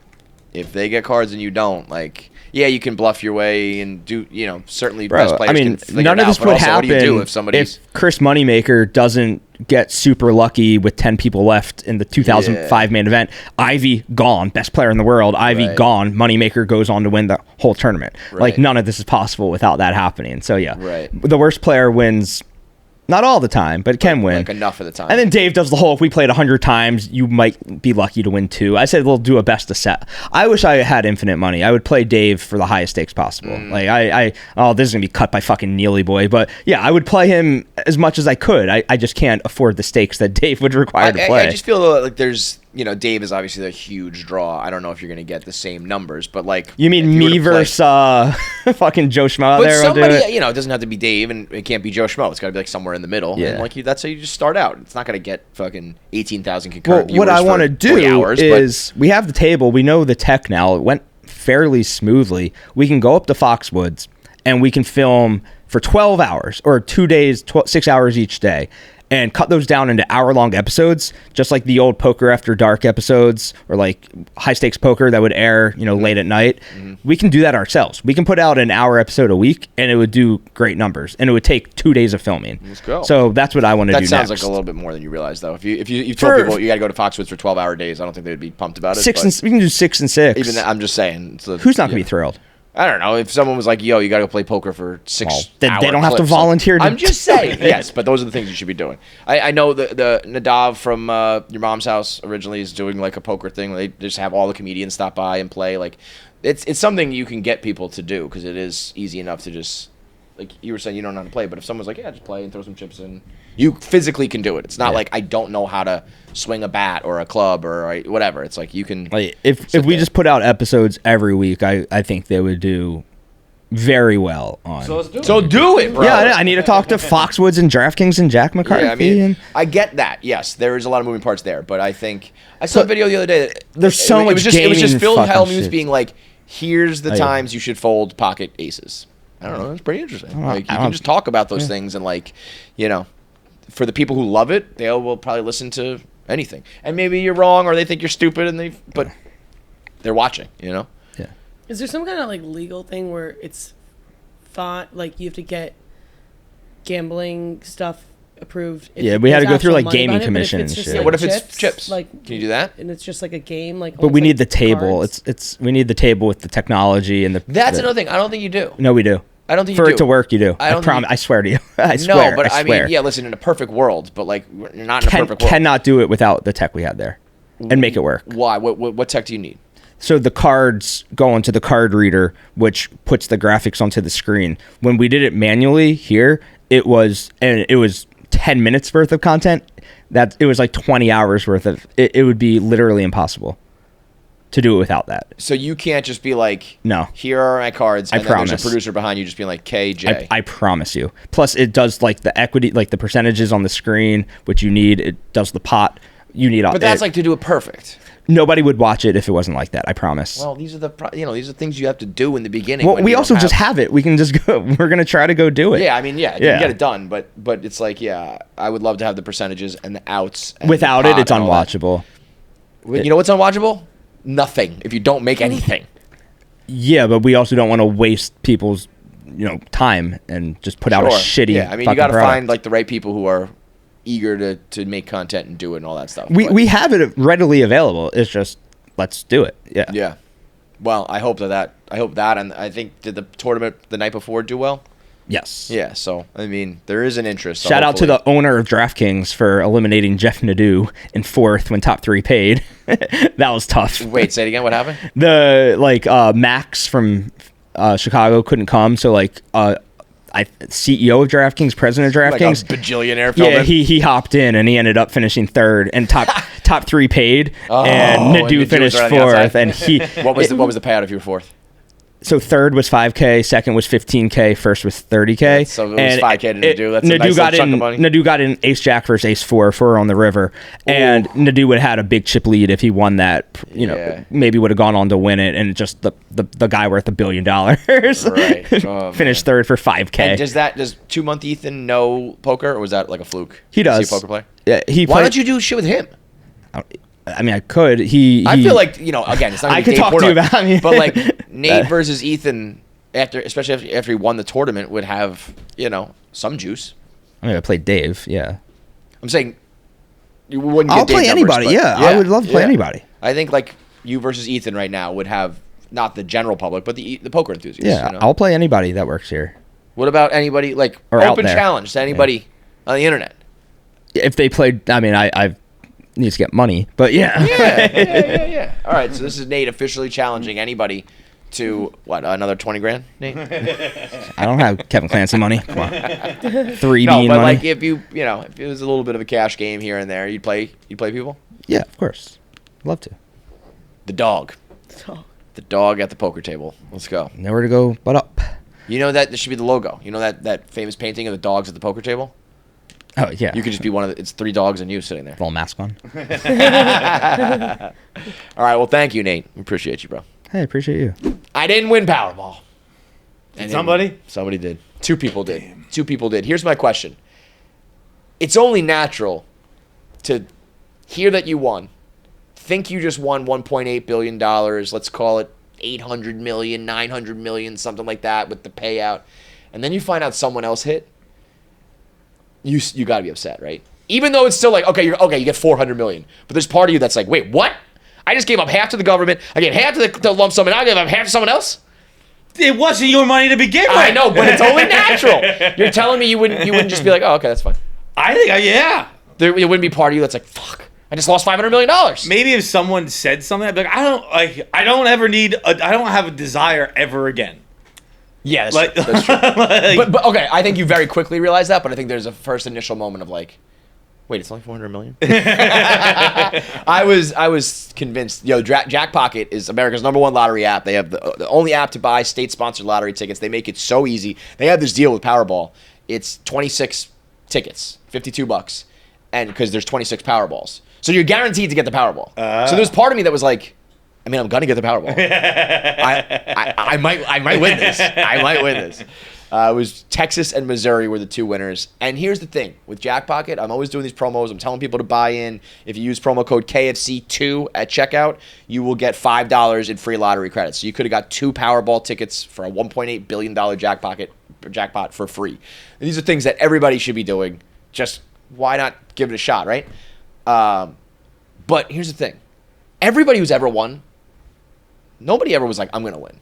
if they get cards and you don't, like. Yeah, you can bluff your way and do, certainly best players can figure none it of this out, would also, happen what do you do if Chris Moneymaker doesn't get super lucky with 10 people left in the 2005 main event. Ivy gone, best player in the world. Ivy gone, Moneymaker goes on to win the whole tournament. Like none of this is possible without that happening. So the worst player wins. Not all the time, but it can win. Like enough of the time. And then Dave does the whole, if we played 100 times, you might be lucky to win 2. I said we'll do a best of set. I wish I had infinite money. I would play Dave for the highest stakes possible. Like this is going to be cut by fucking Neely Boy. But yeah, I would play him as much as I could. I just can't afford the stakes that Dave would require to play. I just feel like there's, Dave is obviously a huge draw. I don't know if you're going to get the same numbers, but like. You mean me versus fucking Joe Schmo out there? Somebody, it doesn't have to be Dave and it can't be Joe Schmo. It's got to be like somewhere in the middle. Yeah. And like that's how you just start out. It's not going to get fucking 18,000 concurrent viewers. What I want to do is we have the table. We know the tech now. It went fairly smoothly. We can go up to Foxwoods and we can film for 12 hours or 2 days, 6 hours each day. And cut those down into hour-long episodes, just like the old Poker After Dark episodes or like high-stakes poker that would air, late at night. Mm-hmm. We can do that ourselves. We can put out an hour episode a week, and it would do great numbers. And it would take 2 days of filming. Let's go. So that's what I want to do next. That sounds like a little bit more than you realize, though. If you told people you got to go to Foxwoods for 12-hour days, I don't think they would be pumped about it. We can do 6 and 6. Even I'm just saying. So, who's not going to be thrilled? I don't know. If someone was like, yo, you got to go play poker for 6 hours. They don't have to volunteer. I'm just saying. Yes, but those are the things you should be doing. I know the Nadav from Your Mom's House originally is doing like a poker thing. They just have all the comedians stop by and play. Like, it's something you can get people to do because it is easy enough to just, like you were saying, you don't know how to play. But if someone's like, yeah, just play and throw some chips in, you physically can do it. It's not like I don't know how to swing a bat or a club or whatever. It's like you can. Like if we just put out episodes every week, I think they would do very well on. So do it, bro. Yeah, I need to talk to Foxwoods and DraftKings and Jack McCarthy. Yeah, I mean, I get that. Yes, there is a lot of moving parts there, but I think I saw a video the other day. There's so much. It was just Phil Hellmuth being like, "Here's the times you should fold pocket aces." I don't know. It's pretty interesting. Like you can just talk about those things and like, for the people who love it, they will probably listen to anything. And maybe you're wrong or they think you're stupid but they're watching, Yeah. Is there some kind of like legal thing where it's thought like you have to get gambling stuff approved? We had to go through like gaming commission and shit. Like what if it's chips? Like, can you do that? And it's just like a game, like. But we need the table. We need the table with the technology and the. That's another thing. I don't think you do. No, we do. I don't think you do. For it to work, you do. I swear to you. I swear. No, but I mean, yeah, listen, in a perfect world, but like, you're not in a perfect world. Cannot do it without the tech we had there and make it work. Why? What tech do you need? So the cards go into the card reader, which puts the graphics onto the screen. When we did it manually here, it was 10 minutes worth of content. It was like 20 hours worth of. It would be literally impossible to do it without that. So you can't just be like, no, here are my cards, and I promise. There's a producer behind you just being like, KJ. I promise you. Plus, it does like the equity, like the percentages on the screen, which you need. It does the pot. You need all. But that's like to do it perfect. Nobody would watch it if it wasn't like that. I promise. Well, these are these are things you have to do in the beginning. Well, we also just have it. We can just go. We're gonna try to go do it. Yeah, I mean, you can get it done, but it's like, I would love to have the percentages and the outs. And without it, it's unwatchable. You know what's unwatchable? Nothing. If you don't make anything. Yeah, but we also don't want to waste people's time and just put out a shitty. Yeah, I mean, you got to find like the right people who are eager to make content and do it and all that stuff. We have it readily available. It's just let's do it. Yeah. Yeah. Well, I hope that, and I think did the tournament the night before do well? Yes. Yeah. So I mean, there is an interest. Shout out to the owner of DraftKings for eliminating Jeff Nadeau in fourth when top three paid. That was tough. Wait, say it again. What happened? The Max from Chicago couldn't come, so CEO of DraftKings, president of DraftKings, like a bajillionaire. Yeah, he hopped in and he ended up finishing third, and top three paid, and Nadeau finished fourth, and he. What was the payout if you were fourth? So third was 5K, second was 15K, first was 30K. Yeah, so it was 5K to Nadu. That's a nice little chunk of money. Nadu got in ace jack versus ace four on the river, and Nadu would have had a big chip lead if he won that. Maybe would have gone on to win it, and just the guy worth $1 billion right. Finished third for 5K. And does 2-month Ethan know poker, or was that like a fluke? He does. Is he a poker player? Yeah, Why don't you do shit with him? I mean, I could. I feel like, again, it's not I could talk to you about it. But like Nate versus Ethan, especially after he won the tournament, would have, some juice. I mean, I played Dave, yeah. I'm saying you wouldn't get I'll Dave play numbers, anybody, yeah. I would love to play anybody. I think like you versus Ethan right now would have not the general public, but the poker enthusiasts. Yeah, I'll play anybody that works here. What about anybody like or open challenge to anybody on the internet? If they played, I mean, I need to get money, but yeah. All right, so this is Nate officially challenging anybody to another 20 grand, Nate? I don't have Kevin Clancy money. Come on. 3 no, bean but money. like if if it was a little bit of a cash game here and there, you'd play people? Yeah, of course. Love to. The dog. The dog at the poker table. Let's go. Nowhere to go but up. You know that this should be the logo. You know that famous painting of the dogs at the poker table? Oh, yeah. You could just be it's 3 dogs and you sitting there. Little mask on. All right, well, thank you, Nate. We appreciate you, bro. Hey, appreciate you. I didn't win Powerball. Did somebody? Somebody did. 2 people did. Damn. 2 people did. Here's my question. It's only natural to hear that you won, think you just won $1.8 billion, let's call it $800 million, $900 million, something like that with the payout, and then you find out someone else hit. You got to be upset, right? Even though it's still like, okay, you get $400 million. But there's part of you that's like, wait, what? I just gave up half to the government. I gave half to the lump sum, and I gave up half to someone else? It wasn't your money to begin with. I know, but it's only natural. You're telling me you wouldn't just be like, oh, okay, that's fine. I think, yeah. It wouldn't be part of you that's like, fuck, I just lost $500 million. Maybe if someone said something, I'd be like, I don't have a desire ever again. Yeah, that's true. But okay, I think you very quickly realize that, but I think there's a first initial moment of like, wait, it's only $400 million? I was convinced. Jackpocket is America's #1 lottery app. They have the only app to buy state-sponsored lottery tickets. They make it so easy. They have this deal with Powerball. It's 26 tickets, $52, and because there's 26 Powerballs, so you're guaranteed to get the Powerball. So there's part of me that was like, I mean, I'm gonna get the Powerball. I might win this. I might win this. It was Texas and Missouri were the 2 winners. And here's the thing with Jackpocket, I'm always doing these promos. I'm telling people to buy in. If you use promo code KFC2 at checkout, you will get $5 in free lottery credits. So you could have got 2 Powerball tickets for a $1.8 billion jackpot for free. And these are things that everybody should be doing. Just why not give it a shot, right? But here's the thing. Everybody who's ever won, nobody ever was like, I'm going to win.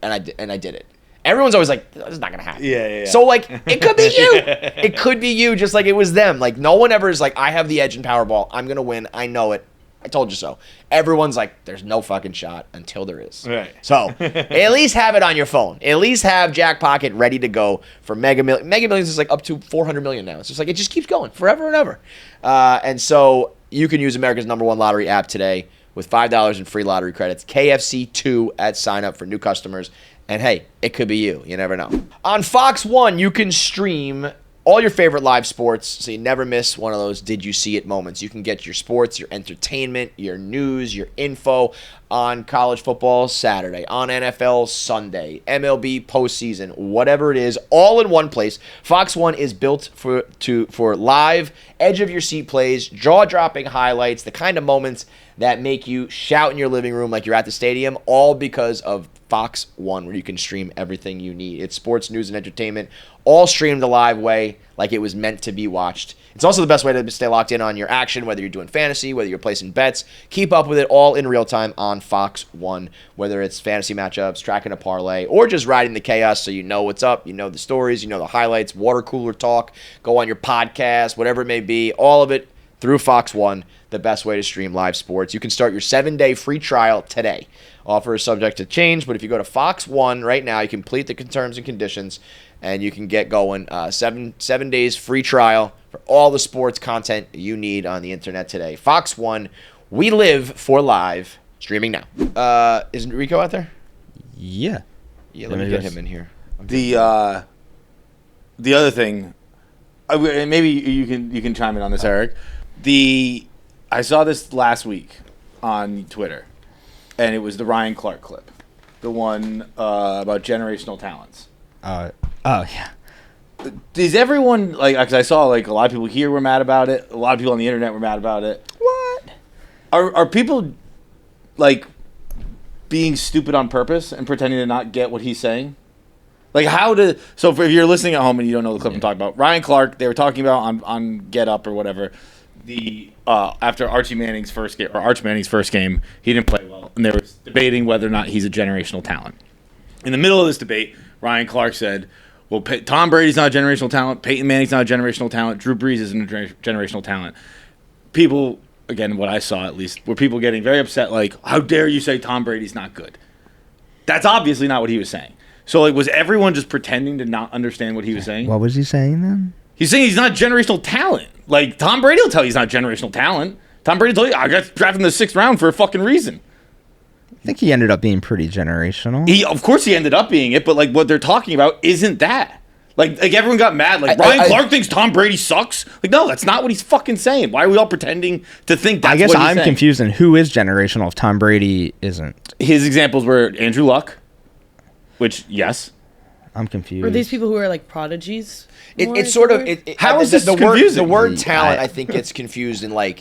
And I did it. Everyone's always like, this is not going to happen. Yeah. So, like, it could be you. It could be you, just like it was them. Like, no one ever is like, I have the edge in Powerball. I'm going to win. I know it. I told you so. Everyone's like, there's no fucking shot until there is. Right. So, at least have it on your phone. At least have Jackpocket ready to go for Mega Millions. Mega Millions is like up to $400 million now. It's just like, it just keeps going forever and ever. And so, you can use America's #1 lottery app today with $5 in free lottery credits. KFC2 at sign up for new customers. And hey, it could be you. You never know. On Fox 1, you can stream all your favorite live sports, so you never miss one of those did you see it moments. You can get your sports, your entertainment, your news, your info on college football Saturday, on NFL Sunday, MLB postseason, whatever it is, all in one place. Fox 1 is built for live, edge-of-your-seat plays, jaw-dropping highlights, the kind of moments that make you shout in your living room like you're at the stadium, all because of Fox 1, where you can stream everything you need. It's sports, news, and entertainment, all streamed the live way like it was meant to be watched. It's also the best way to stay locked in on your action, whether you're doing fantasy, whether you're placing bets. Keep up with it all in real time on Fox 1, whether it's fantasy matchups, tracking a parlay, or just riding the chaos so you know what's up, you know the stories, you know the highlights, water cooler talk, go on your podcast, whatever it may be, all of it through Fox 1, the best way to stream live sports. You can start your 7-day free trial today. Offer is subject to change, but if you go to Fox 1 right now, you complete the terms and conditions, and you can get going. 7 days free trial for all the sports content you need on the internet today. Fox 1, we live for live, streaming now. Isn't Rico out there? Yeah. Yeah, let me get him in here. The other thing, maybe you can chime in on this, Eric. I saw this last week on Twitter, and it was the Ryan Clark clip, the one about generational talents. Yeah. Is everyone because I saw a lot of people here were mad about it. A lot of people on the internet were mad about it. What? Are people being stupid on purpose and pretending to not get what he's saying? So if you're listening at home and you don't know the clip I'm talking about, Ryan Clark, they were talking about on Get Up or whatever, after Archie Manning's first game, he didn't play well, and they were debating whether or not he's a generational talent. In the middle of this debate, Ryan Clark said, well, Tom Brady's not a generational talent, Peyton Manning's not a generational talent, Drew Brees isn't a generational talent. People, again, what I saw at least, were people getting very upset, how dare you say Tom Brady's not good? That's obviously not what he was saying. So, was everyone just pretending to not understand what he was saying? What was he saying then? He's saying he's not generational talent. Tom Brady will tell you he's not generational talent. Tom Brady will tell you, I got drafted in the 6th round for a fucking reason. I think he ended up being pretty generational. Of course he ended up being it, but what they're talking about isn't that. Everyone got mad. Ryan Clark thinks Tom Brady sucks. No, that's not what he's fucking saying. Why are we all pretending to think that's what he's saying? I guess I'm confused in who is generational if Tom Brady isn't. His examples were Andrew Luck, which, yes. I'm confused. Or these people who are prodigies? It's sort of... How is this confusing? The word talent, I think, gets confused in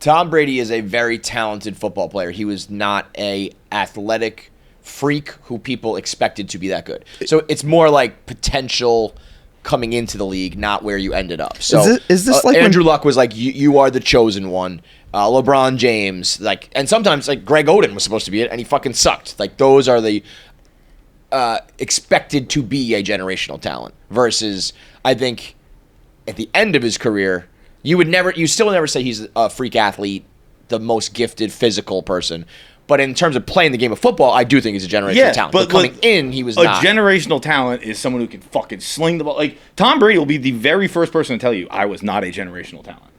Tom Brady is a very talented football player. He was not a athletic freak who people expected to be that good. So it's more like potential coming into the league, not where you ended up. So is this like Andrew Luck was like, you are the chosen one. LeBron James, and sometimes Greg Oden was supposed to be it, and he fucking sucked. Those are the expected to be a generational talent. Versus, I think, at the end of his career, you still never say he's a freak athlete, the most gifted physical person. But in terms of playing the game of football, I do think he's a generational talent. But coming in, he was not. A generational talent is someone who can fucking sling the ball. Tom Brady will be the very first person to tell you, I was not a generational talent.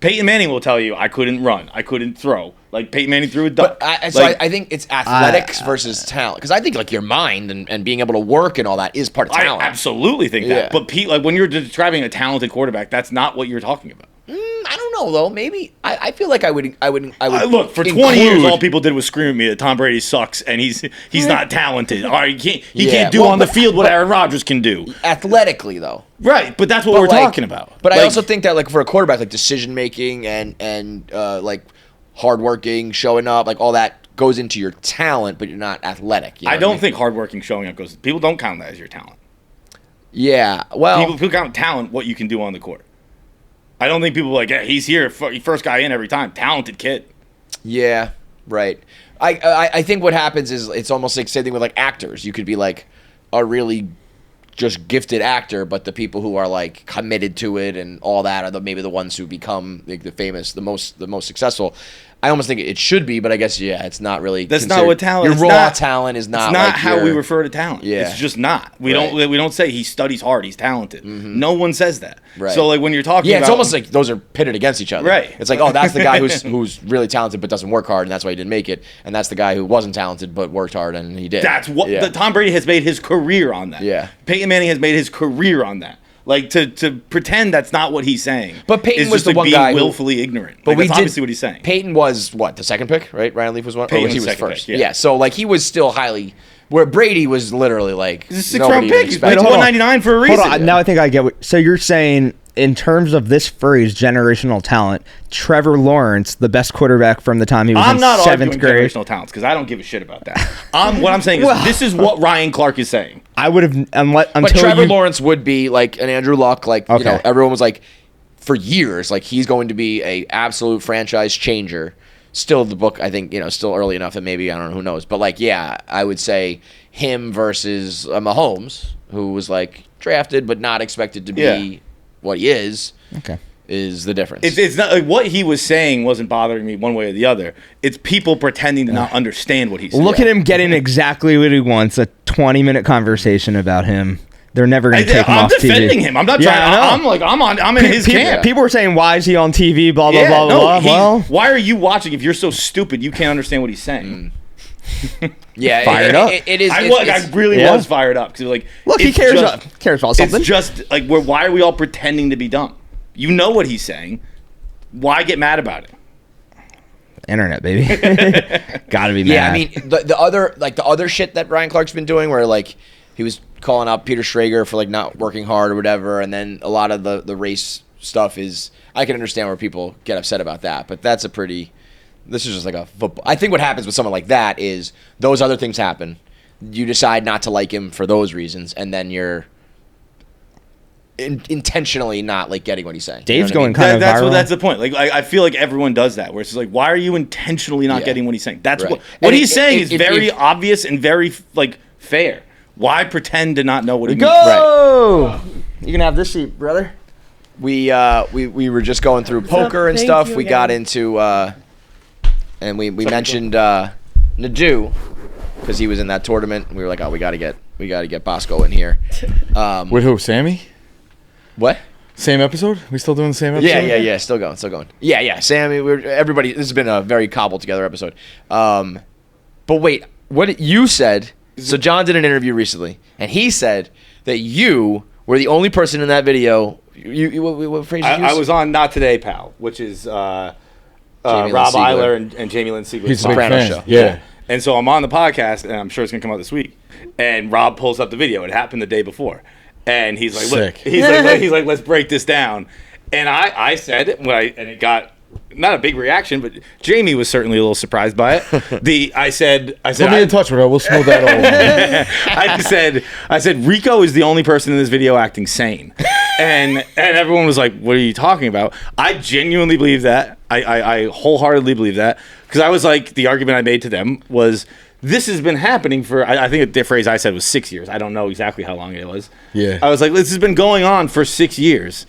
Peyton Manning will tell you, I couldn't run, I couldn't throw. Peyton Manning threw a duck. I think it's athletics versus talent. Because I think your mind and being able to work and all that is part of talent. I absolutely think that. But when you're describing a talented quarterback, that's not what you're talking about. I don't know though. Maybe I feel like I would look, for 20 years. All people did was scream at me that Tom Brady sucks and he's not talented. All right, he can't do on the field what Aaron Rodgers can do athletically though. Right, but that's what we're talking about. But I also think that for a quarterback, decision making and hardworking, showing up, all that goes into your talent, but you're not athletic. I don't think hardworking, showing up goes. People don't count that as your talent. Yeah, well, people count talent what you can do on the court. I don't think people he's here, first guy in every time. Talented kid. Yeah, right. I think what happens is it's almost same thing with actors. You could be a really just gifted actor, but the people who are committed to it and all that are maybe the ones who become the famous, the most successful. I almost think it should be, but I guess it's not really. That's not what talent. Your raw talent is not. It's not how we refer to talent. Yeah. It's just not. We don't say he studies hard. He's talented. Mm-hmm. No one says that. Right. So when you're talking, it's almost like those are pitted against each other. Right. It's that's the guy who's really talented but doesn't work hard, and that's why he didn't make it. And that's the guy who wasn't talented but worked hard and he did. That's what Tom Brady has made his career on that. Yeah. Peyton Manning has made his career on that. To pretend that's not what he's saying. But Peyton was the one guy willfully ignorant. But that's obviously what he's saying. Peyton was the second pick, right? Ryan Leaf was one. Peyton he was first. Pick, yeah. So he was still highly. Where Brady was literally he's a 6th round pick. He's played $199 for a reason. Hold on. Now I think I get what. So you're saying in terms of this phrase, generational talent, Trevor Lawrence, the best quarterback from the time he was in 7th grade. I'm not arguing generational talents because I don't give a shit about that. What I'm saying is this is what Ryan Clark is saying. I would have but Trevor Lawrence would be an Andrew Luck. Everyone was for years, he's going to be a absolute franchise changer. Still, the book, I think, still early enough that maybe, I don't know, who knows. But, I would say him versus Mahomes, who was, drafted but not expected to be what he is. Okay. Is the difference. It's not what he was saying wasn't bothering me one way or the other. It's people pretending to not understand what he's saying. Look at him getting exactly what he wants, a 20-minute conversation about him. They're never going to take him off TV. I'm defending him. I'm not trying. I'm in his camp. People were saying, why is he on TV, blah, blah, blah, blah. Why are you watching if you're so stupid you can't understand what he's saying? Yeah, fired up. It is. I really was fired up because like, look, he cares about something. It's just like, why are we all pretending to be dumb? You know what he's saying. Why get mad about it? Internet, baby. Gotta be mad. Yeah, I mean the other shit that Ryan Clark's been doing, where like he was calling out Peter Schrager for like not working hard or whatever, and then a lot of the race stuff is, I can understand where people get upset about that, but this is just like a football. I think what happens with someone like that is those other things happen. You decide not to like him for those reasons, and then you're intentionally not like getting what he's saying. Dave's going kind of viral. That's the point. Like I feel like everyone does that, where it's just like, why are you intentionally not getting what he's saying? That's right. what he's saying is very obvious and very like fair. Why pretend to not know what it means? Right. You can have this seat, brother. We were just going through poker and stuff. We got into and we mentioned Nadu because he was in that tournament. We were like, oh, we gotta get Bosco in here. With who? Sammy? What? Same episode? We still doing the same episode? Yeah. Still going. Yeah. Sammy, everybody. This has been a very cobbled together episode. But wait, what you said? So John did an interview recently, and he said that you were the only person in that video. What phrase did you use? I was on Not Today, Pal, which is Rob Eiler and Jamie Lynn Siegel's He's a big fan. show. Yeah. And so I'm on the podcast, and I'm sure it's gonna come out this week. And Rob pulls up the video. It happened the day before, and he's like, "Look," he's like, "Let's break this down." And I said, and it got not a big reaction, but Jamie was certainly a little surprised by it. I said, put me in touch with her. We'll smooth that over. I said, Rico is the only person in this video acting sane, and everyone was like, "What are you talking about?" I genuinely believe that. I wholeheartedly believe that, because I was like, the argument I made to them was, this has been happening for, I think the phrase I said was 6 years. I don't know exactly how long it was. Yeah. I was like, this has been going on for 6 years.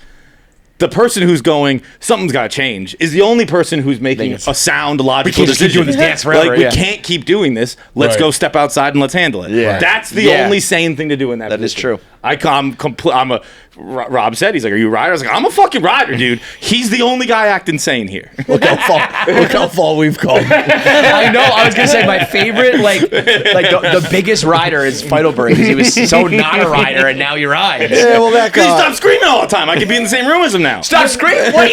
The person who's going, something's got to change, is the only person who's making a sound, logical decision. We can't keep doing this dance forever. Like, we can't keep doing this. Let's go step outside and let's handle it. Yeah. That's the only sane thing to do in that position. That is true. Rob said, he's like, are you a rider? I was like, I'm a fucking rider, dude. He's the only guy acting sane here. Look how far we've come. I know. I was gonna say my favorite, like the biggest rider is Feitelberg, because he was so not a rider and now he rides. Yeah, well, that guy. He stopped screaming all the time. I could be in the same room as him now. Stop screaming! What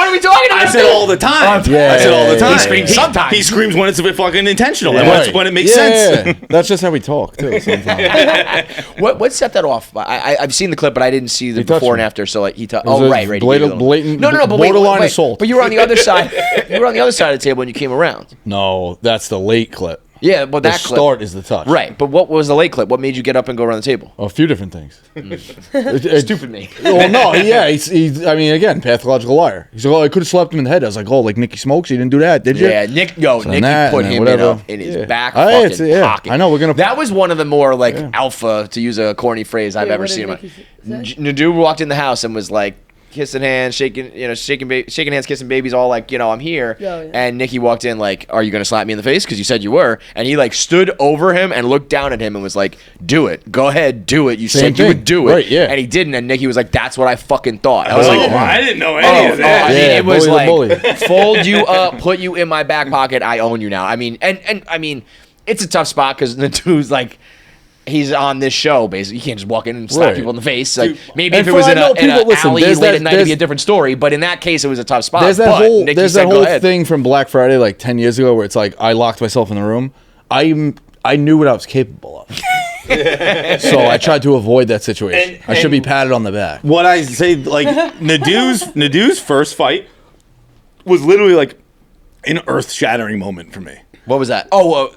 are we talking about? I said all the time. I said all the time. He screams sometimes. He screams when it's a bit fucking intentional. And that's when it makes sense. That's just how we talk too. Sometimes. What set that off? I've seen the clip, but I didn't see the before and after. So like he right. Blatant. No, but borderline assault. But you were on the other side. You were on the other side of the table when you came around. No, that's the late clip. Yeah, well, that the start is the touch. Right, but what was the late clip? What made you get up and go around the table? A few different things. Stupid me. Well, no, yeah, he's. I mean, again, pathological liar. He's like, oh, I could have slapped him in the head. I was like, oh, like Nicky Smokes, you didn't do that, did you? Yeah, Nicky put him in his back pocket. I know, we're gonna. That was one of the more like alpha, to use a corny phrase, I've ever seen. Nadu walked in the house and was like, kissing hands, shaking hands, kissing babies, all like, I'm here. And Nicky walked in like, are you going to slap me in the face? Because you said you were. And he like stood over him and looked down at him and was like, do it. Go ahead, do it. You said you would do it. Right, yeah. And he didn't. And Nicky was like, that's what I fucking thought. I was like, I didn't know any of that. I mean, it was like, fold you up, put you in my back pocket. I own you now. I mean, and I mean, it's a tough spot because Nadu's like, he's on this show, basically. You can't just walk in and slap people in the face. Like, maybe if it was in an alley late at night, it'd be a different story. But in that case, it was a tough spot. There's that whole thing from Black Friday like 10 years ago where it's like I locked myself in the room. I knew what I was capable of. So I tried to avoid that situation. I should be patted on the back. What I say, like, Nadu's first fight was literally like an earth-shattering moment for me. What was that? Oh,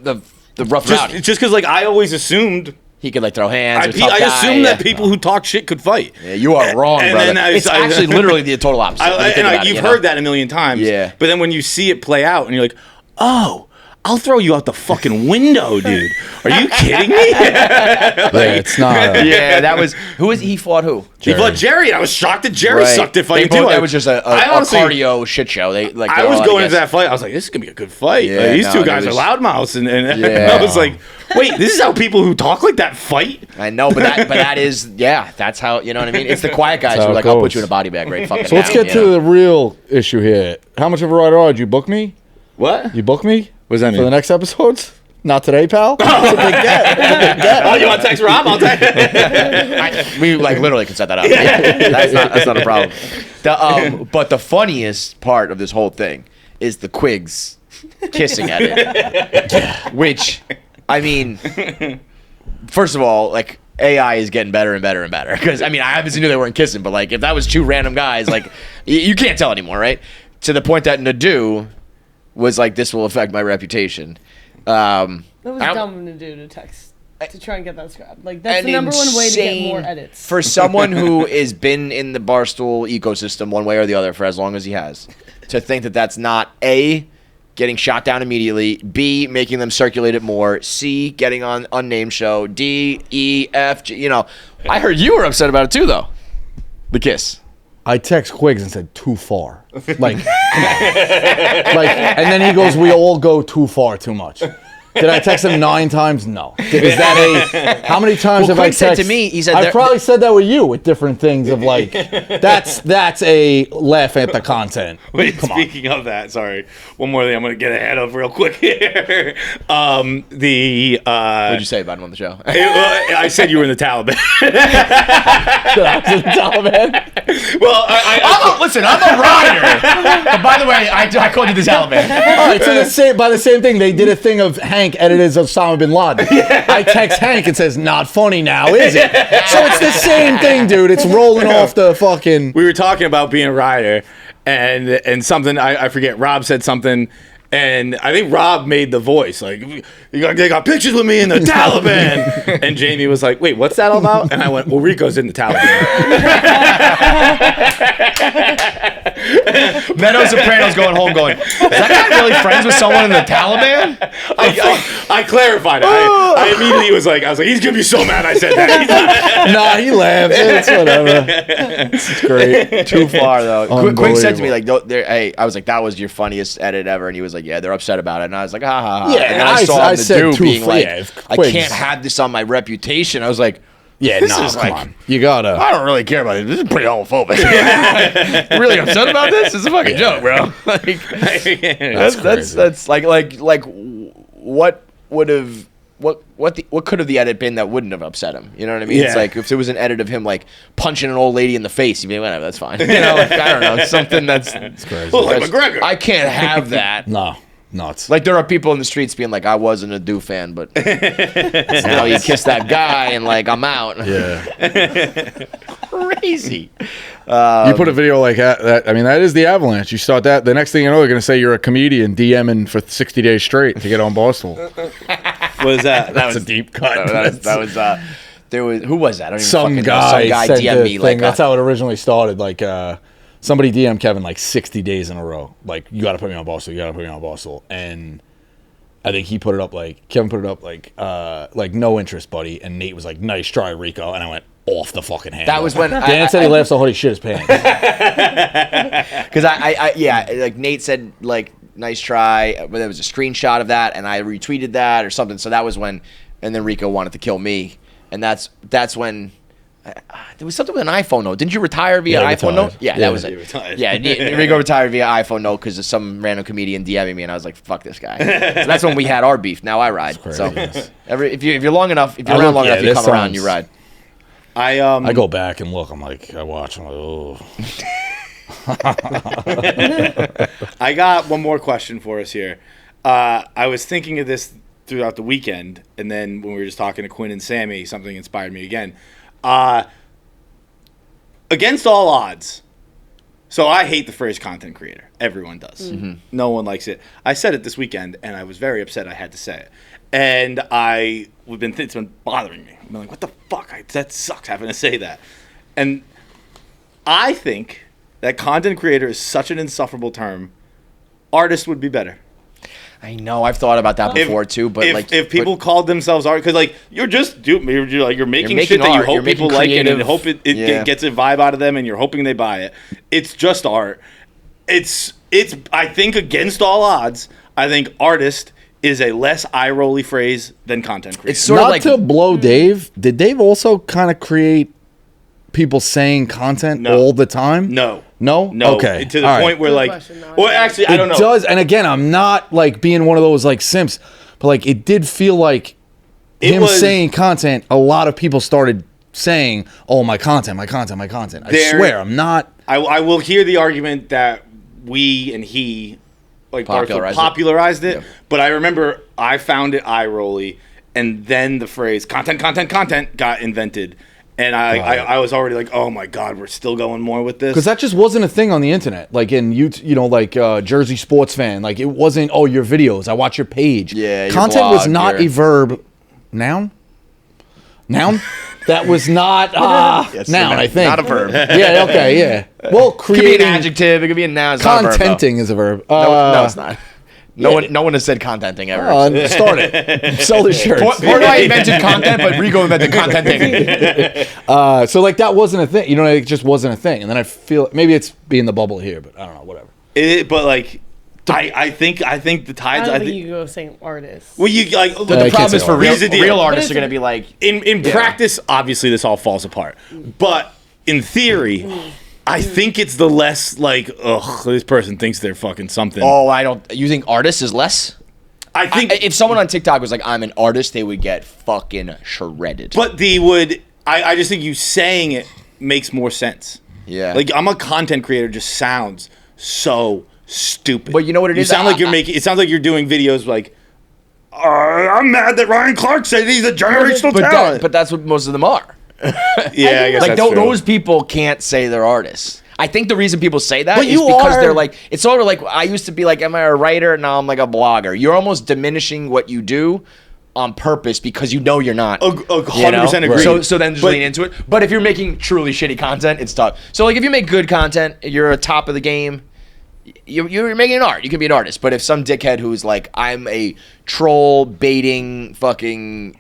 the rough rowdy. Just because, like, I always assumed he could like throw hands. I assumed that people who talk shit could fight. Yeah, you are wrong, brother. It's actually literally the total opposite. You've heard that a million times. Yeah. But then when you see it play out, and you're like, oh, I'll throw you out the fucking window, dude. Are you kidding me? It's not. Yeah, that was he fought who? Jerry. He fought Jerry. And I was shocked that Jerry sucked at fighting too. That was just a cardio shit show. I was going into that fight. I was like, this is gonna be a good fight. Yeah, these two guys are loudmouths, and I was like, wait, this is how people who talk like that fight? I know, but that is that's how, you know what I mean? It's the quiet guys who are like, I'll put you in a body bag right fucking. So let's get to the real issue here. How much of a rider are you? Book me? What? You book me? What does that mean? For the next episodes? Not today, pal. That's a big get. Oh, you want to text Rob? I'll text. We like literally can set that up. That's not a problem. But the funniest part of this whole thing is the Quigs kissing at it. Which, I mean, first of all, like, AI is getting better and better and better. Because, I mean, I obviously knew they weren't kissing, but, like, if that was two random guys, like, you can't tell anymore, right? To the point that Nadu was like, this will affect my reputation. That was dumb to do, to text, to try and get that scrapped. Like, that's the number one way to get more edits. For someone who has been in the Barstool ecosystem one way or the other for as long as he has, to think that that's not A, getting shot down immediately, B, making them circulate it more, C, getting on unnamed show, D, E, F, G, you know. I heard you were upset about it too, though. The kiss. I text Quiggs and said, too far. Like, come on. Like, and then he goes, we all go too far too much. Did I text him 9 times? No. Is that how many times have I texted? Said to me, he said I probably said that with you with different things of like, that's a laugh at the content. Wait, speaking of that, sorry. One more thing I'm going to get ahead of real quick here. What'd you say about him on the show? I said you were in the Taliban. I was in the Taliban? Well, listen, I'm a rider. But by the way, I called you the Taliban. All right, so by the same thing, they did a thing of Hank edited Osama bin Laden. I text Hank and says, not funny now, is it? So it's the same thing, dude. It's rolling off the fucking... We were talking about being a rider, and something, I forget, Rob said something, and I think Rob made the voice, like, they got pictures with me in the Taliban. And Jamie was like, wait, what's that all about? And I went, well, Rico's in the Taliban. Meadow Soprano's going home going, is that guy really friends with someone in the Taliban? I clarified it. I immediately was like, he's going to be so mad I said that. Nah, he laughed. It's whatever. It's great. Too far, though. Quinn said to me, like, hey, I was like, that was your funniest edit ever. And he was like, yeah, they're upset about it. And I was like, ha, ha, ha. Yeah, and then I saw the dude being like, I can't have this on my reputation. I was like, yeah, come on. You gotta. I don't really care about it. This is pretty homophobic. You really upset about this? It's a fucking joke, bro. Like, that's like what would have what could have the edit been that wouldn't have upset him? You know what I mean? Yeah. It's like if there was an edit of him like punching an old lady in the face, you'd be like, whatever, that's fine. You know, like, I don't know, something that's crazy. Well, like McGregor. I can't have that. No. Nuts. Like there are people in the streets being like, I wasn't a Do fan, but now you kiss that guy and like I'm out. Yeah. Crazy. You put a video like that. I mean, that is the avalanche. You start that. The next thing you know, they're gonna say you're a comedian DMing for 60 days straight to get on Barstool. What is that? That's a deep cut. That was. There was who was that? I don't even some fucking guy know. Some guy DM'd me like that's how it originally started. Like somebody DM'd Kevin like 60 days in a row. Like, you got to put me on Barstool. You got to put me on Barstool. And I think he put it up like, Kevin put it up like no interest, buddy. And Nate was like, nice try, Rico. And I went off the fucking handle. That was when Dan said he laughed so hard he shit his pants. Because like Nate said, like, nice try. But there was a screenshot of that, and I retweeted that or something. So that was when, and then Rico wanted to kill me. And that's when. There was something with an iPhone note. Didn't you retire via iPhone note? Yeah, that was it. Yeah, Rico retired via iPhone note because of some random comedian DMing me, and I was like, "Fuck this guy." So that's when we had our beef. Now I ride. So if you're long enough, if you're around long enough, you come around, you ride. I go back and look. I'm like, I watch. I'm like, oh. I got one more question for us here. I was thinking of this throughout the weekend, and then when we were just talking to Quinn and Sammy, something inspired me again. Against all odds. So I hate the phrase content creator. Everyone does. Mm-hmm. No one likes it. I said it this weekend, and I was very upset I had to say it. And it's been bothering me. I'm like, what the fuck? That sucks having to say that. And I think that content creator is such an insufferable term. Artist would be better. I know. I've thought about that before too, but if people called themselves art, because like you're making shit that you hope people like and hope it gets a vibe out of them, and you're hoping they buy it. It's just art. It's I think against all odds, I think artist is a less eye-rolly phrase than content creator. It's sort of like to blow Dave. Did Dave also kind of create people saying content all the time? No. No? No. Okay. To the point where like, well, actually, I don't know. It does, and again, I'm not like being one of those like simps, but like it did feel like saying content. A lot of people started saying, "Oh, my content, my content, my content." I swear, I'm not. I will hear the argument that we and he like popularized it. Yeah. But I remember I found it eye-rolly, and then the phrase "content, content, content" got invented. And I was already like, oh my God, we're still going more with this. Because that just wasn't a thing on the internet. Like in Jersey Sports Fan. Like it wasn't, oh, your videos. I watch your page. Yeah, content was not a verb. Noun? That was not noun, I think. Not a verb. Yeah, okay, yeah. Well, creating. It could be an adjective. It could be a noun. It's contenting is a verb. No, it's not. No one has said contenting ever. Start it. Sell the shirts. Portnoy invented content, but Rico invented contenting. So like that wasn't a thing. You know, it just wasn't a thing. And then I feel maybe it's being the bubble here, but I don't know. Whatever. But like, I think the tides. I think you go saying artists. Well, you like the problem is for real artists are going to be like in practice. Obviously, this all falls apart. But in theory. I think it's the less like, ugh, this person thinks they're fucking something. Oh, using artists is less? I think if someone on TikTok was like, I'm an artist, they would get fucking shredded. But I just think you saying it makes more sense. Yeah. Like, I'm a content creator just sounds so stupid. But you know what it is? It sounds like you're doing videos like, I'm mad that Ryan Clark said he's a generational talent. But that's what most of them are. Yeah, I guess like that's true. Those people can't say they're artists. I think the reason people say that is because they're like, it's sort of like I used to be like, am I a writer? Now I'm like a blogger. You're almost diminishing what you do on purpose because you know you're not. 100% agree. So then just lean into it. But if you're making truly shitty content, it's tough. So like if you make good content, you're at top of the game. You're making an art. You can be an artist. But if some dickhead who's like, I'm a troll baiting fucking,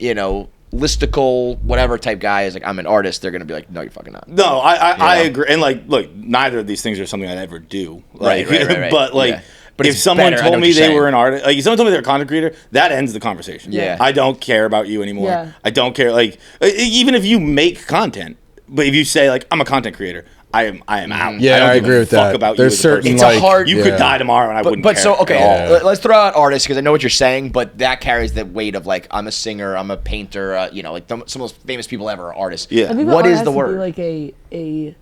listicle whatever type guy is like, I'm an artist, they're gonna be like, no, you're fucking not. No, I agree. And like, look, neither of these things are something I'd ever do. Like, right. But like, yeah. But if someone told me they were an artist, like if someone told me they're a content creator, that ends the conversation. Yeah. I don't care about you anymore. Yeah. I don't care. Like, even if you make content, but if you say like, I'm a content creator, I am out. Yeah, I agree with that. About There's you as a person. It's a hard. You could die tomorrow, and I wouldn't. But care. So okay, let's throw out artists because I know what you're saying, but that carries the weight of like I'm a singer, I'm a painter. Like some of the most famous people ever are artists. Yeah. What is the word? Like a.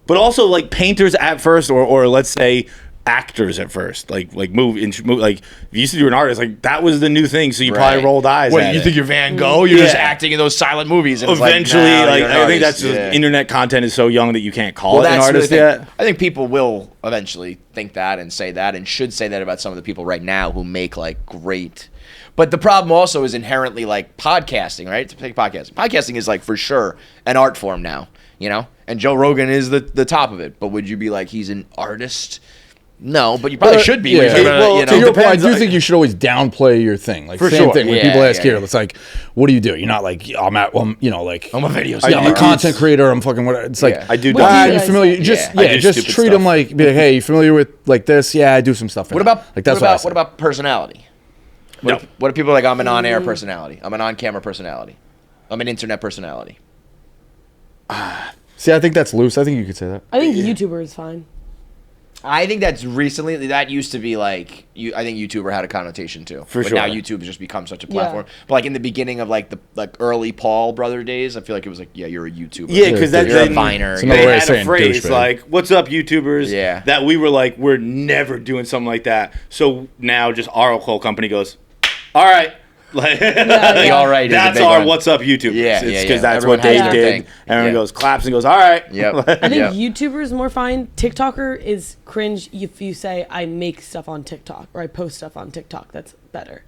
But also like painters at first, or let's say actors at first, like if you used to do an artist, like that was the new thing, so you probably rolled eyes. What, you think you're Van Gogh? You're just acting in those silent movies. And eventually, I think that's just internet content is so young that you can't call it an artist yet. I think people will eventually think that and say that and should say that about some of the people right now who make like great. But the problem also is inherently like podcasting, right? Take podcasting. Podcasting is like for sure an art form now, and Joe Rogan is the top of it. But would you be like he's an artist? No, but you probably should be. Yeah. To your point, I do think you should always downplay your thing. Like for same thing when people ask here, it's like, what do you do? You're not like I'm a video. I'm a content creator. I'm fucking whatever. It's like I do. You're familiar. Just treat them like, be like, hey, you familiar with like this? Yeah, I do some stuff. What about like that's what about personality? What if people are like, I'm an on-air personality. I'm an on-camera personality. I'm an internet personality. See, I think that's loose. I think you could say that. I think YouTuber is fine. I think that used to be like I think YouTuber had a connotation too. For sure. Now YouTube has just become such a platform. Yeah. But like in the beginning of like the early Paul brother days, I feel like it was like, yeah, you're a YouTuber. Yeah, because you're a Viner. They had a phrase like, "What's up, YouTubers?" Yeah. That we were like, we're never doing something like that. So now just our whole company goes, all right. Like, all right. That's our what's up YouTube. Yeah, because that's what Dave did. Everyone goes claps and goes, all right. Yep. I think YouTuber is more fine. TikToker is cringe if you say I make stuff on TikTok or I post stuff on TikTok. That's better.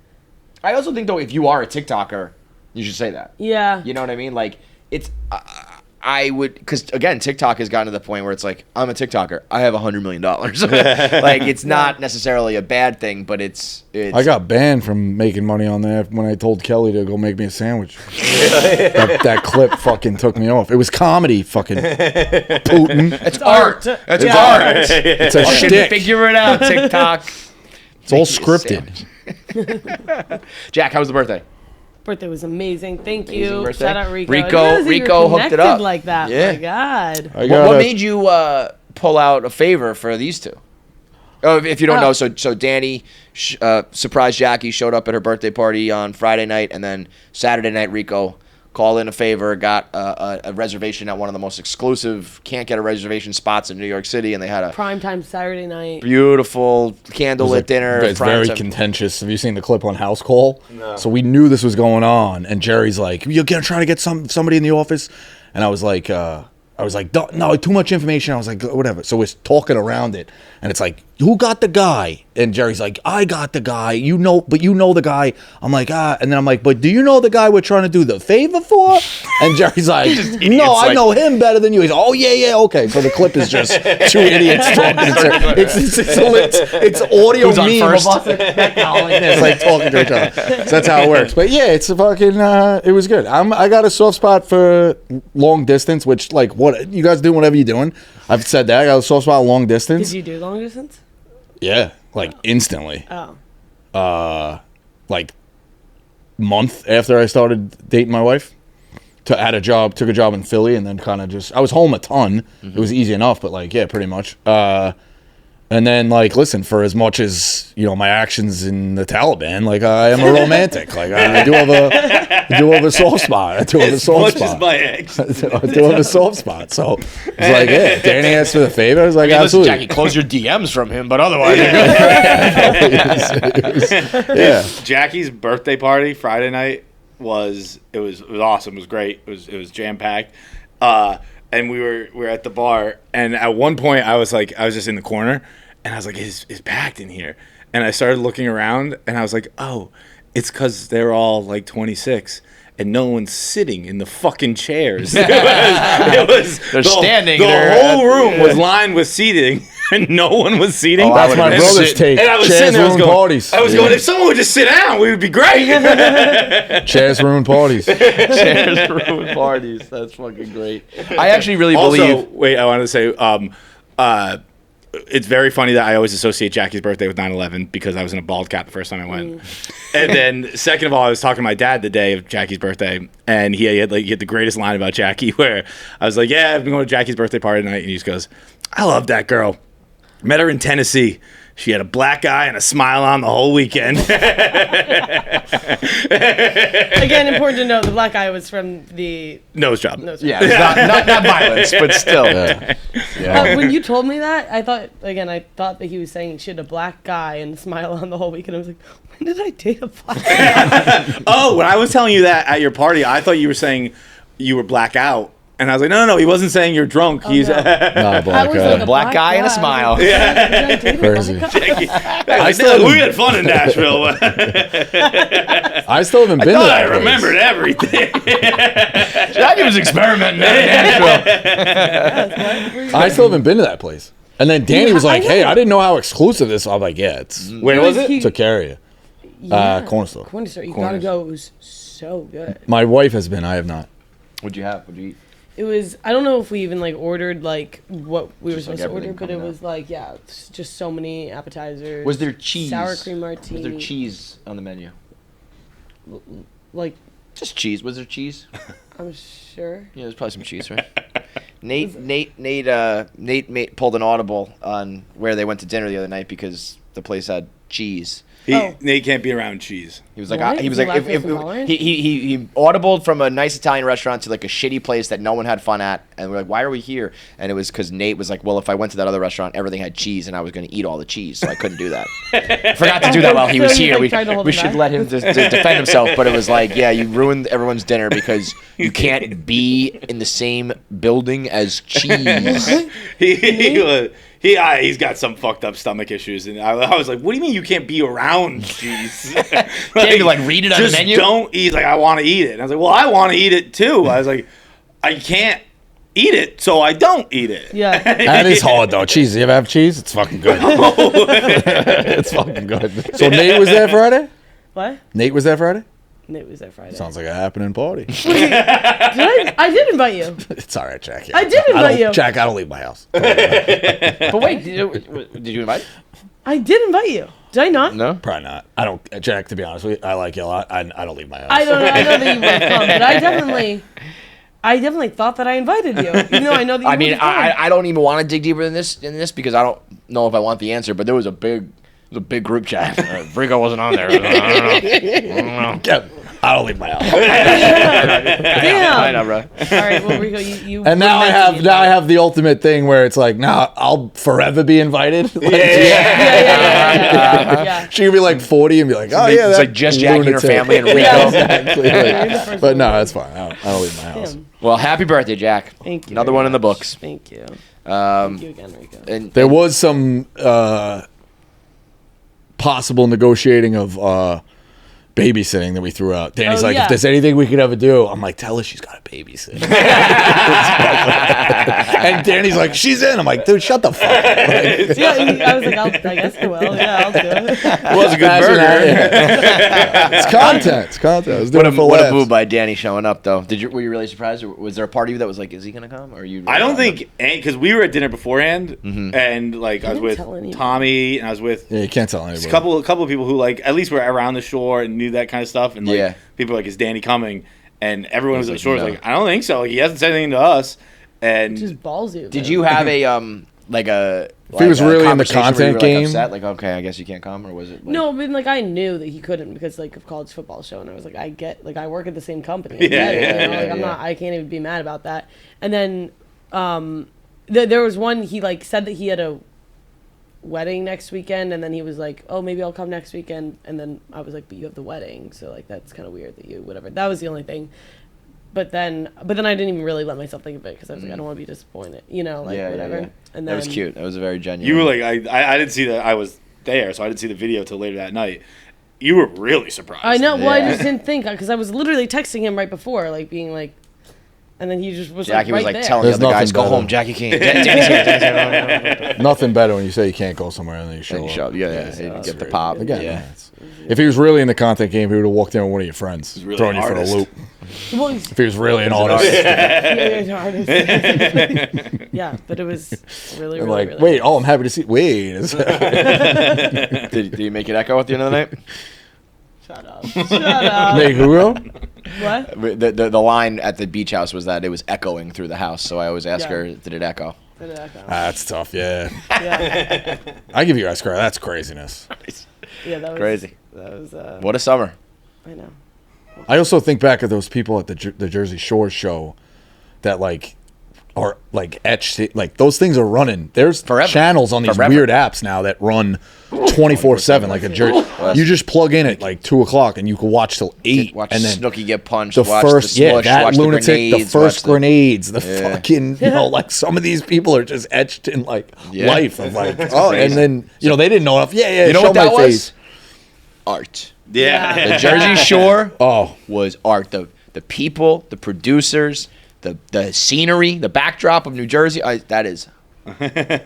I also think though, if you are a TikToker, you should say that. Yeah. You know what I mean? Like it's. I would, because again, TikTok has gotten to the point where it's like, I'm a TikToker. I have $100 million. Like, it's not necessarily a bad thing, but it's. I got banned from making money on that when I told Kelly to go make me a sandwich. that clip fucking took me off. It was comedy, fucking Putin. It's art. It's art. It's a shtick. Figure it out, TikTok. It's all scripted. Jack, how was the birthday? Birthday was amazing. Thank you. Birthday. Shout out Rico. Rico hooked it up like that. Yeah. My God. What made you pull out a favor for these two. Oh, if you don't know, so Danny surprised Jackie, showed up at her birthday party on Friday night, and then Saturday night Rico called in a favor, got a reservation at one of the most exclusive, can't get a reservation spots in New York City, and they had a primetime Saturday night, beautiful candlelit dinner. It's very contentious. Have you seen the clip on House Call? No. So we knew this was going on, and Jerry's like, "You're gonna try to get somebody in the office," and I was like, no, too much information. I was like, whatever. So we're talking around it, and it's like, who got the guy? And Jerry's like, I got the guy. You know the guy. I'm like, and then I'm like, but do you know the guy we're trying to do the favor for? And Jerry's like, no, I know him better than you. He's like, oh yeah, okay. So the clip is just two idiots talking. It's audio Who's meme of us like talking to each other. So that's how it works. But yeah, it's a fucking. It was good. I got a soft spot for long distance, which like what you guys do, whatever you're doing. I've said that. I got a soft spot long distance. Did you do long distance? Yeah, like instantly. Oh. Like month after I started dating my wife, took a job in Philly, and then kind of just I was home a ton. It was easy enough, but like yeah, pretty much. And then like listen, for as much as my actions in the Taliban, like I am a romantic. Like I do have a soft spot. I do have a soft spot. As my ex. I do have a soft spot. So it's like yeah, Danny asked for the favor. I was like absolutely. Listen, Jackie, close your DMs from him, but otherwise. Yeah. Jackie's birthday party Friday night was awesome. It was great. It was jam packed. And we were at the bar, and at one point I was just in the corner, and I was like, it's packed in here. And I started looking around, and I was like, oh, it's because they're all like 26. And no one's sitting in the fucking chairs. They're standing. The whole room was lined with seating, and no one was seating. Oh, that's my brother's take. And I was sitting there, parties. I was going, if someone would just sit down, we would be great. Chairs ruin parties. Chairs ruin parties. That's fucking great. I actually really believe. Wait, I wanted to say, it's very funny that I always associate Jackie's birthday with 9/11 because I was in a bald cap the first time I went. And then second of all, I was talking to my dad the day of Jackie's birthday, and he had the greatest line about Jackie where I was like, yeah, I've been going to Jackie's birthday party tonight, and he just goes, I love that girl. Met her in Tennessee. She had a black eye and a smile on the whole weekend. Again, important to note, the black eye was from the nose job. Yeah, not violence, but still. Yeah. When you told me that, I thought that he was saying she had a black guy and a smile on the whole weekend. I was like, when did I date a black guy? Oh, when I was telling you that at your party, I thought you were saying you were black out. And I was like, no, he wasn't saying you're drunk. He's black guy and a smile. Yeah. Crazy. We had fun in Nashville. I still haven't been to that place. I remembered everything. Jackie was experimenting in Nashville. I still haven't been to that place. And then Danny was like, hey, I didn't know how exclusive this was. I'm like, yeah, it's... Where was it? Took care of you. Corner store. Corner store. You gotta go. It was so good. My wife has been. I have not. What'd you have? What'd you eat? It was, I don't know if we even ordered what we were supposed to order, but it was just so many appetizers. Was there cheese? Sour cream martini. Was there cheese on the menu? Just cheese. Was there cheese? I'm sure. Yeah, there's probably some cheese, right? Nate pulled an audible on where they went to dinner the other night because the place had cheese. Nate can't be around cheese. He was like, he audibled from a nice Italian restaurant to like a shitty place that no one had fun at, and we're like, why are we here? And it was because Nate was like, well, if I went to that other restaurant, everything had cheese, and I was going to eat all the cheese, so I couldn't do that. Forgot to do that while he was here. We should let him defend himself, but it was like, yeah, you ruined everyone's dinner because you can't be in the same building as cheese. He's got some fucked up stomach issues, and I was like, "What do you mean you can't be around cheese? Can't you read it on the menu? Just don't eat." Like, I want to eat it, and I was like, "Well, I want to eat it too." I was like, "I can't eat it, so I don't eat it." Yeah, that is hard though. Cheese. You ever have cheese? It's fucking good. It's fucking good. So Nate was there Friday. What? Nate was there Friday. Nate was there Friday. Sounds like a happening party. I did invite you. It's all right, Jack. I did invite you. Jack, I don't leave my house. But wait, did you invite? I did invite you. Did I not? No, probably not. I don't, Jack. To be honest with you, I like you a lot. I don't leave my house. I know that you would come, but I definitely. I definitely thought that I invited you, even though I know that you I mean, I don't even want to dig deeper in this because I don't know if I want the answer, but there was a big group chat. Rico wasn't on there. I don't know. I'll leave my house. Damn. I know, bro. All right, well, Rico, you. And now I have the ultimate thing where it's like, I'll forever be invited. Like, Yeah. She could be like 40 and be like, oh yeah, it's like just Jackie and her family and Rico. Exactly. But no, that's fine. I don't leave my house. Damn. Well, happy birthday, Jack. Thank you. Another one in the books. Thank you. Thank you again, Rico. And There was some possible negotiating of babysitting that we threw out. Danny's like, if there's anything we could ever do, I'm like, tell her she's got to babysit. And Danny's like, she's in. I'm like, dude, shut the fuck up. Like, I was like, I guess I will. Yeah, I'll do it. It was a good burger. It's content. It's content. I was doing what a move by Danny showing up, though. Were you really surprised? Or was there a part of you that was like, is he going to come? Or are you? Really I don't think, because we were at dinner beforehand, and like I was with Tommy, and I was with you can't tell anybody. a couple of people who like at least were around the shore and knew that kind of stuff, and like people were like, is Danny coming? And everyone was at the shore was like, I don't think so. Like, he hasn't said anything to us. And Just ballsy. Did you have a if he was really in the content game, upset, like, okay, I guess you can't come, or was it? Like, No, I mean, like, I knew that he couldn't because, like, of college football show, and I was like, I work at the same company. I can't even be mad about that. And then there was one, he, like, said that he had a wedding next weekend, and then he was like, oh, maybe I'll come next weekend, and then I was like, but you have the wedding, so, like, that's kind of weird that you, whatever. That was the only thing. But then I didn't even really let myself think of it because I was like, I don't want to be disappointed, whatever. Yeah. And that was cute. That was a very genuine. You were like, I didn't see that. I was there, so I didn't see the video till later that night. You were really surprised. I know. Well, I just didn't think because I was literally texting him right before, like being like, and then he just was Jackie like, was like there. telling the other guys, go home. Jackie can't. nothing better when you say you can't go somewhere and then you show up. Get the pop. Again, if he was really in the content game, he would have walked in with one of your friends, really throwing you for a loop. Well, if he was really an artist. Yeah, but it was really like, really wait, I'm happy to see. Wait. Did you make it echo at the end of the night? Shut up. Make who go? What? The line at the beach house was that it was echoing through the house, so I always ask her, did it echo? That's tough, yeah. I give you guys credit. That's craziness. Yeah, that was crazy. That was what a summer. I know. I also think back of those people at the Jersey Shore show that like are like etched, like those things are running. There's channels on these weird apps now that run 24/7, like a Jersey. You just plug in at like 2:00 and you can watch till 8. Watch and then Snooki get punched. The watch first, the smush, that watch lunatic, the first grenades, the Yeah. fucking, like some of these people are just etched in like life of like, and then they didn't know enough. You know show what that my was? Face. Art. Yeah. The Jersey Shore was art. The people, the producers, the scenery, the backdrop of New Jersey, that is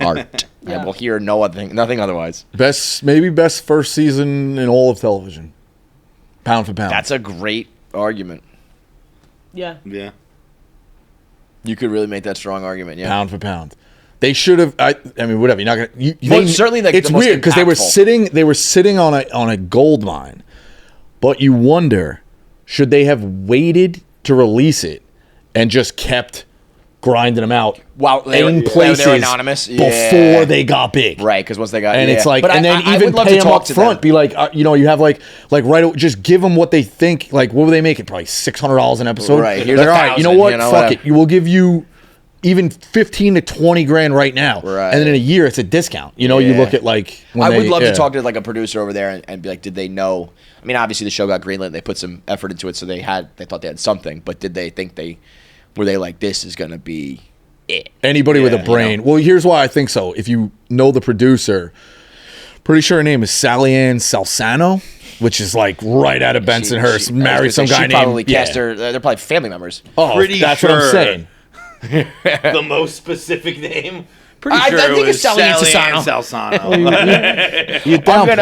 art. I will hear nothing otherwise. Maybe best first season in all of television. Pound for pound. That's a great argument. Yeah. Yeah. You could really make that strong argument, yeah. Pound for pound. They should have. I mean, whatever. You're not gonna. Certainly, like it's weird because they were sitting on a gold mine, but you wonder, should they have waited to release it and just kept grinding them out in places they were anonymous before they got big, right? Because once they got, and it's like, but and then even pay them up front. Be like, you have like right, just give them what they think. Like, what would they make it? Probably $600 an episode. Right. Here's like, all right, you know what? Fuck it. We'll give you even 15 to 20 grand right now, right? And then in a year, it's a discount. You look at like. I would love to talk to like a producer over there and be like, did they know? I mean, obviously the show got greenlit. They put some effort into it, so they thought they had something. But did they think were they like, this is gonna be it? Anybody with a brain. Well, here's why I think so. If you know the producer, pretty sure her name is Sally Ann Salsano, which is like right out of Bensonhurst. Married some guy named. Probably cast her. They're probably family members. Oh, that's what I'm saying. The most specific name. pretty sure I think it was it's Sally and Salsano. You downplay it.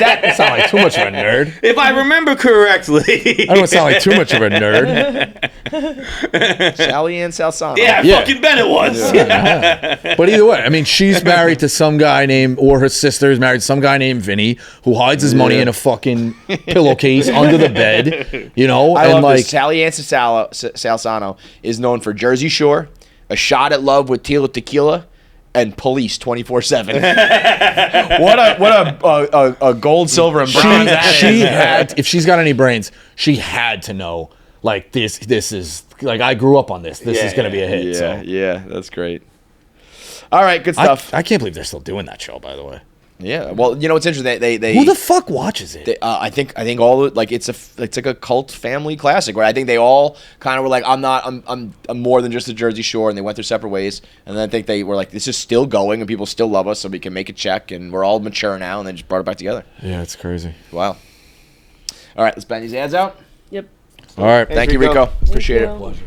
That sound like too much of a nerd. If I remember correctly. I don't sound like too much of a nerd. Sally and Salsano. Yeah, fucking bet it was. Yeah. But either way, I mean, she's married to some guy named, or her sister is married to some guy named Vinny, who hides his money in a fucking pillowcase under the bed, you know? I love this. Sally Ann Salsano is known for Jersey Shore, A Shot at Love with Tila Tequila, and Police 24/7. What a gold, silver, and bronze. She had, if she's got any brains, she had to know. Like this is like I grew up on this. This is gonna be a hit. Yeah, that's great. All right, good stuff. I can't believe they're still doing that show, by the way. Yeah, well, you know what's interesting? They who the fuck watches it? I think all like it's like a cult family classic, right? I think they all kind of were like, I'm more than just a Jersey Shore, and they went their separate ways. And then I think they were like, this is still going, and people still love us, so we can make a check, and we're all mature now, and they just brought it back together. Yeah, it's crazy. Wow. All right, let's bang these ads out. Yep. All right, thank you, Rico. Appreciate it. Pleasure.